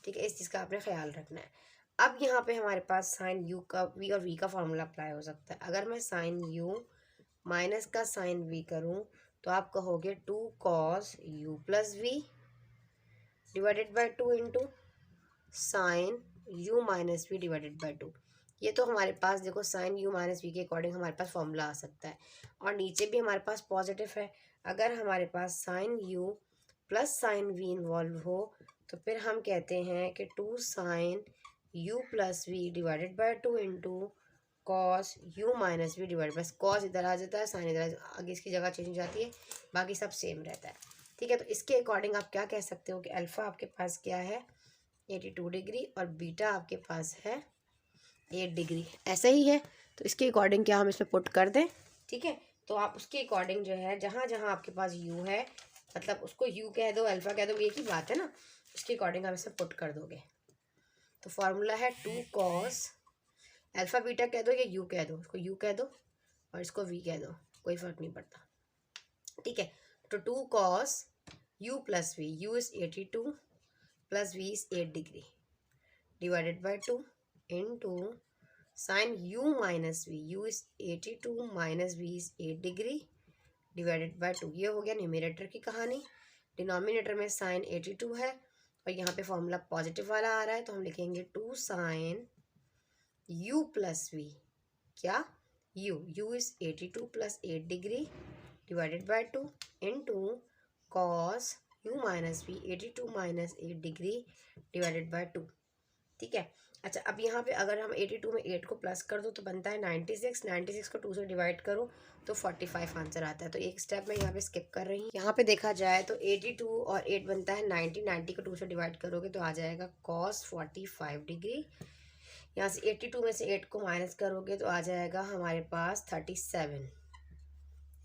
ठीक है, इस चीज़ का आपने ख्याल रखना है। अब यहाँ पे हमारे पास साइन यू का वी और वी का फार्मूला अप्लाई हो सकता है। अगर मैं साइन यू माइनस का साइन वी करूँ तो आप कहोगे 2 cos you plus we divided by 2 into sine u minus we divided by 2। ये तो हमारे पास देखो साइन u माइनस वी के अकॉर्डिंग हमारे पास फॉर्मूला आ सकता है, और नीचे भी हमारे पास पॉजिटिव है। अगर हमारे पास sine u plus sine v involve हो तो फिर हम कहते हैं कि 2 sine u plus we divided by 2 into cos u minus V divide by, cos इधर आ जाता है, साइन इधर आगे इसकी जगह चेंज हो जाती है, बाकी सब सेम रहता है। ठीक है, तो इसके अकॉर्डिंग आप क्या कह सकते हो कि अल्फ़ा आपके पास क्या है 82 डिग्री और बीटा आपके पास है 8 डिग्री, ऐसा ही है। तो इसके अकॉर्डिंग क्या हम इसमें पुट कर दें। ठीक है, तो आप उसके अकॉर्डिंग जो है जहाँ जहाँ आपके पास u है, मतलब उसको u कह दो अल्फ़ा कह दो, एक ही बात है ना, उसके अकॉर्डिंग आप इसे पुट कर दोगे। तो फॉर्मूला है 2 कॉस, अल्फ़ा बीटा कह दो या u कह दो, उसको u कह दो और इसको v कह दो, कोई फ़र्क नहीं पड़ता। ठीक है, तो 2 cos u plus v, u is 82 plus v is 8 degree divided by 2 into sine u minus v, u is 82 minus v is 8 degree divided by 2। ये हो गया न्यूमरेटर की कहानी। डिनोमिनेटर में साइन 82 है और यहाँ पे फॉर्मूला पॉजिटिव वाला आ रहा है, तो हम लिखेंगे 2 साइन u प्लस वी, क्या u is 82 plus 8 degree divided by 2 into cos u minus v 82 minus 8 degree divided by 2। ठीक है, अच्छा अब यहाँ पे अगर हम 82 में 8 को प्लस कर दो तो बनता है 96, 96 को 2 से डिवाइड करो तो 45 आंसर आता है। तो एक स्टेप मैं यहाँ पे स्किप कर रही हूँ। यहाँ पे देखा जाए तो 82 और 8 बनता है 90, 90 को 2 से डिवाइड करोगे तो आ जाएगा कॉस 45 डिग्री। यहाँ से 82 में से 8 को माइनस करोगे तो आ जाएगा हमारे पास 37,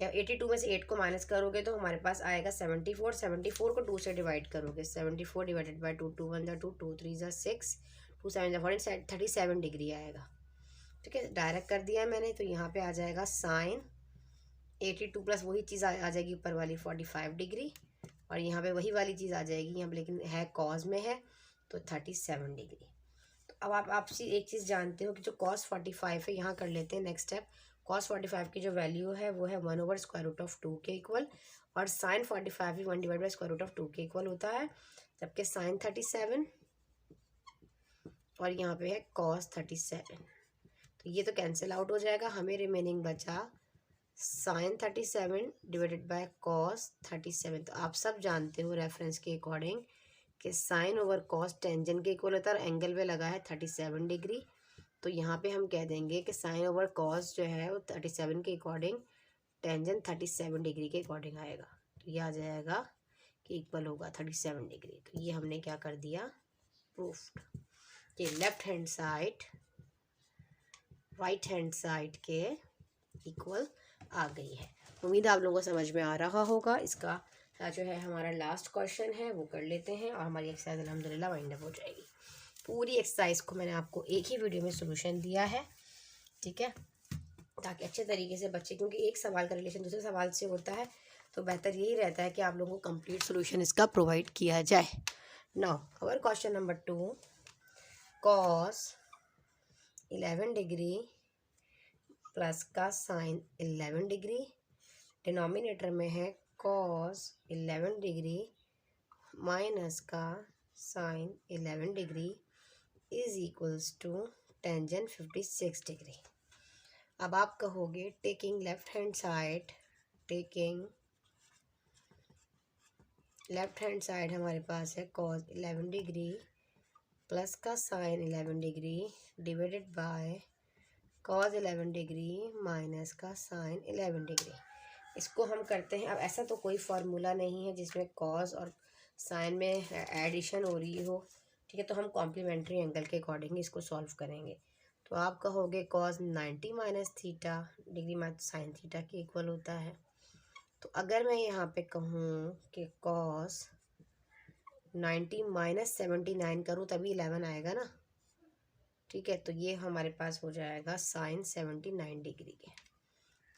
या 82 में से 8 को माइनस करोगे तो हमारे पास आएगा 74, 74 को 2 से डिवाइड करोगे 74 डिवाइडेड बाय 2, 2 1 2, 2 3 6, 2 7 14, 37 डिग्री आएगा। ठीक है, डायरेक्ट कर दिया है मैंने, तो यहाँ पे आ जाएगा साइन 82 प्लस वही चीज़ आ जाएगी ऊपर वाली 45 डिग्री, और यहाँ पे वही वाली चीज़ आ जाएगी यहाँ पे, लेकिन है कॉज में है तो 37 डिग्री। तो अब आप आपसे एक चीज़ जानते हो कि जो कॉस 45 है, यहाँ कर लेते हैं नेक्स्ट स्टेप। कॉस 45 की जो वैल्यू है वो है 1/√2 के इक्वल, और साइन 45 भी 1/√2 के इक्वल होता है, जबकि साइन 37 और यहाँ पे है कॉस 37। तो ये तो कैंसिल आउट हो जाएगा, हमें रिमेनिंग बचा साइन 37 डिवाइडेड बाय कॉस 37। तो आप सब जानते हो रेफरेंस के अकॉर्डिंग कि साइन ओवर कॉस टेंजेंट के इक्वल होता है, और एंगल पे लगा है 37 डिग्री। तो यहाँ पे हम कह देंगे कि साइन ओवर कॉस जो है वो 37 के अकॉर्डिंग टेंजेंट 37 डिग्री के अकॉर्डिंग आएगा। तो ये आ जाएगा कि इक्वल होगा 37 डिग्री। तो ये हमने क्या कर दिया, प्रूफ्ड कि left hand side right hand side के इक्वल आ गई है। उम्मीद है आप लोगों को समझ में आ रहा होगा। इसका जो है हमारा लास्ट क्वेश्चन है वो कर लेते हैं और हमारी एक्सरसाइज अल्हम्दुलिल्लाह वाइंड अप हो जाएगी। पूरी एक्सरसाइज को मैंने आपको एक ही वीडियो में सोल्यूशन दिया है, ठीक है, ताकि अच्छे तरीके से बच्चे, क्योंकि एक सवाल का रिलेशन दूसरे सवाल से होता है, तो बेहतर यही रहता है कि आप लोगों को कंप्लीट सोल्यूशन इसका प्रोवाइड किया जाए। Now our question number 2, cos 11 degree plus का साइन 11 डिग्री, डिनोमिनेटर में है कॉस 11 डिग्री माइनस का sine 11 degree is equals to tangent 56 degree. अब आप कहोगे टेकिंग लेफ्ट हैंड साइड हमारे पास है कॉस 11 डिग्री प्लस का sine 11 degree divided by cos 11 degree minus का साइन 11 डिग्री। इसको हम करते हैं, अब ऐसा तो कोई फार्मूला नहीं है जिसमें कॉस और साइन में एडिशन हो रही हो, ठीक है, तो हम कॉम्प्लीमेंट्री एंगल के अकॉर्डिंग इसको सॉल्व करेंगे। तो आप कहोगे cos 90 minus theta degree minus sine theta के इक्वल होता है। तो अगर मैं यहाँ पे कहूँ कि कॉस 90 माइनस 79 करूँ तभी 11 आएगा ना, ठीक है, तो ये हमारे पास हो जाएगा साइन 79 डिग्री के।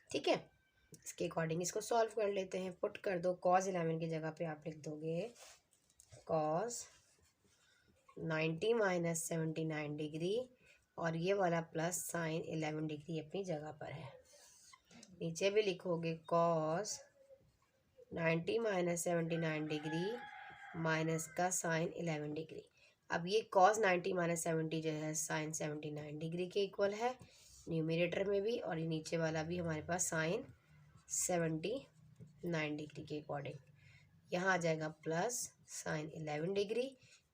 ठीक है, इसके अकॉर्डिंग इसको सॉल्व कर लेते हैं। पुट कर दो, कॉस 11 की जगह पे आप लिख दोगे कॉस 90 माइनस 79 डिग्री, और ये वाला प्लस साइन 11 डिग्री अपनी जगह पर है। नीचे भी लिखोगे कॉस 90 माइनस 79 डिग्री माइनस का साइन 11 डिग्री। अब ये cos 90 माइनस 70 जो है साइन 79 डिग्री के इक्वल है न्यूमरेटर में भी, और ये नीचे वाला भी हमारे पास साइन 79 डिग्री के अकॉर्डिंग। यहाँ आ जाएगा प्लस साइन 11 डिग्री,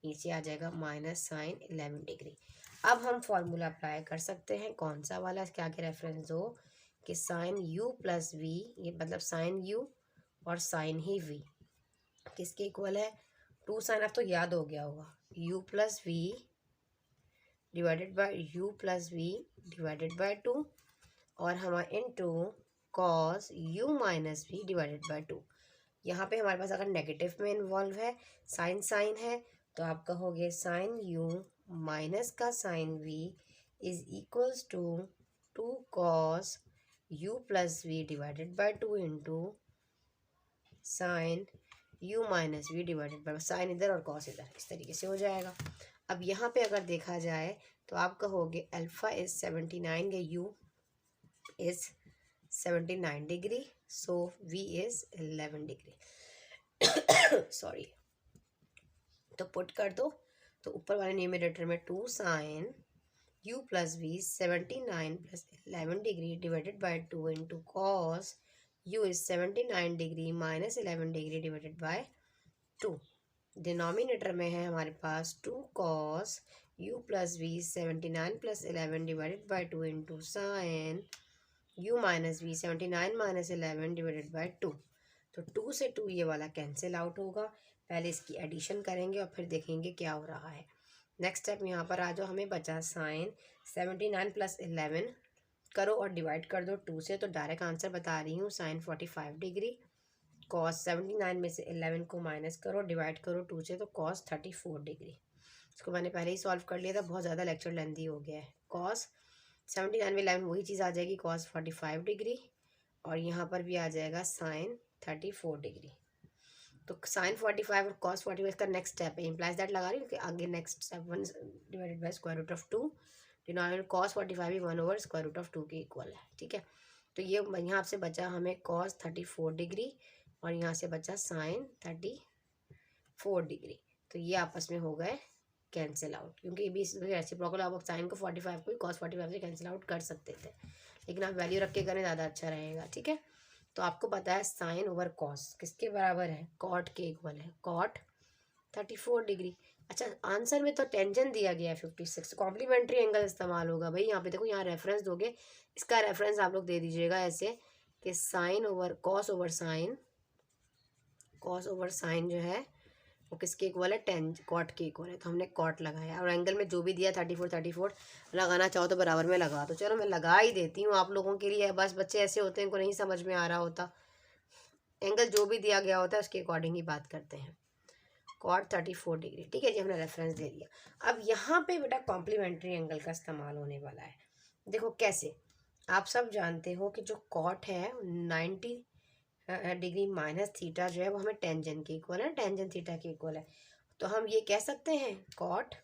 नीचे आ जाएगा माइनस साइन 11 डिग्री। अब हम फॉर्मूला अप्लाई कर सकते हैं, कौन सा वाला, क्या के रेफरेंस हो कि साइन u प्लस वी, ये मतलब साइन u और साइन ही v किसके इक्वल है, 2 साइन, अब तो याद हो गया होगा, u plus we divided by u plus we divided by 2 और हमारे into cos u minus we divided by 2। यहाँ पे हमारे पास अगर नेगेटिव में इन्वॉल्व है, साइन साइन है, तो आप कहोगे साइन u माइनस का sine v is equals to 2 cos u plus we divided by 2 into sine u minus we divided by, sine इधर और कॉस इधर, इस तरीके से हो जाएगा। अब यहाँ पे अगर देखा जाए तो आप कहोगे अल्फ़ा इज 79 के u is 79 degree, so v is 11 degree sorry. तो पुट कर दो, तो ऊपर वाले न्यूमरेटर में 2 sine u plus v 79 plus 11 degree divided by 2 into cos u is 79 degree minus 11 degree divided by 2। Denominator में है हमारे पास 2 cos u plus v 79 plus 11 divided by 2 into sine u minus v 79 minus 11 divided by 2। तो 2 से 2 ये वाला cancel out होगा, पहले इसकी एडिशन करेंगे और फिर देखेंगे क्या हो रहा है। नेक्स्ट स्टेप यहाँ पर आ जाओ, हमें बचा साइन 79 प्लस 11 करो और डिवाइड कर दो 2 से, तो डायरेक्ट आंसर बता रही हूँ साइन 45 डिग्री। कॉस 79 में से 11 को माइनस करो, डिवाइड करो 2 से, तो कॉस 34 डिग्री। इसको मैंने पहले ही सॉल्व कर लिया था, बहुत ज़्यादा लेक्चर लेंथी हो गया है। कॉस 79 में 11 वही चीज़ आ जाएगी, कॉस 45 डिग्री, और यहाँ पर भी आ जाएगा साइन 34 डिग्री। तो साइन 45 और कॉस 45 का नेक्स्ट स्टेप है, इम्प्लाइज दैट लगा रही हूँ कि आगे next step 1 divided by square root of 2, denominator cos 45 भी 1 ओवर स्क्वायर रूट ऑफ 2 के इक्वल है। ठीक है, तो ये यहाँ से बचा हमें कॉस 34 डिग्री और यहाँ से बचा साइन 34 डिग्री। तो ये आपस में हो गए कैंसिल आउट, क्योंकि ये भी रेसिप्रोकल, आप साइन को 45 को कॉस 45 से कैंसिल आउट कर सकते थे, लेकिन आप वैल्यू रख के करें ज़्यादा अच्छा रहेगा। ठीक है, तो आपको पता है साइन ओवर कॉस किसके बराबर है, कॉट के इक्वल है, कॉट 34 डिग्री। अच्छा, आंसर में तो टेंजेंट दिया गया है 56, कॉम्प्लीमेंट्री एंगल इस्तेमाल होगा भाई। यहाँ पे देखो, यहाँ रेफरेंस दोगे, इसका रेफरेंस आप लोग दे दीजिएगा ऐसे कि sine over cos over sine, cos over sine जो है वो किसके इक्वल है, कॉट के इक्वल है, तो हमने कॉट लगाया। और एंगल में जो भी दिया 34 लगाना चाहो तो बराबर में लगा, तो चलो मैं लगा ही देती हूँ आप लोगों के लिए। बस बच्चे ऐसे होते हैं, इनको नहीं समझ में आ रहा होता, एंगल जो भी दिया गया होता है उसके अकॉर्डिंग ही बात करते हैं। कॉट 34 डिग्री, ठीक है जी, हमने रेफरेंस दे दिया। अब यहाँ पे बेटा कॉम्प्लीमेंट्री एंगल का इस्तेमाल होने वाला है। देखो कैसे, आप सब जानते हो कि जो कॉट है 90 डिग्री माइनस थीटा जो है वो हमें टेंजेंट के इक्वल है, टेंजेंट थीटा के इक्वल है। तो हम ये कह सकते हैं कॉट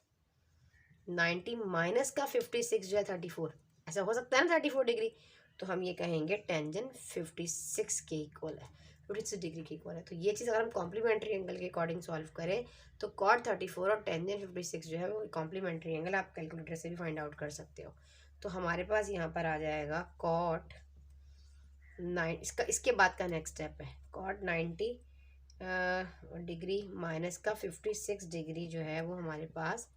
90 माइनस का 56 जो है 34, ऐसा हो सकता है ना 34 डिग्री, तो हम ये कहेंगे टेंजेंट 56 के इक्वल है, 56 डिग्री के इक्वल है। तो ये चीज़ अगर हम कॉम्प्लीमेंट्री एंगल के अकॉर्डिंग सॉल्व करें तो कॉट 34 और टेंजेंट 56 जो है वो कॉम्प्लीमेंट्री एंगल, आप कैलकुलेटर से भी फाइंड आउट कर सकते हो। तो हमारे पास यहाँ पर आ जाएगा कॉट 9, इसके बाद का नेक्स्ट स्टेप है कॉट 90 डिग्री माइनस का 56 डिग्री जो है वो हमारे पास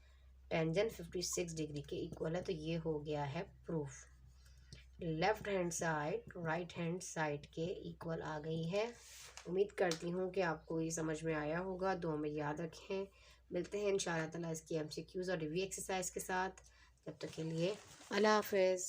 टेंजेंट 56 डिग्री के इक्वल है। तो ये हो गया है proof, left hand side right hand side के इक्वल आ गई है। उम्मीद करती हूँ कि आपको ये समझ में आया होगा, दो में याद रखें। मिलते हैं इंशाल्लाह ताला इसकी MCQs और रिव्यू एक्सरसाइज के साथ, जब तक के लिए अल्लाह हाफिज़।